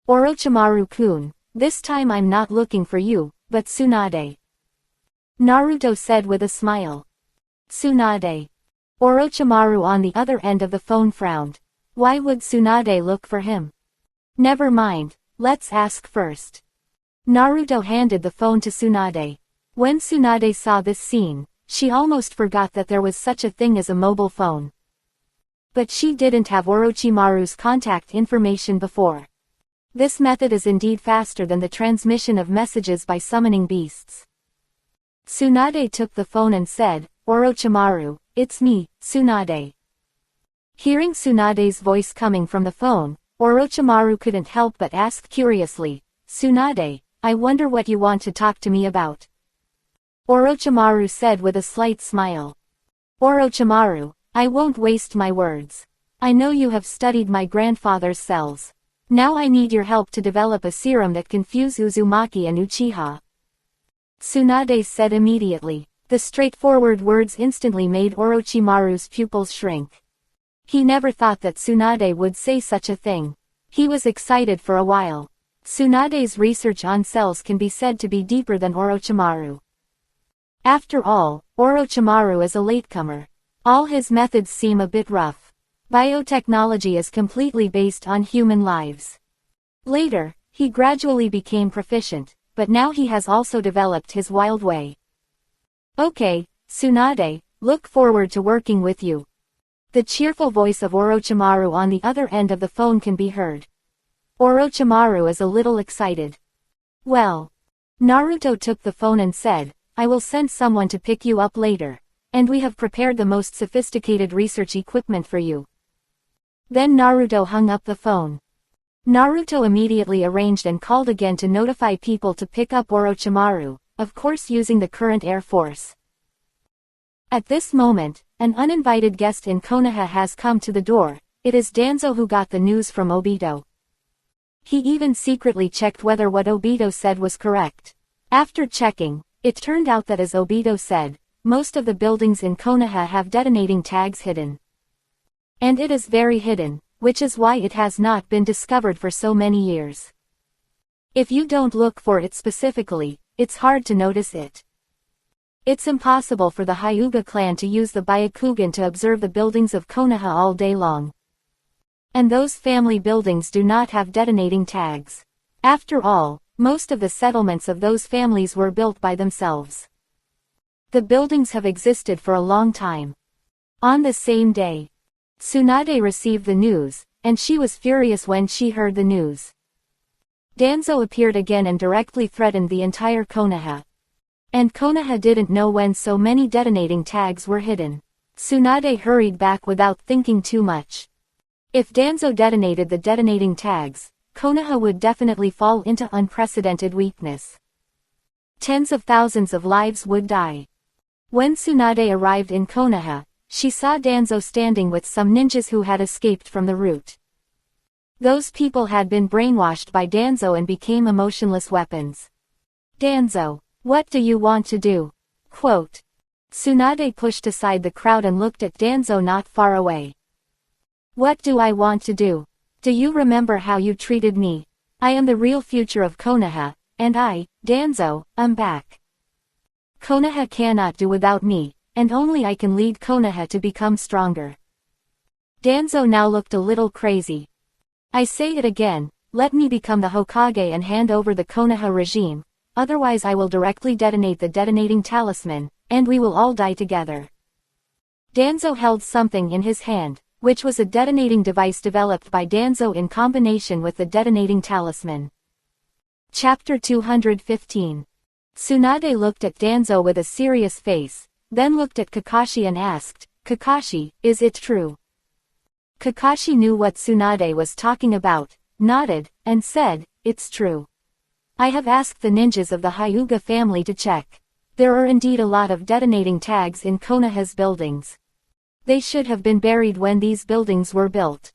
"Orochimaru-kun, this time I'm not looking for you, but Tsunade," Naruto said with a smile. "Tsunade." Orochimaru on the other end of the phone frowned. Why would Tsunade look for him? "Never mind, let's ask first." Naruto handed the phone to Tsunade. When Tsunade saw this scene, she almost forgot that there was such a thing as a mobile phone. But she didn't have Orochimaru's contact information before. This method is indeed faster than the transmission of messages by summoning beasts. Tsunade took the phone and said, "Orochimaru, it's me, Tsunade." Hearing Tsunade's voice coming from the phone, Orochimaru couldn't help but ask curiously, "Tsunade, I wonder what you want to talk to me about." Orochimaru said with a slight smile. "Orochimaru, I won't waste my words. I know you have studied my grandfather's cells. Now I need your help to develop a serum that can fuse Uzumaki and Uchiha." Tsunade said immediately. The straightforward words instantly made Orochimaru's pupils shrink. He never thought that Tsunade would say such a thing. He was excited for a while. Tsunade's research on cells can be said to be deeper than Orochimaru. After all, Orochimaru is a latecomer. All his methods seem a bit rough. Biotechnology is completely based on human lives. Later, he gradually became proficient, but now he has also developed his wild way. "Okay, Tsunade, look forward to working with you." The cheerful voice of Orochimaru on the other end of the phone can be heard. Orochimaru is a little excited. Well. Naruto took the phone and said, I will send someone to pick you up later. And we have prepared the most sophisticated research equipment for you. Then Naruto hung up the phone. Naruto immediately arranged and called again to notify people to pick up Orochimaru, of course using the current Air Force. At this moment, an uninvited guest in Konoha has come to the door. It is Danzo who got the news from Obito. He even secretly checked whether what Obito said was correct. After checking, it turned out that as Obito said, most of the buildings in Konoha have detonating tags hidden. And it is very hidden, which is why it has not been discovered for so many years. If you don't look for it specifically, it's hard to notice it. It's impossible for the Hyuga clan to use the Byakugan to observe the buildings of Konoha all day long. And those family buildings do not have detonating tags. After all, most of the settlements of those families were built by themselves. The buildings have existed for a long time. On the same day, Tsunade received the news, and she was furious when she heard the news. Danzo appeared again and directly threatened the entire Konoha. And Konoha didn't know when so many detonating tags were hidden. Tsunade hurried back without thinking too much. If Danzo detonated the detonating tags, Konoha would definitely fall into unprecedented weakness. Tens of thousands of lives would die. When Tsunade arrived in Konoha, she saw Danzo standing with some ninjas who had escaped from the route. Those people had been brainwashed by Danzo and became emotionless weapons. Danzo, what do you want to do? Quote. Tsunade pushed aside the crowd and looked at Danzo not far away. What do I want to do? Do you remember how you treated me? I am the real future of Konoha, and I, Danzo, am back. Konoha cannot do without me, and only I can lead Konoha to become stronger. Danzo now looked a little crazy. I say it again, let me become the Hokage and hand over the Konoha regime, otherwise I will directly detonate the detonating talisman, and we will all die together. Danzo held something in his hand, which was a detonating device developed by Danzo in combination with the detonating talisman. Chapter 215. Tsunade looked at Danzo with a serious face, then looked at Kakashi and asked, Kakashi, is it true? Kakashi knew what Tsunade was talking about, nodded, and said, it's true. I have asked the ninjas of the Hyuga family to check. There are indeed a lot of detonating tags in Konoha's buildings. They should have been buried when these buildings were built.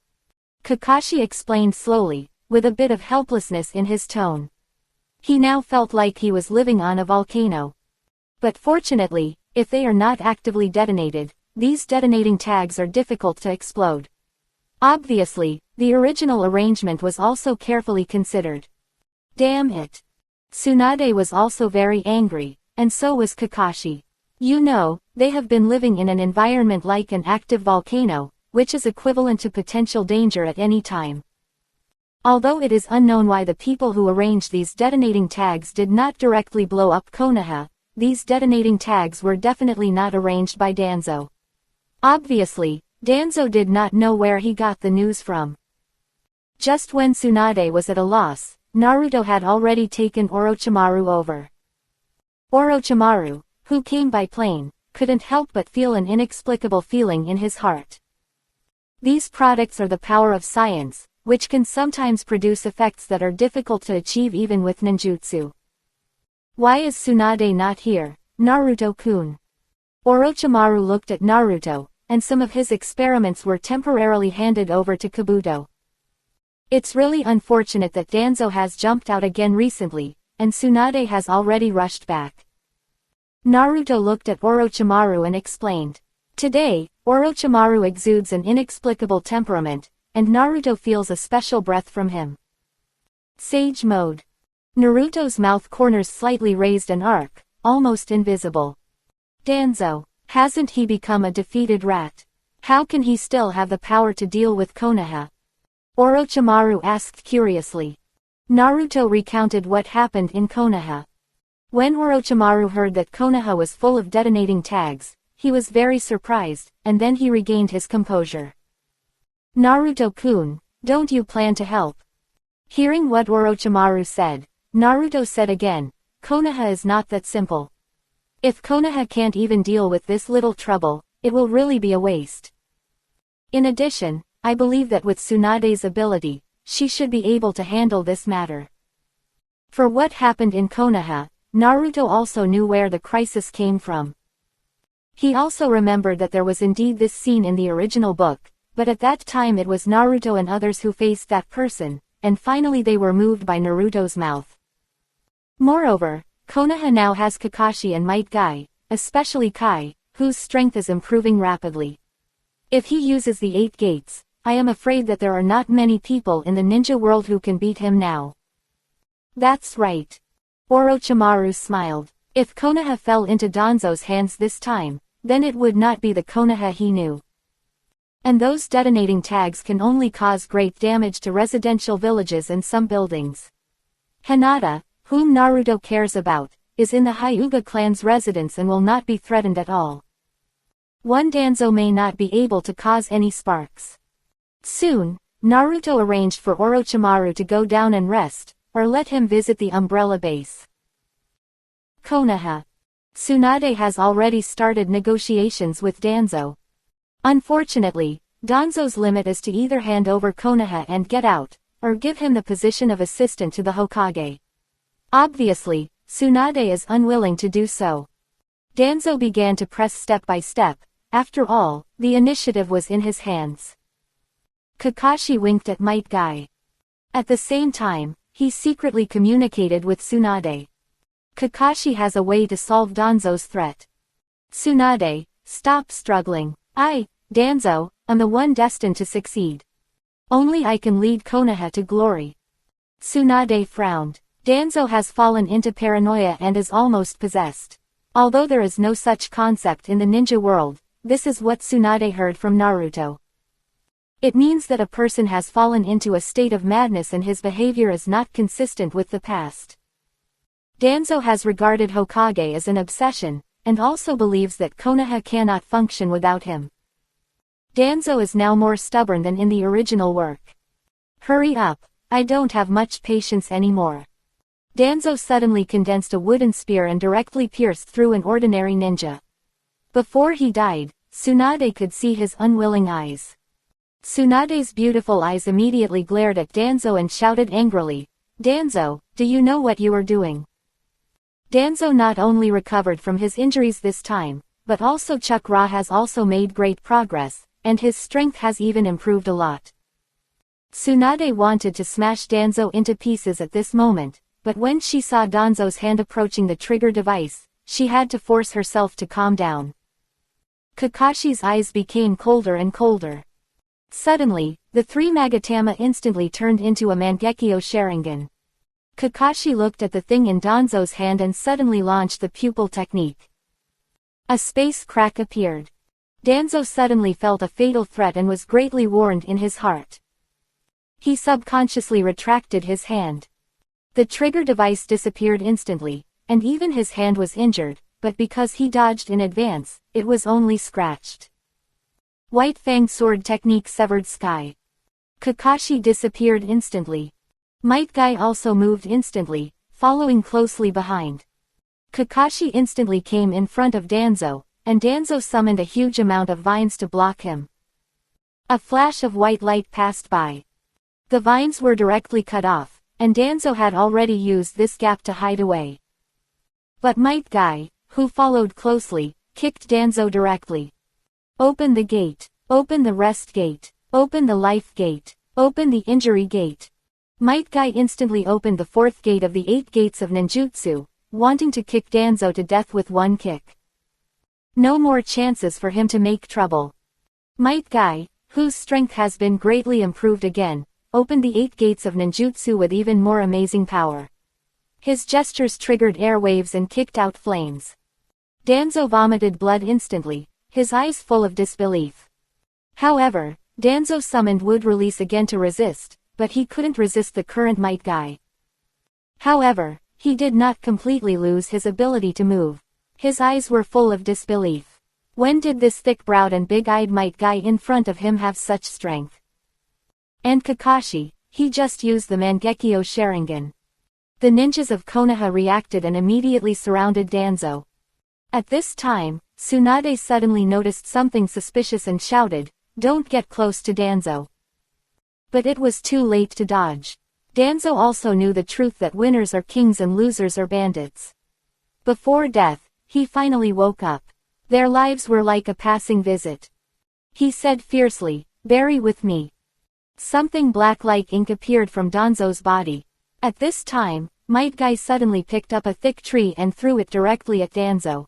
Kakashi explained slowly, with a bit of helplessness in his tone. He now felt like he was living on a volcano. But fortunately, if they are not actively detonated, these detonating tags are difficult to explode. Obviously, the original arrangement was also carefully considered. Damn it. Tsunade was also very angry, and so was Kakashi. You know, they have been living in an environment like an active volcano, which is equivalent to potential danger at any time. Although it is unknown why the people who arranged these detonating tags did not directly blow up Konoha, these detonating tags were definitely not arranged by Danzo. Obviously, Danzo did not know where he got the news from. Just when Tsunade was at a loss, Naruto had already taken Orochimaru over. Orochimaru, who came by plane, couldn't help but feel an inexplicable feeling in his heart. These products are the power of science, which can sometimes produce effects that are difficult to achieve even with ninjutsu. Why is Tsunade not here, Naruto-kun? Orochimaru looked at Naruto, and some of his experiments were temporarily handed over to Kabuto. It's really unfortunate that Danzo has jumped out again recently, and Tsunade has already rushed back. Naruto looked at Orochimaru and explained. Today, Orochimaru exudes an inexplicable temperament, and Naruto feels a special breath from him. Sage mode. Naruto's mouth corners slightly raised an arc, almost invisible. Danzo, hasn't he become a defeated rat? How can he still have the power to deal with Konoha? Orochimaru asked curiously. Naruto recounted what happened in Konoha. When Orochimaru heard that Konoha was full of detonating tags, He was very surprised, and then he regained his composure. Naruto-kun, don't you plan to help? Hearing what Orochimaru said, Naruto said again, Konoha is not that simple. If Konoha can't even deal with this little trouble, it will really be a waste. In addition, I believe that with Tsunade's ability, she should be able to handle this matter. For what happened in Konoha, Naruto also knew where the crisis came from. He also remembered that there was indeed this scene in the original book, but at that time it was Naruto and others who faced that person, and finally they were moved by Naruto's mouth. Moreover, Konoha now has Kakashi and Might Guy, especially Kai, whose strength is improving rapidly. If he uses the 8 gates, I am afraid that there are not many people in the ninja world who can beat him now. That's right. Orochimaru smiled. If Konoha fell into Danzo's hands this time, then it would not be the Konoha he knew. And those detonating tags can only cause great damage to residential villages and some buildings. Hinata, whom Naruto cares about, is in the Hyuga clan's residence and will not be threatened at all. One Danzo may not be able to cause any sparks. Soon, Naruto arranged for Orochimaru to go down and rest, or let him visit the umbrella base. Konoha. Tsunade has already started negotiations with Danzo. Unfortunately, Danzo's limit is to either hand over Konoha and get out, or give him the position of assistant to the Hokage. Obviously, Tsunade is unwilling to do so. Danzo began to press step by step. After all, the initiative was in his hands. Kakashi winked at Might Guy. At the same time, he secretly communicated with Tsunade. Kakashi has a way to solve Danzo's threat. Tsunade, stop struggling. Danzo, am the one destined to succeed. Only I can lead Konoha to glory. Tsunade frowned. Danzo has fallen into paranoia and is almost possessed. Although there is no such concept in the ninja world, this is what Tsunade heard from Naruto. It means that a person has fallen into a state of madness and his behavior is not consistent with the past. Danzo has regarded Hokage as an obsession, and also believes that Konoha cannot function without him. Danzo is now more stubborn than in the original work. Hurry up, I don't have much patience anymore. Danzo suddenly condensed a wooden spear and directly pierced through an ordinary ninja. Before he died, Tsunade could see his unwilling eyes. Tsunade's beautiful eyes immediately glared at Danzo and shouted angrily, Danzo, do you know what you are doing? Danzo not only recovered from his injuries this time, but also Chakra has also made great progress, and his strength has even improved a lot. Tsunade wanted to smash Danzo into pieces at this moment, but when she saw Danzo's hand approaching the trigger device, she had to force herself to calm down. Kakashi's eyes became colder and colder. Suddenly, the 3 Magatama instantly turned into a Mangekyo Sharingan. Kakashi looked at the thing in Danzo's hand and suddenly launched the pupil technique. A space crack appeared. Danzo suddenly felt a fatal threat and was greatly warned in his heart. He subconsciously retracted his hand. The trigger device disappeared instantly, and even his hand was injured, but because he dodged in advance, it was only scratched. White Fang sword technique severed sky. Kakashi disappeared instantly. Might Guy also moved instantly, following closely behind. Kakashi instantly came in front of Danzo, and Danzo summoned a huge amount of vines to block him. A flash of white light passed by. The vines were directly cut off, and Danzo had already used this gap to hide away. But Might Guy, who followed closely, kicked Danzo directly. Open the gate. Open the rest gate. Open the life gate. Open the injury gate. Might Guy instantly opened the 4th gate of the 8 gates of ninjutsu, wanting to kick Danzo to death with one kick. No more chances for him to make trouble. Might Guy, whose strength has been greatly improved again, opened the 8 gates of ninjutsu with even more amazing power. His gestures triggered airwaves and kicked out flames. Danzo vomited blood instantly, his eyes full of disbelief. However, Danzo summoned wood release again to resist, but he couldn't resist the current Might Guy. However, he did not completely lose his ability to move. His eyes were full of disbelief. When did this thick-browed and big-eyed might guy in front of him have such strength? And Kakashi, he just used the Mangekyo Sharingan. The ninjas of Konoha reacted and immediately surrounded Danzo. At this time, Tsunade suddenly noticed something suspicious and shouted, "Don't get close to Danzo." But it was too late to dodge. Danzo also knew the truth that winners are kings and losers are bandits. Before death, he finally woke up. Their lives were like a passing visit. He said fiercely, "Bury with me." Something black like ink appeared from Danzo's body. At this time, Might Guy suddenly picked up a thick tree and threw it directly at Danzo.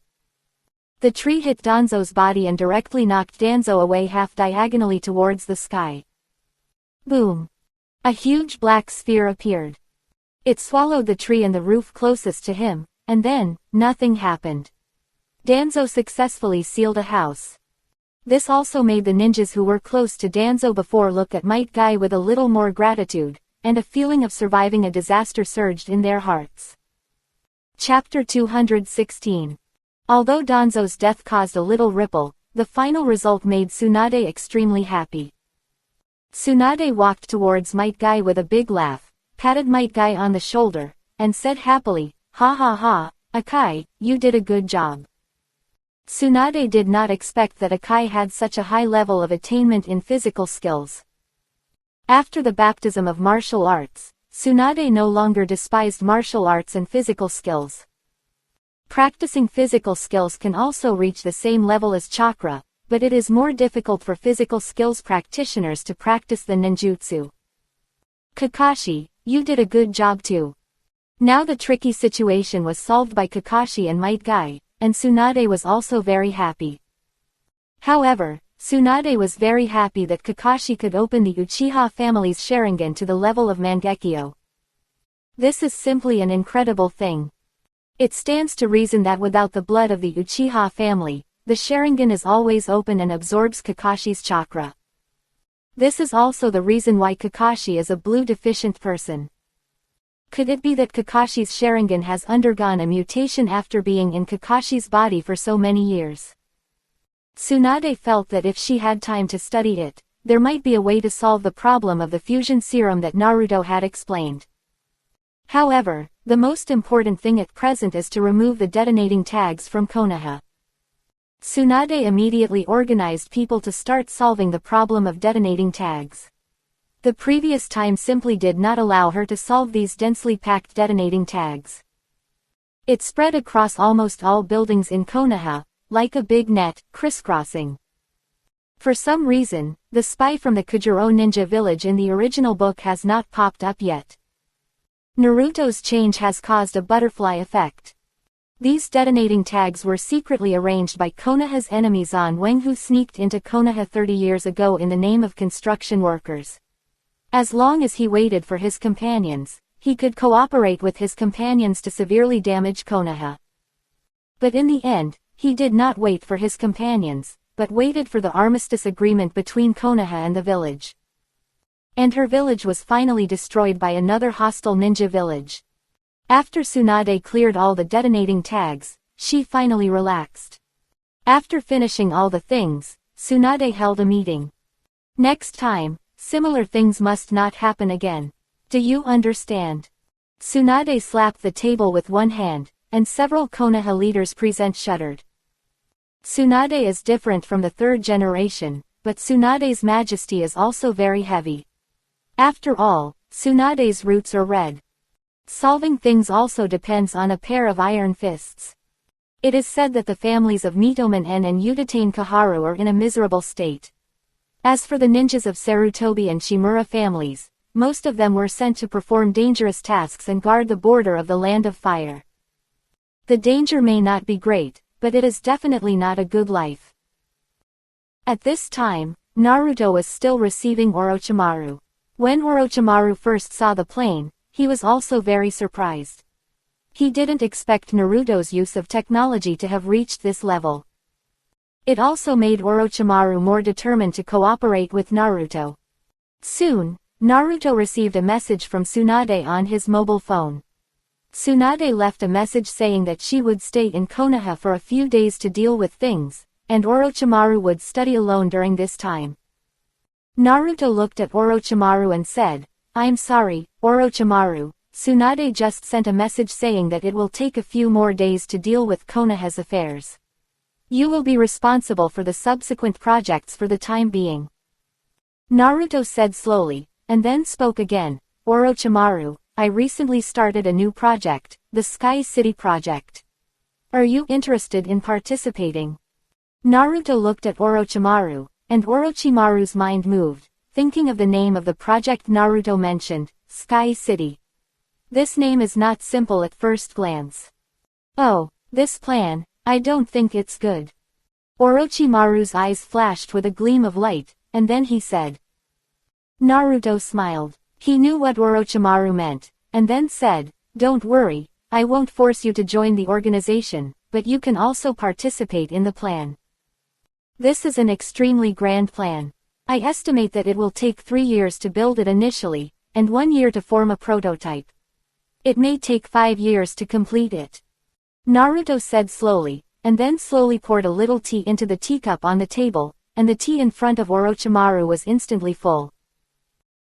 The tree hit Danzo's body and directly knocked Danzo away half diagonally towards the sky. Boom! A huge black sphere appeared. It swallowed the tree and the roof closest to him, and then, nothing happened. Danzo successfully sealed a house. This also made the ninjas who were close to Danzo before look at Might Guy with a little more gratitude, and a feeling of surviving a disaster surged in their hearts. Chapter 216. Although Danzo's death caused a little ripple, the final result made Tsunade extremely happy. Tsunade walked towards Might Guy with a big laugh, patted Might Guy on the shoulder, and said happily, "Ha ha ha, Akai, you did a good job." Tsunade did not expect that Akai had such a high level of attainment in physical skills. After the baptism of martial arts, Tsunade no longer despised martial arts and physical skills. Practicing physical skills can also reach the same level as chakra, but it is more difficult for physical skills practitioners to practice than ninjutsu. Kakashi, you did a good job too. Now the tricky situation was solved by Kakashi and Might Guy, and Tsunade was also very happy. However, Tsunade was very happy that Kakashi could open the Uchiha family's Sharingan to the level of Mangekyo. This is simply an incredible thing. It stands to reason that without the blood of the Uchiha family, the Sharingan is always open and absorbs Kakashi's chakra. This is also the reason why Kakashi is a blue-deficient person. Could it be that Kakashi's Sharingan has undergone a mutation after being in Kakashi's body for so many years? Tsunade felt that if she had time to study it, there might be a way to solve the problem of the fusion serum that Naruto had explained. However, the most important thing at present is to remove the detonating tags from Konoha. Tsunade immediately organized people to start solving the problem of detonating tags. The previous time simply did not allow her to solve these densely packed detonating tags. It spread across almost all buildings in Konoha, like a big net, crisscrossing. For some reason, the spy from the Kujiro ninja village in the original book has not popped up yet. Naruto's change has caused a butterfly effect. These detonating tags were secretly arranged by Konoha's enemy Zan Weng, who sneaked into Konoha 30 years ago in the name of construction workers. As long as he waited for his companions, he could cooperate with his companions to severely damage Konoha. But in the end, he did not wait for his companions, but waited for the armistice agreement between Konoha and the village. And her village was finally destroyed by another hostile ninja village. After Tsunade cleared all the detonating tags, she finally relaxed. After finishing all the things, Tsunade held a meeting. Next time, similar things must not happen again. Do you understand? Tsunade slapped the table with one hand, and several Konoha leaders present shuddered. Tsunade is different from the third generation, but Tsunade's majesty is also very heavy. After all, Tsunade's roots are red. Solving things also depends on a pair of iron fists. It is said that the families of Mitomen En and Udatane Kaharu are in a miserable state. As for the ninjas of Sarutobi and Shimura families, most of them were sent to perform dangerous tasks and guard the border of the Land of Fire. The danger may not be great, but it is definitely not a good life. At this time, Naruto was still receiving Orochimaru. When Orochimaru first saw the plane, he was also very surprised. He didn't expect Naruto's use of technology to have reached this level. It also made Orochimaru more determined to cooperate with Naruto. Soon, Naruto received a message from Tsunade on his mobile phone. Tsunade left a message saying that she would stay in Konoha for a few days to deal with things, and Orochimaru would study alone during this time. Naruto looked at Orochimaru and said, "I'm sorry, Orochimaru, Tsunade just sent a message saying that it will take a few more days to deal with Konoha's affairs. You will be responsible for the subsequent projects for the time being." Naruto said slowly, and then spoke again, "Orochimaru, I recently started a new project, the Sky City project. Are you interested in participating?" Naruto looked at Orochimaru, and Orochimaru's mind moved, thinking of the name of the project Naruto mentioned, Sky City. This name is not simple at first glance. "Oh, this plan, I don't think it's good." Orochimaru's eyes flashed with a gleam of light, and then he said. Naruto smiled. He knew what Orochimaru meant, and then said, "Don't worry, I won't force you to join the organization, but you can also participate in the plan. This is an extremely grand plan. I estimate that it will take 3 years to build it initially, and 1 year to form a prototype. It may take 5 years to complete it." Naruto said slowly, and then slowly poured a little tea into the teacup on the table, and the tea in front of Orochimaru was instantly full.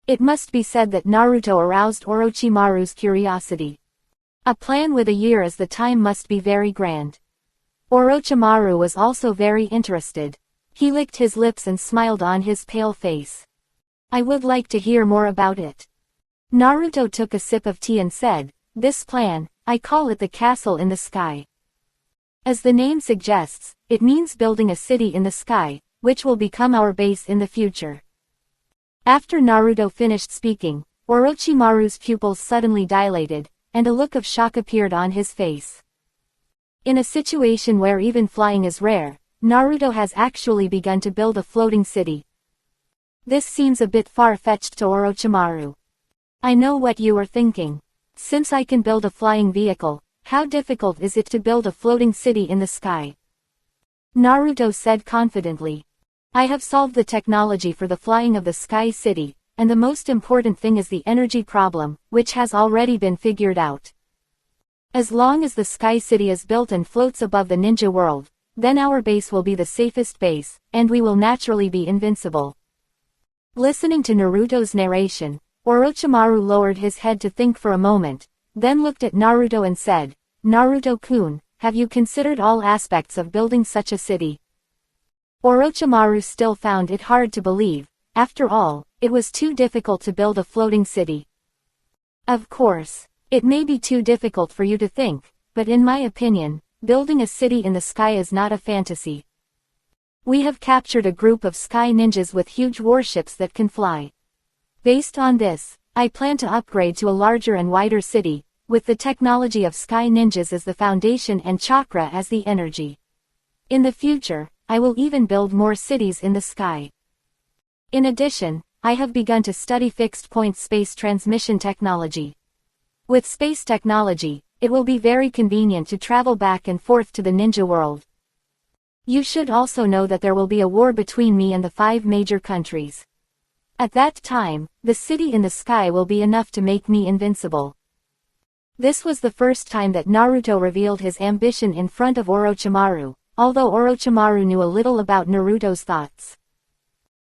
It must be said that Naruto aroused Orochimaru's curiosity. A plan with a year as the time must be very grand. Orochimaru was also very interested. He licked his lips and smiled on his pale face. "I would like to hear more about it." Naruto took a sip of tea and said, "This plan, I call it the castle in the sky. As the name suggests, it means building a city in the sky, which will become our base in the future." After Naruto finished speaking, Orochimaru's pupils suddenly dilated, and a look of shock appeared on his face. In a situation where even flying is rare, Naruto has actually begun to build a floating city. This seems a bit far-fetched to Orochimaru. "I know what you are thinking. Since I can build a flying vehicle, how difficult is it to build a floating city in the sky?" Naruto said confidently. "I have solved the technology for the flying of the Sky City, and the most important thing is the energy problem, which has already been figured out. As long as the Sky City is built and floats above the ninja world, then our base will be the safest base, and we will naturally be invincible." Listening to Naruto's narration, Orochimaru lowered his head to think for a moment, then looked at Naruto and said, "Naruto-kun, have you considered all aspects of building such a city?" Orochimaru still found it hard to believe. After all, it was too difficult to build a floating city. "Of course, it may be too difficult for you to think, but in my opinion, building a city in the sky is not a fantasy. We have captured a group of sky ninjas with huge warships that can fly. Based on this, I plan to upgrade to a larger and wider city, with the technology of sky ninjas as the foundation and chakra as the energy. In the future, I will even build more cities in the sky. In addition, I have begun to study fixed-point space transmission technology. With space technology, it will be very convenient to travel back and forth to the ninja world. You should also know that there will be a war between me and the 5 major countries. At that time, the city in the sky will be enough to make me invincible." This was the first time that Naruto revealed his ambition in front of Orochimaru, although Orochimaru knew a little about Naruto's thoughts.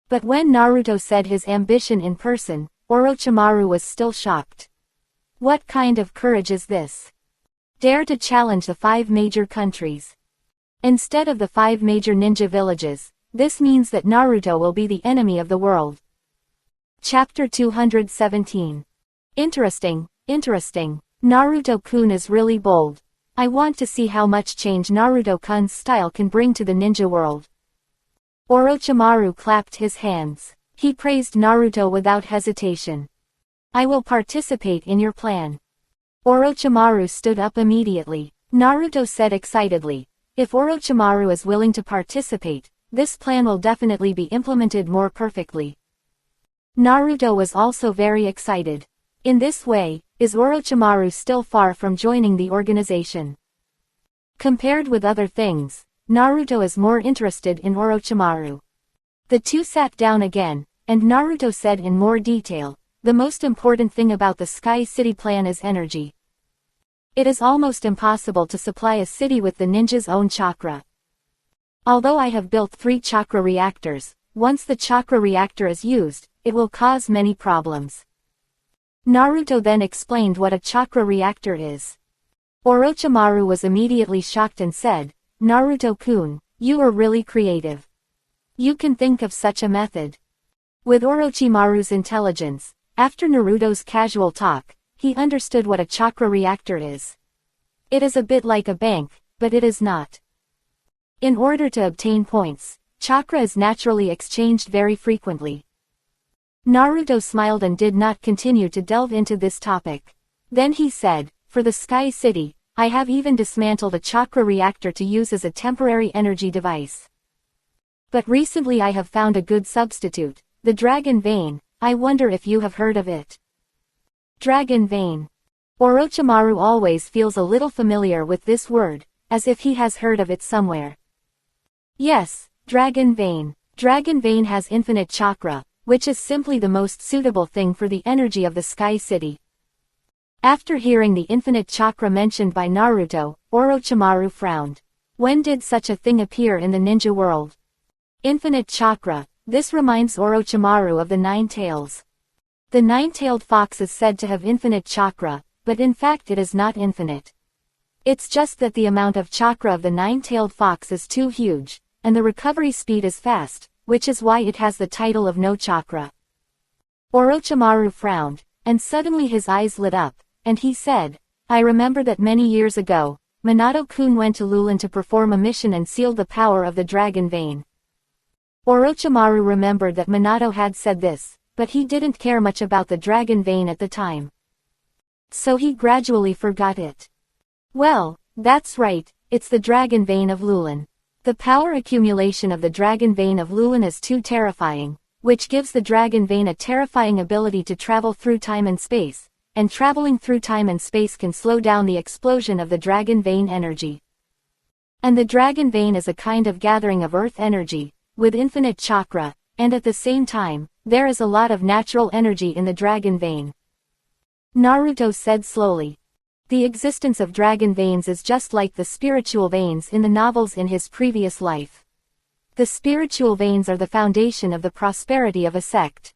But when Naruto said his ambition in person, Orochimaru was still shocked. What kind of courage is this? Dare to challenge the 5 major countries. Instead of the 5 major ninja villages, this means that Naruto will be the enemy of the world. Chapter 217. Interesting. Naruto-kun is really bold. I want to see how much change Naruto-kun's style can bring to the ninja world. Orochimaru clapped his hands. He praised Naruto without hesitation. "I will participate in your plan." Orochimaru stood up immediately. Naruto said excitedly, "If Orochimaru is willing to participate, this plan will definitely be implemented more perfectly." Naruto was also very excited. In this way, is Orochimaru still far from joining the organization? Compared with other things, Naruto is more interested in Orochimaru. The two sat down again, and Naruto said in more detail, "The most important thing about the Sky City plan is energy. It is almost impossible to supply a city with the ninja's own chakra. Although I have built 3 chakra reactors, once the chakra reactor is used, it will cause many problems. Naruto then explained what a chakra reactor is. Orochimaru was immediately shocked and said, "Naruto-kun, you are really creative. You can think of such a method." With Orochimaru's intelligence, after Naruto's casual talk, he understood what a chakra reactor is. It is a bit like a bank, but it is not. In order to obtain points, chakra is naturally exchanged very frequently. Naruto smiled and did not continue to delve into this topic. Then he said, "For the Sky City, I have even dismantled a chakra reactor to use as a temporary energy device. But recently I have found a good substitute, the Dragon Vein. I wonder if you have heard of it." Dragon Vein. Orochimaru always feels a little familiar with this word, as if he has heard of it somewhere. Yes, Dragon Vein. Dragon Vein has infinite chakra, which is simply the most suitable thing for the energy of the Sky City. After hearing the infinite chakra mentioned by Naruto, Orochimaru frowned. When did such a thing appear in the ninja world? Infinite chakra. This reminds Orochimaru of the 9 tails. The 9-tailed fox is said to have infinite chakra, but in fact it is not infinite. It's just that the amount of chakra of the 9-tailed fox is too huge, and the recovery speed is fast, which is why it has the title of no chakra. Orochimaru frowned, and suddenly his eyes lit up, and he said, "I remember that many years ago, Minato-kun went to Lulin to perform a mission and sealed the power of the Dragon Vein." Orochimaru remembered that Minato had said this, but he didn't care much about the Dragon Vein at the time. So he gradually forgot it. Well, that's right, it's the Dragon Vein of Lulin. The power accumulation of the Dragon Vein of Lulin is too terrifying, which gives the Dragon Vein a terrifying ability to travel through time and space, and traveling through time and space can slow down the explosion of the Dragon Vein energy. And the Dragon Vein is a kind of gathering of earth energy, with infinite chakra, and at the same time, there is a lot of natural energy in the Dragon Vein. Naruto said slowly. The existence of Dragon Veins is just like the spiritual veins in the novels in his previous life. The spiritual veins are the foundation of the prosperity of a sect.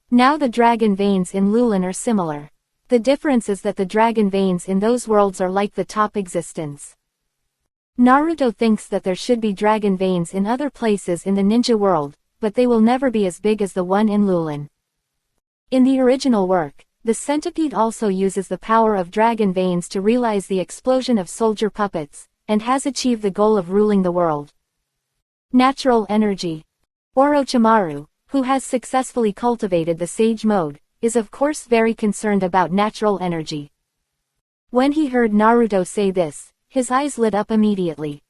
Now the Dragon Veins in Lulin are similar. The difference is that the Dragon Veins in those worlds are like the top existence. Naruto thinks that there should be Dragon Veins in other places in the ninja world, but they will never be as big as the one in Lulin. In the original work, the centipede also uses the power of Dragon Veins to realize the explosion of soldier puppets, and has achieved the goal of ruling the world. Natural energy. Orochimaru, who has successfully cultivated the Sage Mode, is of course very concerned about natural energy. When he heard Naruto say this, his eyes lit up immediately.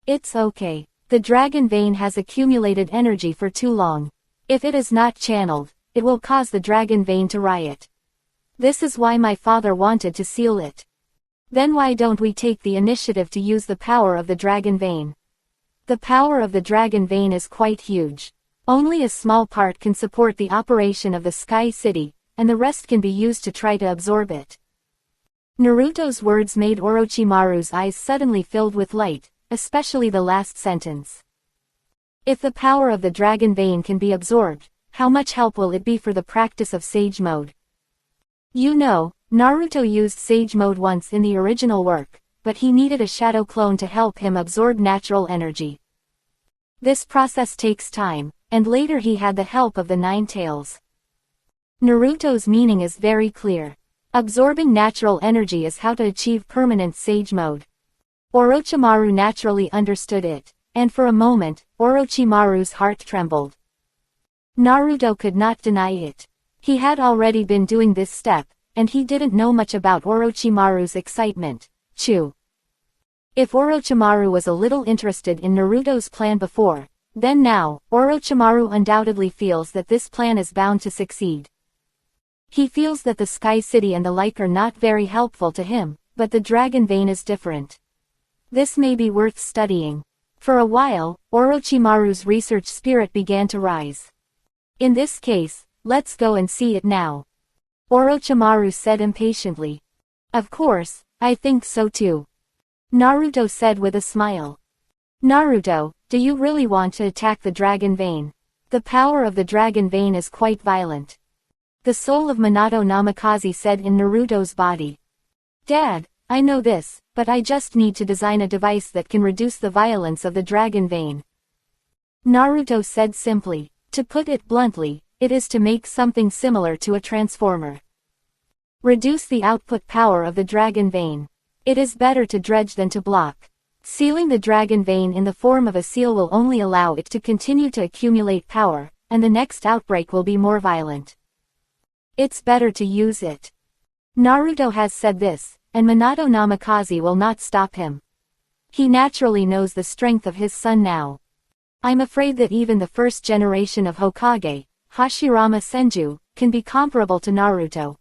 It's okay. The Dragon Vein has accumulated energy for too long. If it is not channeled, it will cause the Dragon Vein to riot. This is why my father wanted to seal it. Then why don't we take the initiative to use the power of the Dragon Vein? The power of the Dragon Vein is quite huge. Only a small part can support the operation of the Sky City, and the rest can be used to try to absorb it. Naruto's words made Orochimaru's eyes suddenly filled with light, especially the last sentence. If the power of the Dragon Vein can be absorbed, how much help will it be for the practice of Sage Mode? You know, Naruto used Sage Mode once in the original work, but he needed a shadow clone to help him absorb natural energy. This process takes time, and later he had the help of the 9 tails. Naruto's meaning is very clear. Absorbing natural energy is how to achieve permanent Sage Mode. Orochimaru naturally understood it, and for a moment, Orochimaru's heart trembled. Naruto could not deny it. He had already been doing this step, and he didn't know much about Orochimaru's excitement. If Orochimaru was a little interested in Naruto's plan before, then now, Orochimaru undoubtedly feels that this plan is bound to succeed. He feels that the Sky City and the like are not very helpful to him, but the Dragon Vein is different. This may be worth studying. For a while, Orochimaru's research spirit began to rise. In this case, let's go and see it now. Orochimaru said impatiently. Of course, I think so too. Naruto said with a smile. Naruto, do you really want to attack the dragon vein? The power of the dragon vein is quite violent. The soul of Minato Namikaze said in Naruto's body. Dad, I know this, but I just need to design a device that can reduce the violence of the dragon vein. Naruto said simply. To put it bluntly, it is to make something similar to a transformer. Reduce the output power of the dragon vein. It is better to dredge than to block. Sealing the dragon vein in the form of a seal will only allow it to continue to accumulate power, and the next outbreak will be more violent. It's better to use it. Naruto has said this, and Minato Namikaze will not stop him. He naturally knows the strength of his son now. I'm afraid that even the first generation of Hokage, Hashirama Senju, can be comparable to Naruto.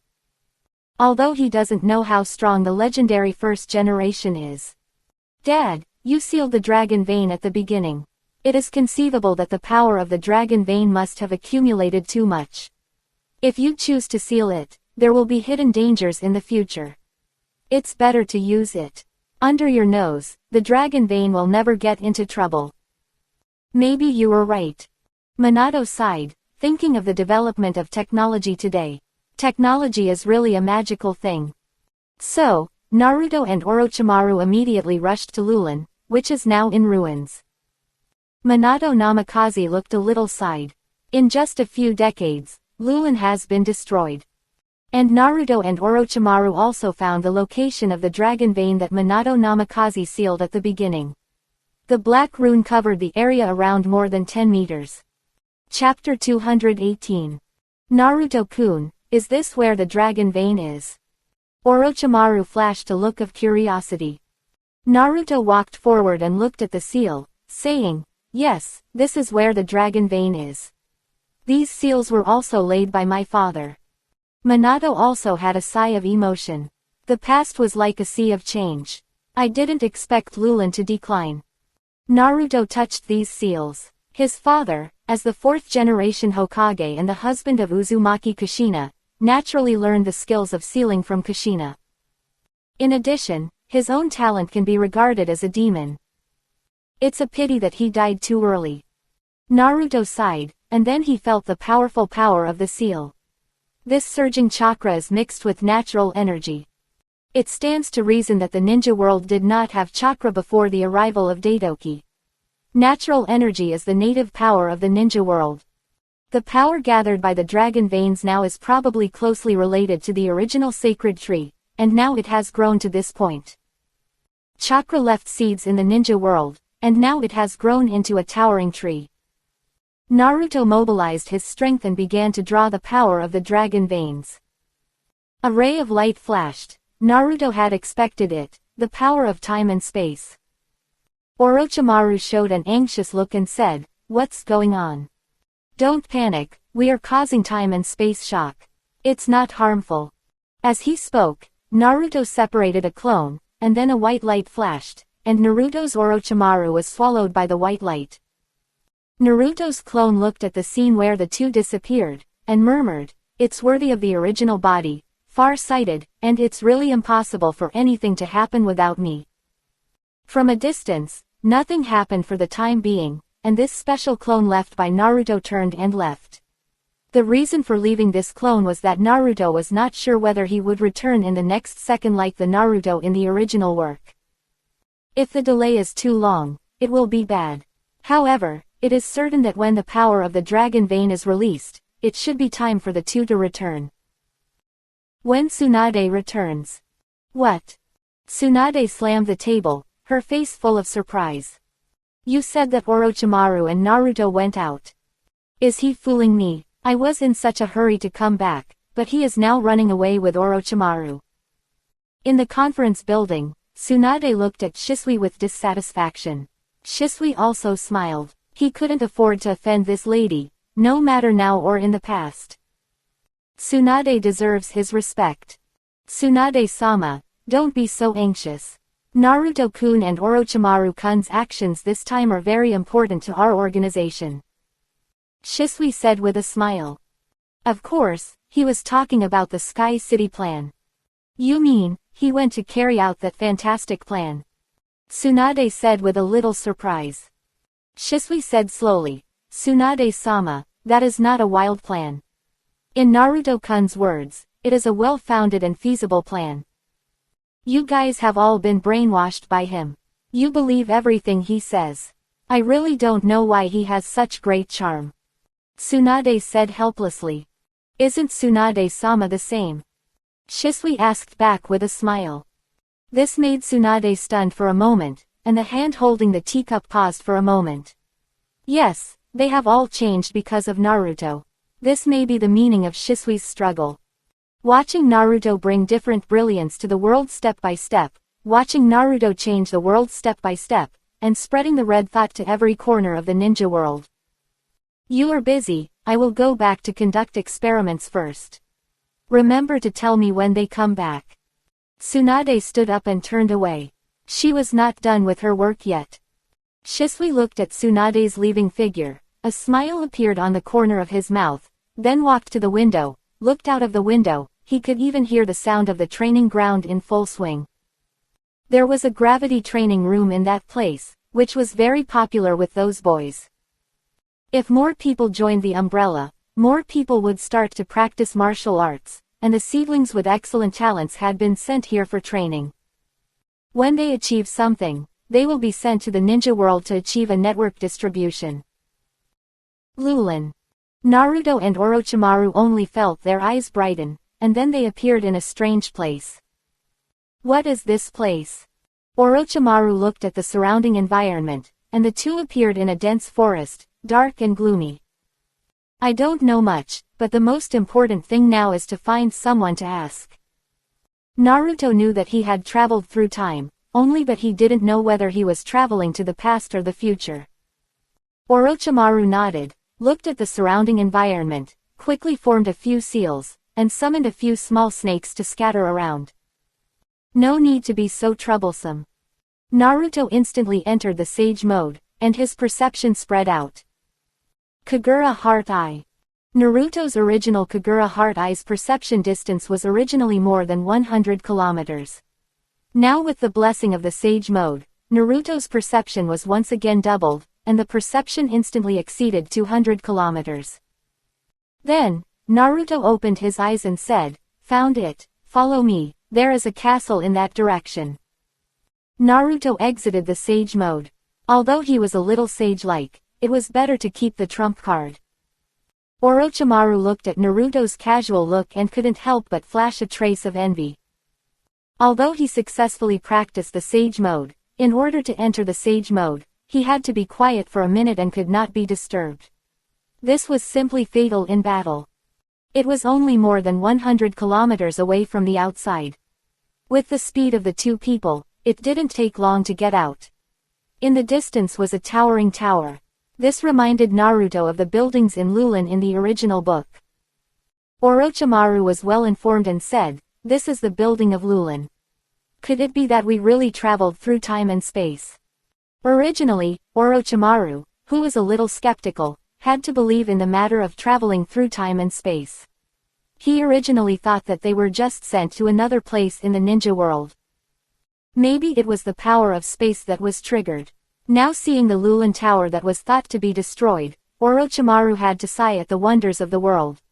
Although he doesn't know how strong the legendary first generation is. Dad, you sealed the dragon vein at the beginning. It is conceivable that the power of the dragon vein must have accumulated too much. If you choose to seal it, there will be hidden dangers in the future. It's better to use it. Under your nose, the dragon vein will never get into trouble. Maybe you were right. Minato sighed, thinking of the development of technology today. Technology is really a magical thing. So, Naruto and Orochimaru immediately rushed to Lulin, which is now in ruins. Minato Namikaze looked a little sighed. In just a few decades, Lulin has been destroyed. And Naruto and Orochimaru also found the location of the dragon vein that Minato Namikaze sealed at the beginning. The black rune covered the area around more than 10 meters. Chapter 218. Naruto-kun, is this where the dragon vein is? Orochimaru flashed a look of curiosity. Naruto walked forward and looked at the seal, saying, yes, this is where the dragon vein is. These seals were also laid by my father. Minato also had a sigh of emotion. The past was like a sea of change. I didn't expect Lulin to decline. Naruto touched these seals. His father, as the fourth generation Hokage and the husband of Uzumaki Kushina, naturally learned the skills of sealing from Kushina. In addition, his own talent can be regarded as a demon. It's a pity that he died too early. Naruto sighed, and then he felt the powerful power of the seal. This surging chakra is mixed with natural energy. It stands to reason that the ninja world did not have chakra before the arrival of Daidoki. Natural energy is the native power of the ninja world. The power gathered by the dragon veins now is probably closely related to the original sacred tree, and now it has grown to this point. Chakra left seeds in the ninja world, and now it has grown into a towering tree. Naruto mobilized his strength and began to draw the power of the dragon veins. A ray of light flashed. Naruto had expected it, the power of time and space. Orochimaru showed an anxious look and said, what's going on? Don't panic, we are causing time and space shock. It's not harmful. As he spoke, Naruto separated a clone, and then a white light flashed, and Naruto's Orochimaru was swallowed by the white light. Naruto's clone looked at the scene where the two disappeared, and murmured, it's worthy of the original body, far-sighted, and it's really impossible for anything to happen without me. From a distance, nothing happened for the time being, and this special clone left by Naruto turned and left. The reason for leaving this clone was that Naruto was not sure whether he would return in the next second like the Naruto in the original work. If the delay is too long, it will be bad. However, it is certain that when the power of the dragon vein is released, it should be time for the two to return. When Tsunade returns. What? Tsunade slammed the table, her face full of surprise. You said that Orochimaru and Naruto went out. Is he fooling me? I was in such a hurry to come back, but he is now running away with Orochimaru. In the conference building, Tsunade looked at Shisui with dissatisfaction. Shisui also smiled. He couldn't afford to offend this lady, no matter now or in the past. Tsunade deserves his respect. Tsunade-sama, don't be so anxious. Naruto-kun and Orochimaru-kun's actions this time are very important to our organization. Shisui said with a smile. Of course, he was talking about the Sky City plan. You mean, he went to carry out that fantastic plan? Tsunade said with a little surprise. Shisui said slowly, Tsunade-sama, that is not a wild plan. In Naruto-kun's words, it is a well-founded and feasible plan. You guys have all been brainwashed by him. You believe everything he says. I really don't know why he has such great charm. Tsunade said helplessly. Isn't Tsunade-sama the same? Shisui asked back with a smile. This made Tsunade stunned for a moment, and the hand holding the teacup paused for a moment. Yes, they have all changed because of Naruto. This may be the meaning of Shisui's struggle. Watching Naruto bring different brilliance to the world step by step, watching Naruto change the world step by step, and spreading the red thought to every corner of the ninja world. You are busy, I will go back to conduct experiments first. Remember to tell me when they come back. Tsunade stood up and turned away. She was not done with her work yet. Shisui looked at Tsunade's leaving figure, a smile appeared on the corner of his mouth, then walked to the window, looked out of the window, he could even hear the sound of the training ground in full swing. There was a gravity training room in that place, which was very popular with those boys. If more people joined the umbrella, more people would start to practice martial arts, and the seedlings with excellent talents had been sent here for training. When they achieve something, they will be sent to the ninja world to achieve a network distribution. Lulin. Naruto and Orochimaru only felt their eyes brighten, and then they appeared in a strange place. What is this place? Orochimaru looked at the surrounding environment, and the two appeared in a dense forest, dark and gloomy. I don't know much, but the most important thing now is to find someone to ask. Naruto knew that he had traveled through time, but he didn't know whether he was traveling to the past or the future. Orochimaru nodded, looked at the surrounding environment, quickly formed a few seals, and summoned a few small snakes to scatter around. No need to be so troublesome. Naruto instantly entered the sage mode, and his perception spread out. Kagura Heart Eye. Naruto's original Kagura Heart Eye's perception distance was originally more than 100 kilometers. Now with the blessing of the sage mode, Naruto's perception was once again doubled, and the perception instantly exceeded 200 kilometers. Then, Naruto opened his eyes and said, "Found it, follow me, there is a castle in that direction." Naruto exited the sage mode. Although he was a little sage-like, it was better to keep the trump card. Orochimaru looked at Naruto's casual look and couldn't help but flash a trace of envy. Although he successfully practiced the sage mode, in order to enter the sage mode, he had to be quiet for a minute and could not be disturbed. This was simply fatal in battle. It was only more than 100 kilometers away from the outside. With the speed of the two people, it didn't take long to get out. In the distance was a towering tower. This reminded Naruto of the buildings in Lulin in the original book. Orochimaru was well informed and said, "This is the building of Lulin. Could it be that we really traveled through time and space?" Originally, Orochimaru, who was a little skeptical, had to believe in the matter of traveling through time and space. He originally thought that they were just sent to another place in the ninja world. Maybe it was the power of space that was triggered. Now seeing the Lulin Tower that was thought to be destroyed, Orochimaru had to sigh at the wonders of the world.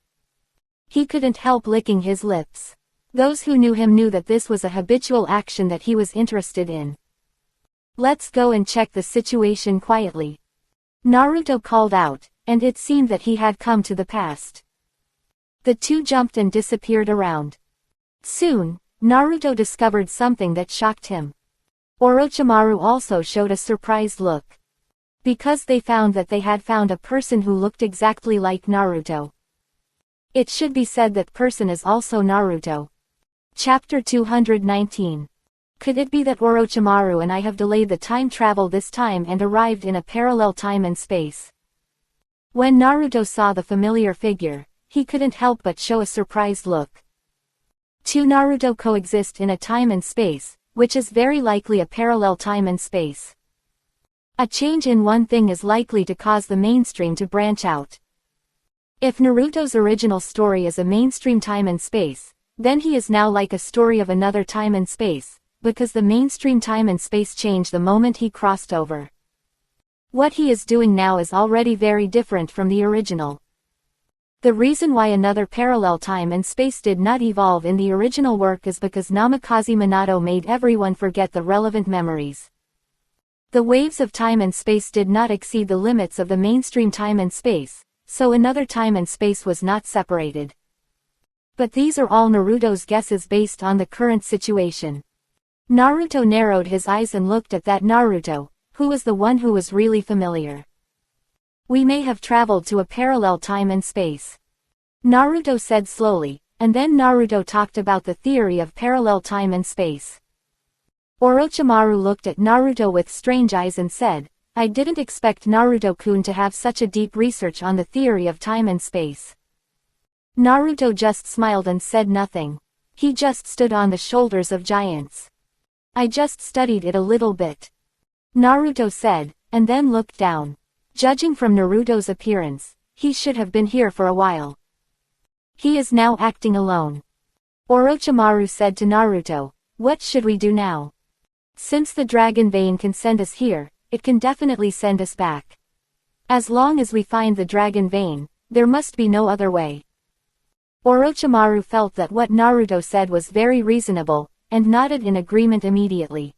He couldn't help licking his lips. Those who knew him knew that this was a habitual action that he was interested in. "Let's go and check the situation quietly," Naruto called out, and it seemed that he had come to the past. The two jumped and disappeared around. Soon, Naruto discovered something that shocked him. Orochimaru also showed a surprised look. Because they found that they had found a person who looked exactly like Naruto. It should be said that person is also Naruto. Chapter 219. Could it be that Orochimaru and I have delayed the time travel this time and arrived in a parallel time and space? When Naruto saw the familiar figure, he couldn't help but show a surprised look. Two Naruto coexist in a time and space, which is very likely a parallel time and space. A change in one thing is likely to cause the mainstream to branch out. If Naruto's original story is a mainstream time and space, then he is now like a story of another time and space, because the mainstream time and space changed the moment he crossed over. What he is doing now is already very different from the original. The reason why another parallel time and space did not evolve in the original work is because Namikaze Minato made everyone forget the relevant memories. The waves of time and space did not exceed the limits of the mainstream time and space, so another time and space was not separated. But these are all Naruto's guesses based on the current situation. Naruto narrowed his eyes and looked at that Naruto, who was the one who was really familiar. We may have traveled to a parallel time and space, Naruto said slowly, and then Naruto talked about the theory of parallel time and space. Orochimaru looked at Naruto with strange eyes and said, I didn't expect Naruto-kun to have such a deep research on the theory of time and space. Naruto just smiled and said nothing. He just stood on the shoulders of giants. I just studied it a little bit, Naruto said, and then looked down. Judging from Naruto's appearance, he should have been here for a while. He is now acting alone. Orochimaru said to Naruto, what should we do now? Since the dragon vein can send us here, it can definitely send us back. As long as we find the dragon vein, there must be no other way. Orochimaru felt that what Naruto said was very reasonable, and nodded in agreement immediately.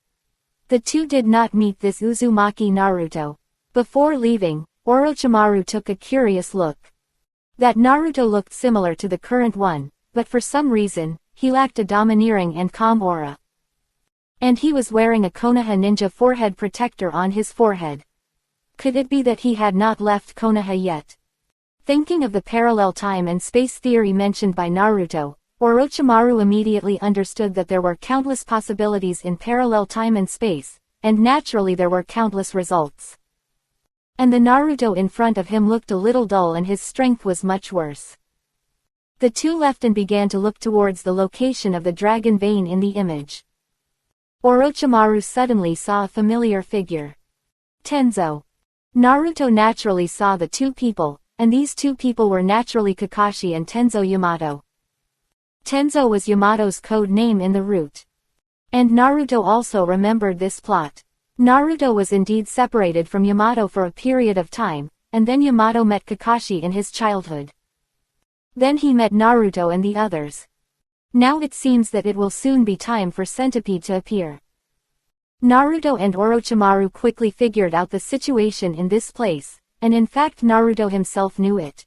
The two did not meet this Uzumaki Naruto. Before leaving, Orochimaru took a curious look. That Naruto looked similar to the current one, but for some reason, he lacked a domineering and calm aura. And he was wearing a Konoha ninja forehead protector on his forehead. Could it be that he had not left Konoha yet? Thinking of the parallel time and space theory mentioned by Naruto, Orochimaru immediately understood that there were countless possibilities in parallel time and space, and naturally there were countless results. And the Naruto in front of him looked a little dull and his strength was much worse. The two left and began to look towards the location of the dragon vein in the image. Orochimaru suddenly saw a familiar figure. Tenzo. Naruto naturally saw the two people, and these two people were naturally Kakashi and Tenzo Yamato. Tenzo was Yamato's code name in the route. And Naruto also remembered this plot. Naruto was indeed separated from Yamato for a period of time, and then Yamato met Kakashi in his childhood. Then he met Naruto and the others. Now it seems that it will soon be time for Centipede to appear. Naruto and Orochimaru quickly figured out the situation in this place, and in fact Naruto himself knew it.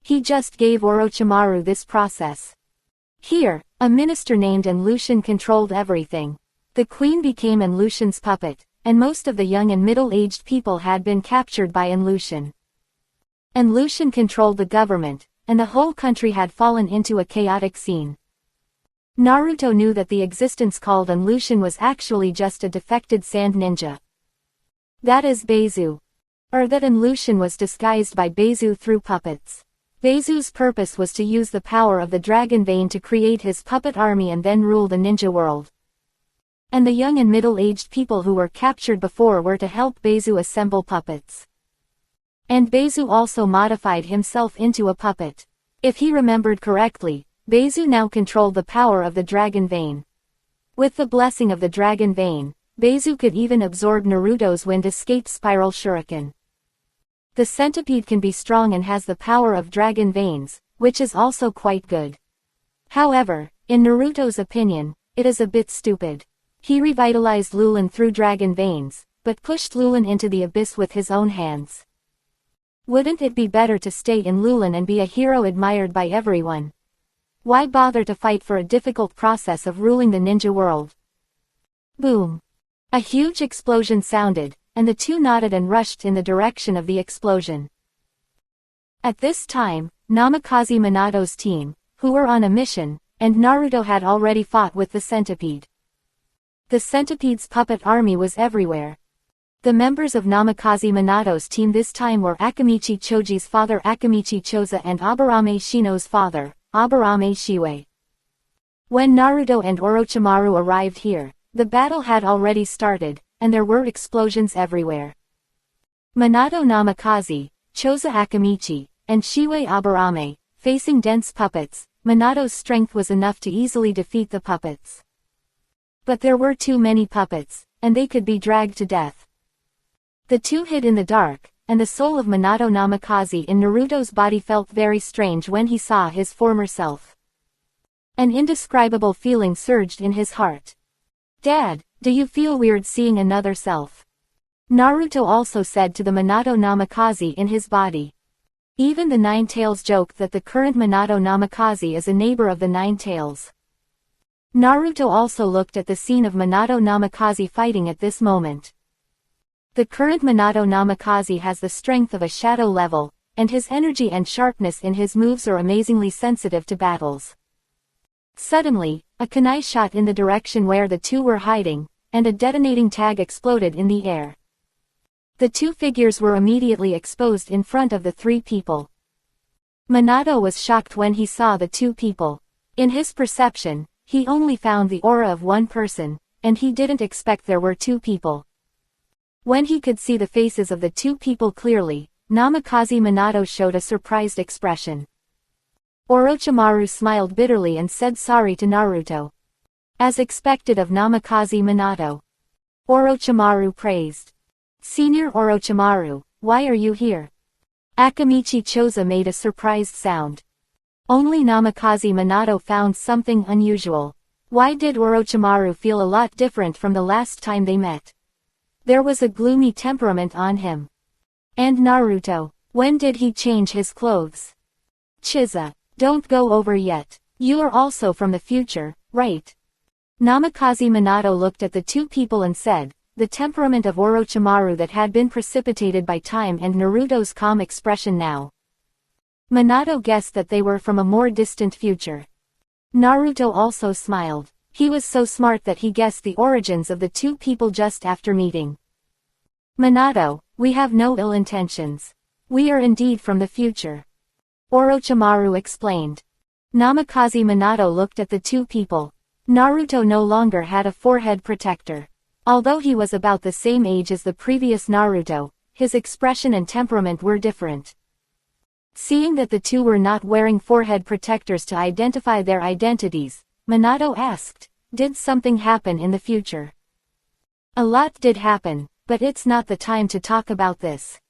He just gave Orochimaru this process. Here, a minister named Enlushin controlled everything. The queen became Enlushin's puppet, and most of the young and middle-aged people had been captured by Enlushin. Enlushin controlled the government, and the whole country had fallen into a chaotic scene. Naruto knew that the existence called Enlushin was actually just a defected sand ninja. That is Beizu. Or that Enlushin was disguised by Beizu through puppets. Beizu's purpose was to use the power of the dragon vein to create his puppet army and then rule the ninja world. And the young and middle-aged people who were captured before were to help Beizu assemble puppets. And Beizu also modified himself into a puppet. If he remembered correctly, Beizu now controlled the power of the dragon vein. With the blessing of the dragon vein, Beizu could even absorb Naruto's wind escape spiral shuriken. The centipede can be strong and has the power of dragon veins, which is also quite good. However, in Naruto's opinion, it is a bit stupid. He revitalized Lulin through dragon veins, but pushed Lulin into the abyss with his own hands. Wouldn't it be better to stay in Lulin and be a hero admired by everyone? Why bother to fight for a difficult process of ruling the ninja world? Boom! A huge explosion sounded, and the two nodded and rushed in the direction of the explosion. At this time, Namikaze Minato's team, who were on a mission, and Naruto had already fought with the centipede. The centipede's puppet army was everywhere. The members of Namikaze Minato's team this time were Akamichi Choji's father Akamichi Choza and Aburame Shino's father, Aburame Shiwei. When Naruto and Orochimaru arrived here, the battle had already started, and there were explosions everywhere. Minato Namikaze, Choza Akamichi, and Shiwei Aburame, facing dense puppets, Minato's strength was enough to easily defeat the puppets. But there were too many puppets, and they could be dragged to death. The two hid in the dark, and the soul of Minato Namikaze in Naruto's body felt very strange when he saw his former self. An indescribable feeling surged in his heart. "Dad, do you feel weird seeing another self?" Naruto also said to the Minato Namikaze in his body. Even the Nine Tails joked that the current Minato Namikaze is a neighbor of the Nine Tails. Naruto also looked at the scene of Minato Namikaze fighting at this moment. The current Minato Namikaze has the strength of a shadow level, and his energy and sharpness in his moves are amazingly sensitive to battles. Suddenly, a kunai shot in the direction where the two were hiding, and a detonating tag exploded in the air. The two figures were immediately exposed in front of the three people. Minato was shocked when he saw the two people. In his perception, he only found the aura of one person, and he didn't expect there were two people. When he could see the faces of the two people clearly, Namikaze Minato showed a surprised expression. Orochimaru smiled bitterly and said sorry to Naruto. As expected of Namikaze Minato. Orochimaru praised. "Senior Orochimaru, why are you here?" Akamichi Choza made a surprised sound. Only Namikaze Minato found something unusual. Why did Orochimaru feel a lot different from the last time they met? There was a gloomy temperament on him. And Naruto, when did he change his clothes? "Chiza, don't go over yet. You are also from the future, right?" Namikaze Minato looked at the two people and said, the temperament of Orochimaru that had been precipitated by time and Naruto's calm expression now. Minato guessed that they were from a more distant future. Naruto also smiled. He was so smart that he guessed the origins of the two people just after meeting. "Minato, we have no ill intentions. We are indeed from the future," Orochimaru explained. Namikaze Minato looked at the two people. Naruto no longer had a forehead protector. Although he was about the same age as the previous Naruto, his expression and temperament were different. Seeing that the two were not wearing forehead protectors to identify their identities, Minato asked, "Did something happen in the future?" "A lot did happen, but it's not the time to talk about this.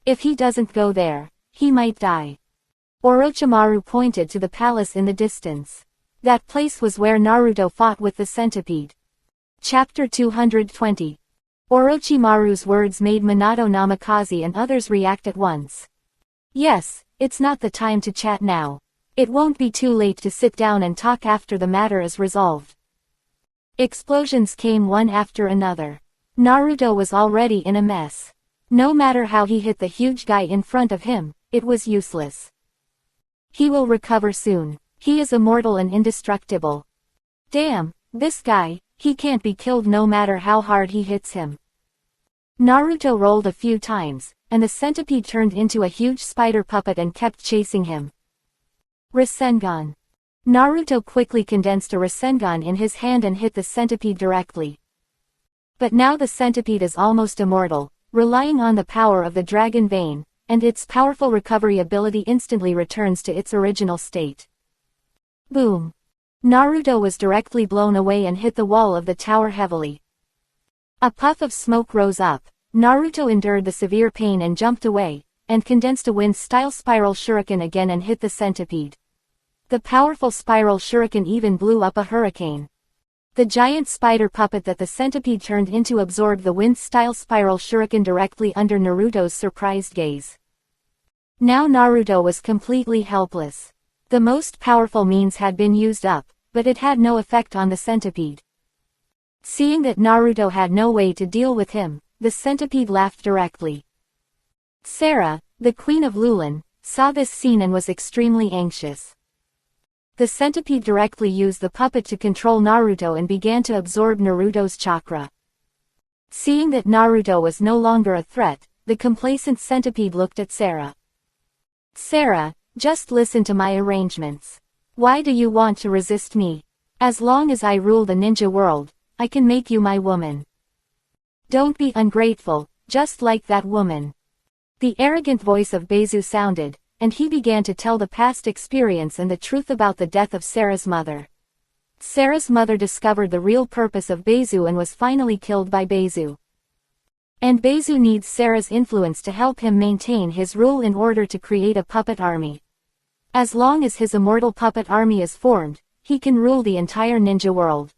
If he doesn't go there, he might die." Orochimaru pointed to the palace in the distance. That place was where Naruto fought with the centipede. Chapter 220. Orochimaru's words made Minato Namikaze and others react at once. "Yes, it's not the time to chat now. It won't be too late to sit down and talk after the matter is resolved." Explosions came one after another. Naruto was already in a mess. No matter how he hit the huge guy in front of him, it was useless. He will recover soon. He is immortal and indestructible. Damn, this guy, he can't be killed no matter how hard he hits him. Naruto rolled a few times, and the centipede turned into a huge spider puppet and kept chasing him. Rasengan. Naruto quickly condensed a Rasengan in his hand and hit the centipede directly. But now the centipede is almost immortal, relying on the power of the dragon vein, and its powerful recovery ability instantly returns to its original state. Boom. Naruto was directly blown away and hit the wall of the tower heavily. A puff of smoke rose up. Naruto endured the severe pain and jumped away, and condensed a wind-style spiral shuriken again and hit the centipede. The powerful spiral shuriken even blew up a hurricane. The giant spider puppet that the centipede turned into absorbed the wind-style spiral shuriken directly under Naruto's surprised gaze. Now Naruto was completely helpless. The most powerful means had been used up, but it had no effect on the centipede. Seeing that Naruto had no way to deal with him, the centipede laughed directly. Sarah, the queen of Lulin, saw this scene and was extremely anxious. The centipede directly used the puppet to control Naruto and began to absorb Naruto's chakra. Seeing that Naruto was no longer a threat, the complacent centipede looked at Sarah. "Sarah, just listen to my arrangements. Why do you want to resist me? As long as I rule the ninja world, I can make you my woman. Don't be ungrateful, just like that woman." The arrogant voice of Beizu sounded, and he began to tell the past experience and the truth about the death of Sarah's mother. Sarah's mother discovered the real purpose of Beizu and was finally killed by Beizu. And Beizu needs Sarah's influence to help him maintain his rule in order to create a puppet army. As long as his immortal puppet army is formed, he can rule the entire ninja world.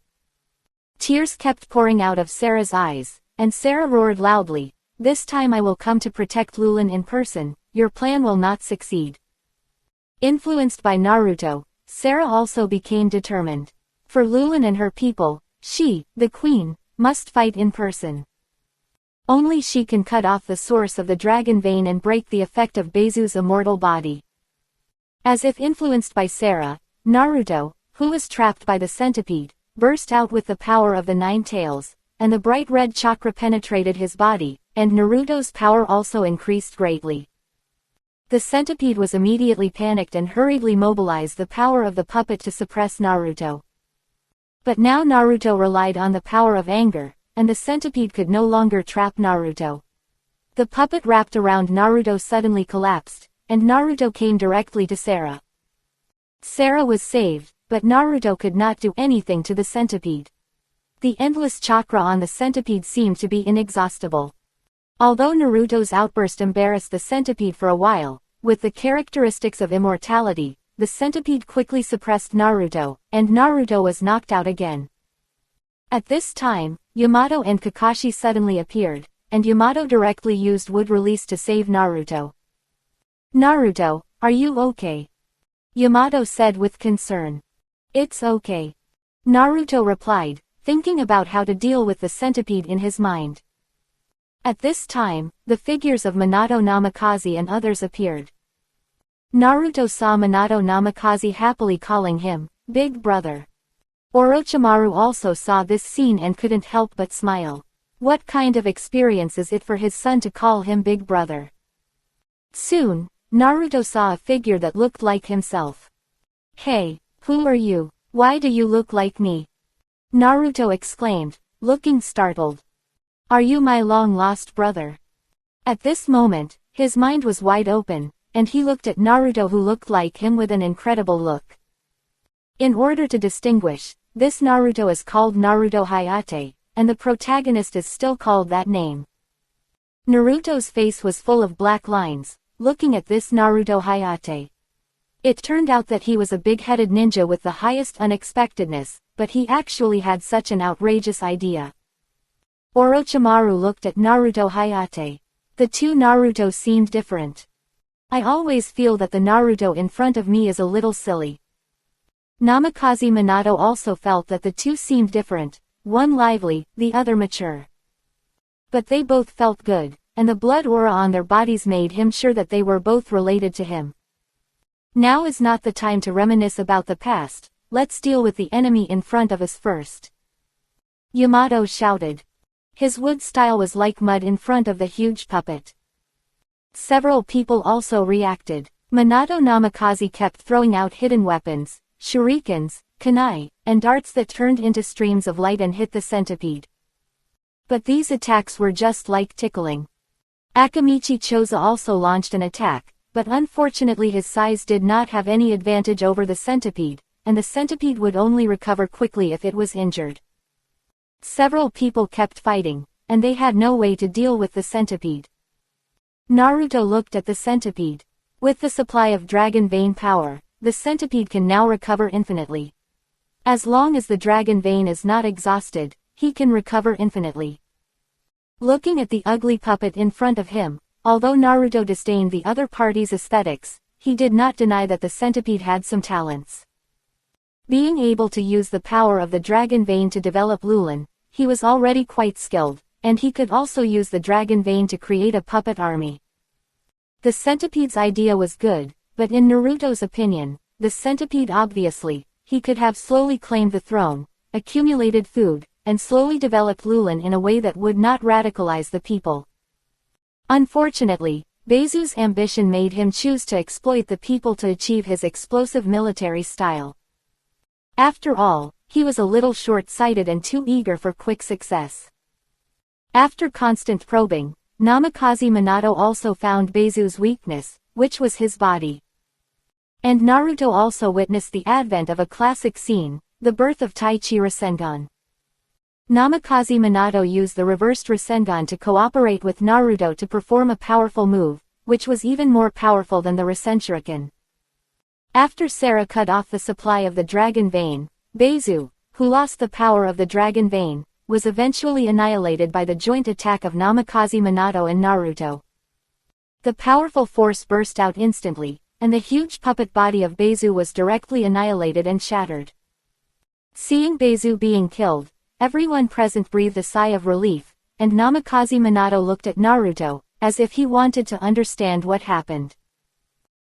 Tears kept pouring out of Sarah's eyes, and Sarah roared loudly, "This time I will come to protect Lulin in person, your plan will not succeed." Influenced by Naruto, Sarah also became determined. For Lulin and her people, she, the queen, must fight in person. Only she can cut off the source of the dragon vein and break the effect of Beizu's immortal body. As if influenced by Sarah, Naruto, who was trapped by the centipede, burst out with the power of the 9 tails, and the bright red chakra penetrated his body, and Naruto's power also increased greatly. The centipede was immediately panicked and hurriedly mobilized the power of the puppet to suppress Naruto. But now Naruto relied on the power of anger, and the centipede could no longer trap Naruto. The puppet wrapped around Naruto suddenly collapsed, and Naruto came directly to Sarah. Sarah was saved, but Naruto could not do anything to the centipede. The endless chakra on the centipede seemed to be inexhaustible. Although Naruto's outburst embarrassed the centipede for a while, with the characteristics of immortality, the centipede quickly suppressed Naruto, and Naruto was knocked out again. At this time, Yamato and Kakashi suddenly appeared, and Yamato directly used wood release to save Naruto. "Naruto, are you okay?" Yamato said with concern. "It's okay." Naruto replied, thinking about how to deal with the centipede in his mind. At this time, the figures of Minato Namikaze and others appeared. Naruto saw Minato Namikaze happily calling him, "Big Brother." Orochimaru also saw this scene and couldn't help but smile. What kind of experience is it for his son to call him Big Brother? Soon, Naruto saw a figure that looked like himself. "Hey, who are you? Why do you look like me?" Naruto exclaimed, looking startled. "Are you my long-lost brother?" At this moment, his mind was wide open, and he looked at Naruto who looked like him with an incredible look. In order to distinguish, this Naruto is called Naruto Hayate, and the protagonist is still called that name. Naruto's face was full of black lines, looking at this Naruto Hayate. It turned out that he was a big-headed ninja with the highest unexpectedness, but he actually had such an outrageous idea. Orochimaru looked at Naruto Hayate. The two Naruto seemed different. "I always feel that the Naruto in front of me is a little silly." Namikaze Minato also felt that the two seemed different, one lively, the other mature. But they both felt good, and the blood aura on their bodies made him sure that they were both related to him. Now is not the time to reminisce about the past, let's deal with the enemy in front of us first. Yamato shouted. His wood style was like mud in front of the huge puppet. Several people also reacted. Minato Namikaze kept throwing out hidden weapons, shurikens, kunai, and darts that turned into streams of light and hit the centipede. But these attacks were just like tickling. Akamichi Choza also launched an attack, but unfortunately his size did not have any advantage over the centipede, and the centipede would only recover quickly if it was injured. Several people kept fighting, and they had no way to deal with the centipede. Naruto looked at the centipede. With the supply of dragon vein power, the centipede can now recover infinitely. As long as the dragon vein is not exhausted, he can recover infinitely. Looking at the ugly puppet in front of him, although Naruto disdained the other party's aesthetics, he did not deny that the centipede had some talents. Being able to use the power of the dragon vein to develop Lulin, he was already quite skilled, and he could also use the dragon vein to create a puppet army. The centipede's idea was good, but in Naruto's opinion, the centipede obviously, he could have slowly claimed the throne, accumulated food, and slowly developed Lulin in a way that would not radicalize the people. Unfortunately, Beizu's ambition made him choose to exploit the people to achieve his explosive military style. After all, he was a little short-sighted and too eager for quick success. After constant probing, Namikaze Minato also found Beizu's weakness, which was his body. And Naruto also witnessed the advent of a classic scene, The birth of Tai-Chi Rasengan. Namikaze Minato used the reversed Rasengan to cooperate with Naruto to perform a powerful move, which was even more powerful than the Rasenshuriken. After Sarah cut off the supply of the Dragon Vein, Beizu, who lost the power of the Dragon Vein, was eventually annihilated by the joint attack of Namikaze Minato and Naruto. The powerful force burst out instantly, and the huge puppet body of Beizu was directly annihilated and shattered. Seeing Beizu being killed, everyone present breathed a sigh of relief, and Namikaze Minato looked at Naruto, as if he wanted to understand what happened.